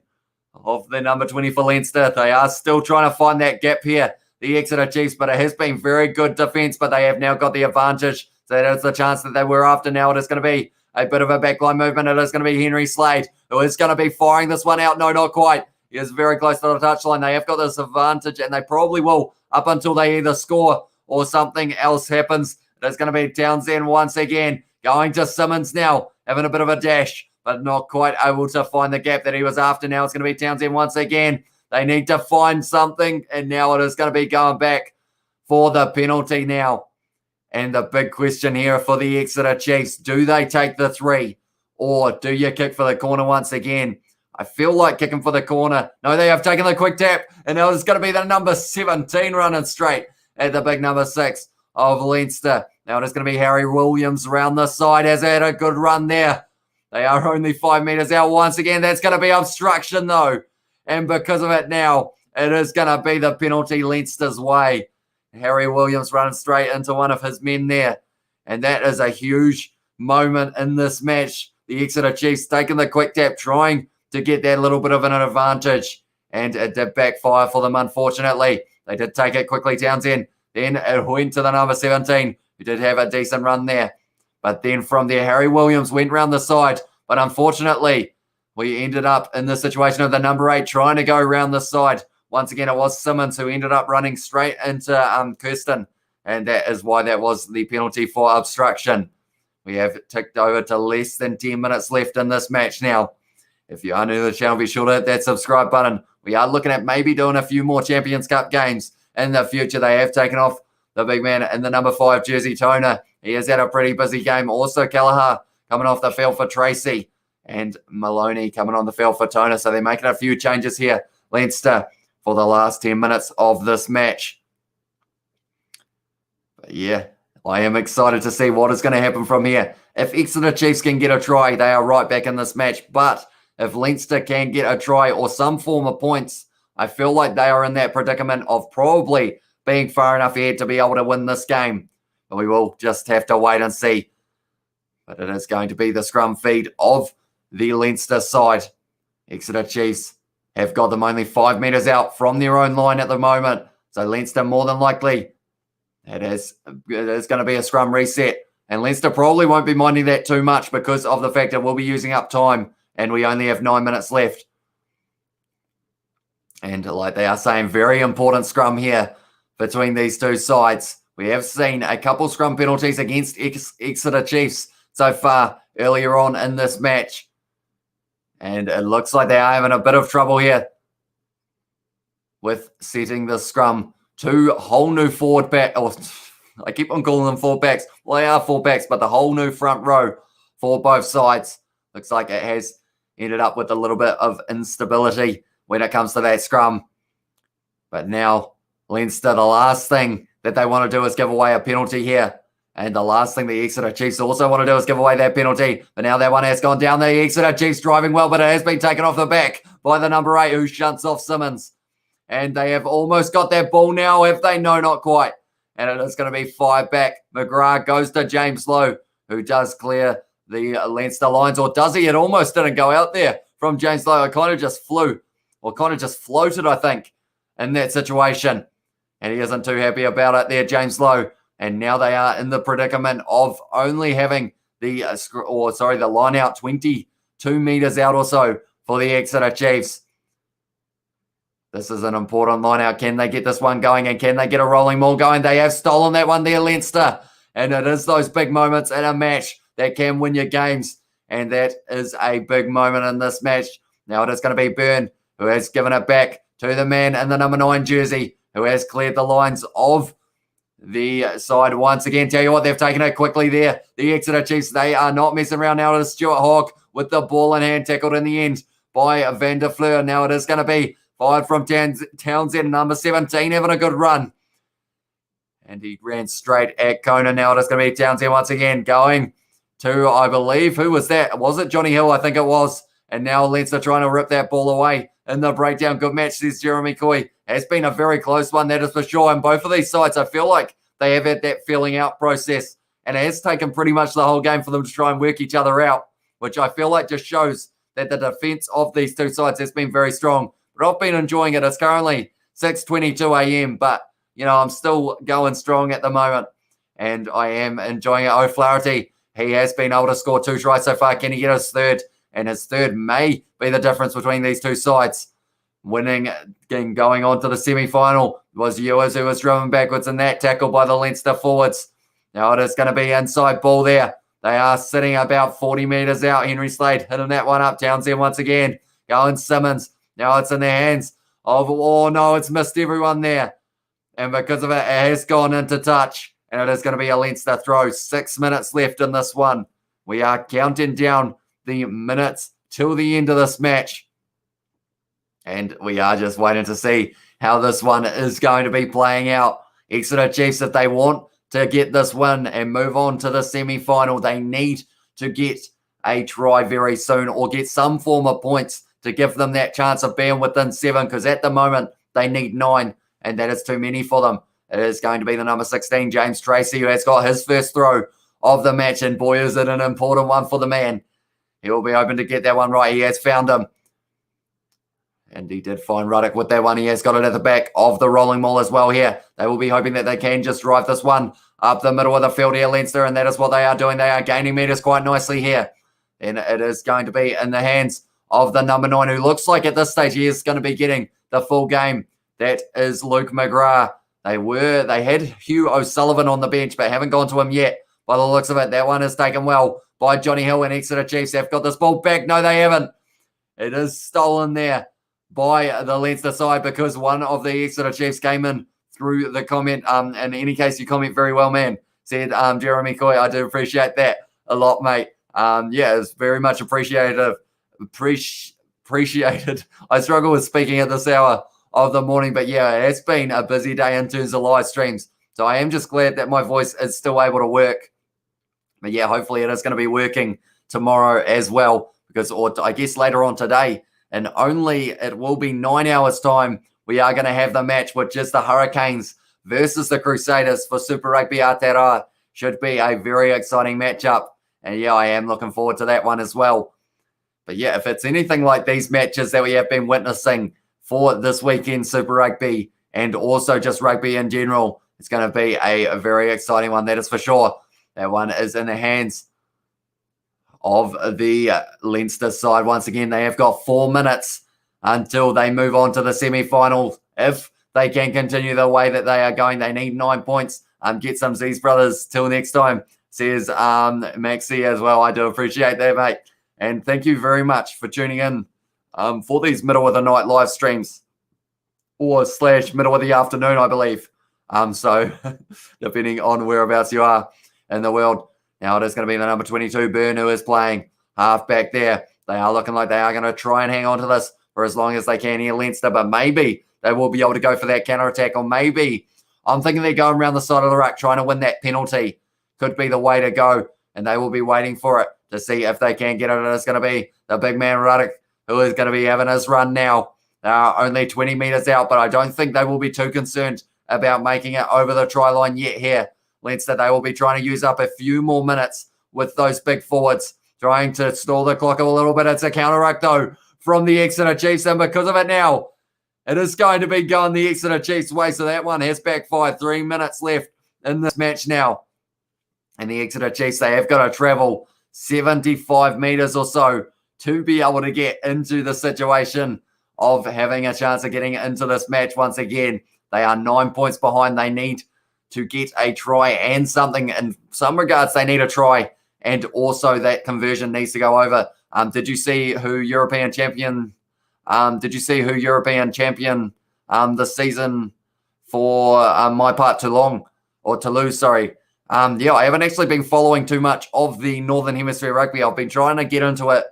[SPEAKER 1] of the number 20 for Leinster. They are still trying to find that gap here, the Exeter Chiefs, but it has been very good defence, but they have now got the advantage. So that is the chance that they were after. Now it is going to be a bit of a backline movement. It is going to be Henry Slade, who is going to be firing this one out. No, not quite. He is very close to the touchline. They have got this advantage, and they probably will up until they either score or something else happens. There's going to be Townsend once again, going to Simmons now, having a bit of a dash, but not quite able to find the gap that he was after. Now it's going to be Townsend once again. They need to find something, and now it is going to be going back for the penalty now. And the big question here for the Exeter Chiefs, do they take the 3, or do you kick for the corner once again? I feel like kicking for the corner. No, they have taken the quick tap, and now it's going to be the number 17 running straight at the big number 6 of Leinster. Now it is going to be Harry Williams around the side. Has had a good run there. They are only 5 metres out once again. That's going to be obstruction though. And because of it now, it is going to be the penalty Leinster's way. Harry Williams running straight into one of his men there. And that is a huge moment in this match. The Exeter Chiefs taking the quick tap, trying to get that little bit of an advantage. And it did backfire for them, unfortunately. They did take it quickly, Townsend. Then it went to the number 17, who did have a decent run there. But then from there, Harry Williams went round the side. But unfortunately, we ended up in the situation of the number 8 trying to go around the side. Once again, it was Simmons who ended up running straight into Kirsten. And that is why that was the penalty for obstruction. We have ticked over to less than 10 minutes left in this match now. If you are new to the channel, be sure to hit that subscribe button. We are looking at maybe doing a few more Champions Cup games in the future. They have taken off the big man in the number 5 jersey, Toner. He has had a pretty busy game. Also, Kelleher coming off the field for Tracy, and Maloney coming on the field for Toner. So they're making a few changes here. Leinster for the last 10 minutes of this match. But yeah, I am excited to see what is going to happen from here. If Exeter Chiefs can get a try, they are right back in this match. But if Leinster can get a try or some form of points, I feel like they are in that predicament of probably being far enough ahead to be able to win this game. But we will just have to wait and see. But it is going to be the scrum feed of the Leinster side. Exeter Chiefs have got them only 5 metres out from their own line at the moment. So Leinster more than likely, it is going to be a scrum reset. And Leinster probably won't be minding that too much because of the fact that we'll be using up time and we only have 9 minutes left. And like they are saying, very important scrum here between these two sides. We have seen a couple scrum penalties against Exeter Chiefs so far earlier on in this match. And it looks like they are having a bit of trouble here with setting the scrum. 2 whole new forward back. Oh, I keep on calling them forward backs. Well, they are forward backs, but the whole new front row for both sides. Looks like it has ended up with a little bit of instability when it comes to that scrum. But now, Leinster, the last thing that they want to do is give away a penalty here. And the last thing the Exeter Chiefs also want to do is give away that penalty. But now that one has gone down. The Exeter Chiefs driving well, but it has been taken off the back by the number 8 who shunts off Simmons. And they have almost got that ball now, if they know, not quite. And it is going to be 5 back. McGrath goes to James Lowe, who does clear the Leinster lines. Or does he? It almost didn't go out there from James Lowe. It kind of just flew, or kind of just floated, I think, in that situation. And he isn't too happy about it there, James Lowe. And now they are in the predicament of only having the line out 22 metres out or so for the Exeter Chiefs. This is an important line out. Can they get this one going? And can they get a rolling maul going? They have stolen that one there, Leinster. And it is those big moments in a match that can win your games. And that is a big moment in this match. Now it is going to be Byrne, who has given it back to the man in the number 9 jersey, who has cleared the lines of the side once again. Tell you what, they've taken it quickly there. The Exeter Chiefs, they are not messing around now. It is Stuart Hawke with the ball in hand, tackled in the end by Van der Fleur. Now it is going to be fired from Townsend, number 17, having a good run. And he ran straight at Kona. Now it is going to be Townsend once again going to, I believe, who was that? Was it Johnny Hill? I think it was. And now Leinster trying to rip that ball away in the breakdown. Good match, says Jeremy Coy. Has been a very close one, that is for sure. And both of these sides, I feel like they have had that feeling out process. And it has taken pretty much the whole game for them to try and work each other out, which I feel like just shows that the defence of these two sides has been very strong. But I've been enjoying it. It's currently 6:22 a.m., but, you know, I'm still going strong at the moment. And I am enjoying it. O'Flaherty, he has been able to score 2 tries so far. Can he get his third? And his third may be the difference between these two sides. Winning and going on to the semi-final was Ewers, who was driven backwards in that tackle by the Leinster forwards. Now it is going to be inside ball there. They are sitting about 40 metres out. Henry Slade hitting that one up. Townsend once again. Going Simmons. Now it's in the hands of, oh no, it's missed everyone there. And because of it, it has gone into touch. And it is going to be a Leinster throw. 6 minutes left in this one. We are counting down the minutes till the end of this match. And we are just waiting to see how this one is going to be playing out. Exeter Chiefs, if they want to get this win and move on to the semi-final, they need to get a try very soon or get some form of points to give them that chance of being within 7, because at the moment they need 9, and that is too many for them. It is going to be the number 16, James Tracy, who has got his first throw of the match, and boy, is it an important one for the man. He will be hoping to get that one right. He has found him. And he did find Ruddock with that one. He has got it at the back of the rolling maul as well here. They will be hoping that they can just drive this one up the middle of the field here, Leinster, and that is what they are doing. They are gaining metres quite nicely here. And it is going to be in the hands of the number 9, who looks like at this stage he is going to be getting the full game. That is Luke McGrath. They had Hugh O'Sullivan on the bench, but haven't gone to him yet. By the looks of it, that one is taken well by Johnny Hill, and Exeter Chiefs have got this ball back. No, they haven't. It is stolen there by the Leinster side because one of the Exeter Chiefs came in through the comment. In any case, you comment very well, man, said Jeremy Coy. I do appreciate that a lot, mate. Yeah, it's very much appreciated. I struggle with speaking at this hour of the morning. But yeah, it's been a busy day in terms of live streams. So I am just glad that my voice is still able to work. But yeah, hopefully it is going to be working tomorrow as well, because, or I guess later on today, and only it will be 9 hours time, we are going to have the match with just the Hurricanes versus the Crusaders for Super Rugby Aotearoa. Should be a very exciting matchup. And yeah, I am looking forward to that one as well. But yeah, if it's anything like these matches that we have been witnessing for this weekend Super Rugby and also just rugby in general, it's going to be a very exciting one, that is for sure. That one is in the hands of the Leinster side. Once again, they have got 4 minutes until they move on to the semi-finals. If they can continue the way that they are going, they need 9 points. Get some Z's brothers. Till next time, says Maxi as well. I do appreciate that, mate. And thank you very much for tuning in for these middle of the night live streams, or / middle of the afternoon, I believe. So depending on whereabouts you are in the world. Now it is going to be the number 22, Byrne, who is playing half back there. They are looking like they are going to try and hang on to this for as long as they can here, Leinster, but maybe they will be able to go for that counter-attack, or maybe I'm thinking they're going around the side of the ruck trying to win that penalty. Could be the way to go, and they will be waiting for it to see if they can get it. And it's going to be the big man, Ruddock, who is going to be having his run now. Only 20 metres out, but I don't think they will be too concerned about making it over the try line yet here. Leinster, they will be trying to use up a few more minutes with those big forwards, trying to stall the clock a little bit. It's a counter-ruck, though, from the Exeter Chiefs, and because of it now, it is going to be going the Exeter Chiefs' way, so that one has backfired. 3 minutes left in this match now. And the Exeter Chiefs, they have got to travel 75 metres or so to be able to get into the situation of having a chance of getting into this match once again. They are 9 points behind. They need to get a try and something. In some regards, they need a try, and also that conversion needs to go over. Did you see who European champion this season for my part, Toulouse, sorry. Yeah, I haven't actually been following too much of the Northern Hemisphere rugby. I've been trying to get into it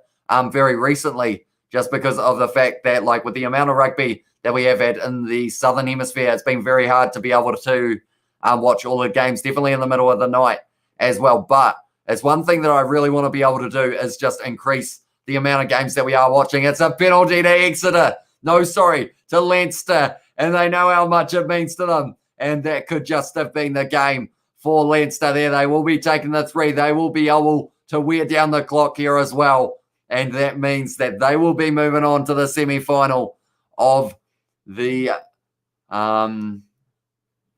[SPEAKER 1] very recently, just because of the fact that, like, with the amount of rugby that we have had in the Southern Hemisphere, it's been very hard to be able to watch all the games, definitely in the middle of the night as well. But it's one thing that I really want to be able to do is just increase the amount of games that we are watching. It's a penalty to Exeter. No, sorry, to Leinster. And they know how much it means to them. And that could just have been the game for Leinster there. They will be taking the 3. They will be able to wear down the clock here as well. And that means that they will be moving on to the semi-final of the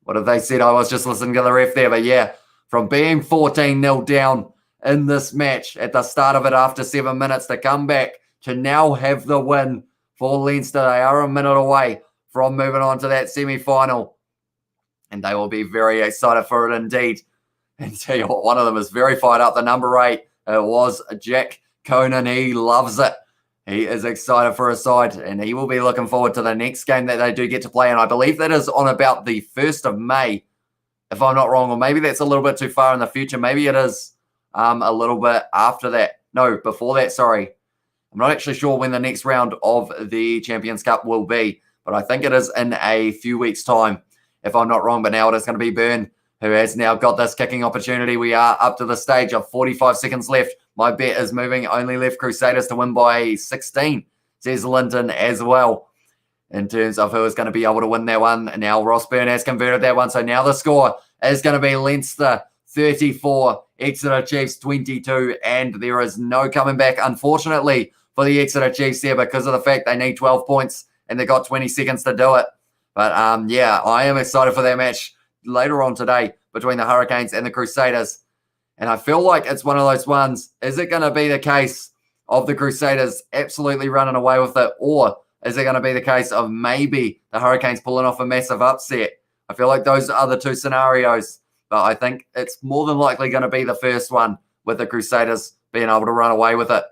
[SPEAKER 1] what have they said? I was just listening to the ref there. But yeah, from being 14-0 down in this match at the start of it after 7 minutes, to come back to now have the win for Leinster. They are a minute away from moving on to that semi-final. And they will be very excited for it indeed. And tell you what, one of them is very fired up. The number 8, it was Jack Conan. He loves it. He is excited for his side, and he will be looking forward to the next game that they do get to play. And I believe that is on about the 1st of May, if I'm not wrong. Or maybe that's a little bit too far in the future. Maybe it is a little bit after that. No, before that, sorry. I'm not actually sure when the next round of the Champions Cup will be, but I think it is in a few weeks' time, if I'm not wrong. But now it is going to be Byrne, who has now got this kicking opportunity. We are up to the stage of 45 seconds left. My bet is moving. Only left Crusaders to win by 16, says Linton as well, in terms of who is going to be able to win that one. And now Ross Byrne has converted that one. So now the score is going to be Leinster 34, Exeter Chiefs 22. And there is no coming back, unfortunately, for the Exeter Chiefs there, because of the fact they need 12 points and they've got 20 seconds to do it. But yeah, I am excited for that match later on today between the Hurricanes and the Crusaders. And I feel like it's one of those ones. Is it going to be the case of the Crusaders absolutely running away with it? Or is it going to be the case of maybe the Hurricanes pulling off a massive upset? I feel like those are the two scenarios. But I think it's more than likely going to be the first one, with the Crusaders being able to run away with it.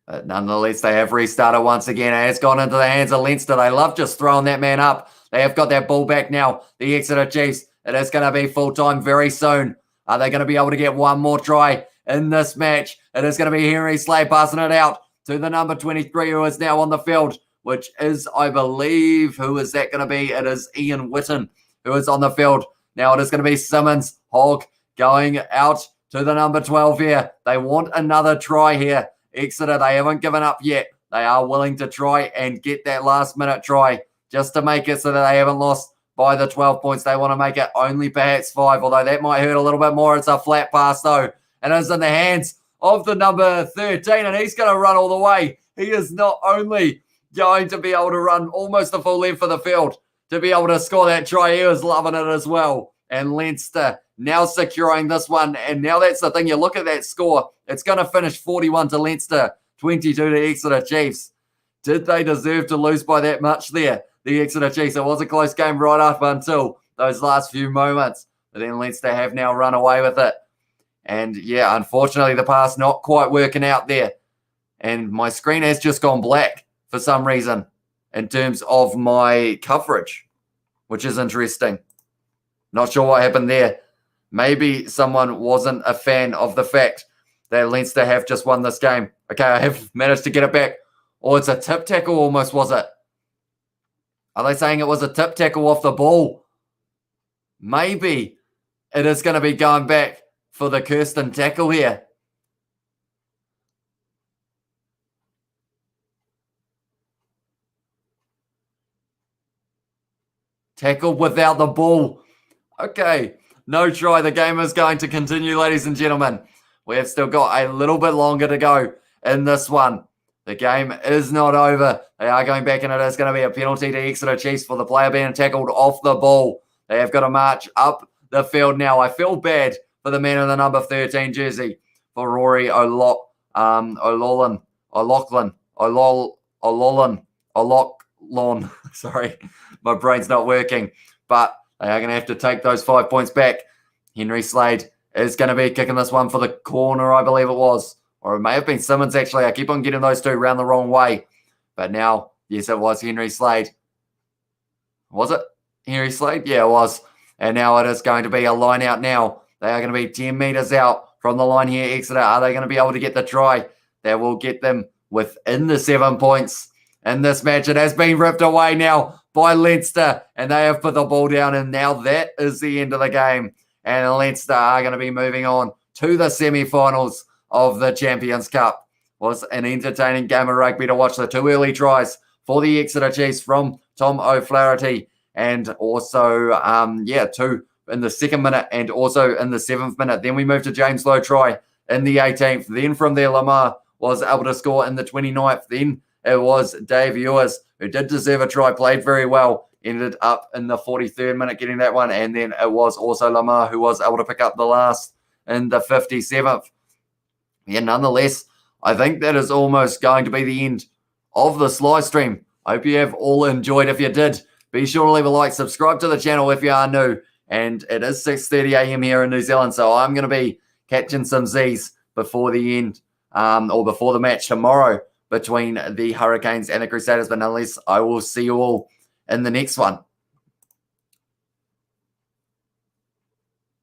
[SPEAKER 1] But nonetheless, they have restarted once again. It has gone into the hands of Leinster. They love just throwing that man up. They have got that ball back now. The Exeter Chiefs. It is going to be full-time very soon. Are they going to be able to get one more try in this match? It is going to be Henry Slade passing it out to the number 23, who is now on the field which is, I believe, who is that going to be? It is Ian Whitten, who is on the field. Now it is going to be Simmons, Hogg, going out to the number 12 here. They want another try here. Exeter, they haven't given up yet. They are willing to try and get that last-minute try just to make it so that they haven't lost by the 12 points. They want to make it only perhaps 5, although that might hurt a little bit more. It's a flat pass, though, and it's in the hands of the number 13, and he's going to run all the way. He is not only going to be able to run almost the full length of the field to be able to score that try, he was loving it as well. And Leinster now securing this one. And now that's the thing. You look at that score. It's going to finish 41 to Leinster, 22 to Exeter Chiefs. Did they deserve to lose by that much there? The Exeter Chiefs. It was a close game right up until those last few moments. But then Leinster have now run away with it. And yeah, unfortunately, the pass not quite working out there. And my screen has just gone black for some reason in terms of my coverage, which is interesting. Not sure what happened there. Maybe someone wasn't a fan of the fact that Leinster have just won this game. Okay, I have managed to get it back. Oh, it's a tip tackle almost, was it? Are they saying it was a tip tackle off the ball? Maybe it is going to be going back for the Kirsten tackle here. Tackle without the ball. Okay, no try. The game is going to continue, ladies and gentlemen. We have still got a little bit longer to go in this one. The game is not over. They are going back, and it is going to be a penalty to Exeter Chiefs for the player being tackled off the ball. They have got to march up the field now. I feel bad for the man in the number 13 jersey, for Rory O'Loughlin. Sorry, my brain's not working. But they are going to have to take those 5 points back. Henry Slade is going to be kicking this one for the corner, I believe it was. Or it may have been Simmons, actually. I keep on getting those two around the wrong way. But now, yes, it was Henry Slade. Was it Henry Slade? Yeah, it was. And now it is going to be a line out now. They are going to be 10 metres out from the line here, Exeter. Are they going to be able to get the try? That will get them within the 7 points in this match. It has been ripped away now by Leinster, and they have put the ball down, and now that is the end of the game. And Leinster are going to be moving on to the semi-finals of the Champions Cup. Was an entertaining game of rugby to watch. The 2 early tries for the Exeter Chiefs from Tom O'Flaherty, and also, 2 in the 2nd minute and also in the 7th minute. Then we moved to James Lowe try in the 18th. Then from there, Lamar was able to score in the 29th. Then it was Dave Ewers, who did deserve a try, played very well, ended up in the 43rd minute getting that one. And then it was also Lamar who was able to pick up the last in the 57th. Yeah, nonetheless, I think that is almost going to be the end of this live stream. I hope you have all enjoyed. If you did, be sure to leave a like, subscribe to the channel if you are new. And it is 6:30 a.m. here in New Zealand, so I'm going to be catching some Z's before the end, or before the match tomorrow between the Hurricanes and the Crusaders. But nonetheless, I will see you all in the next one.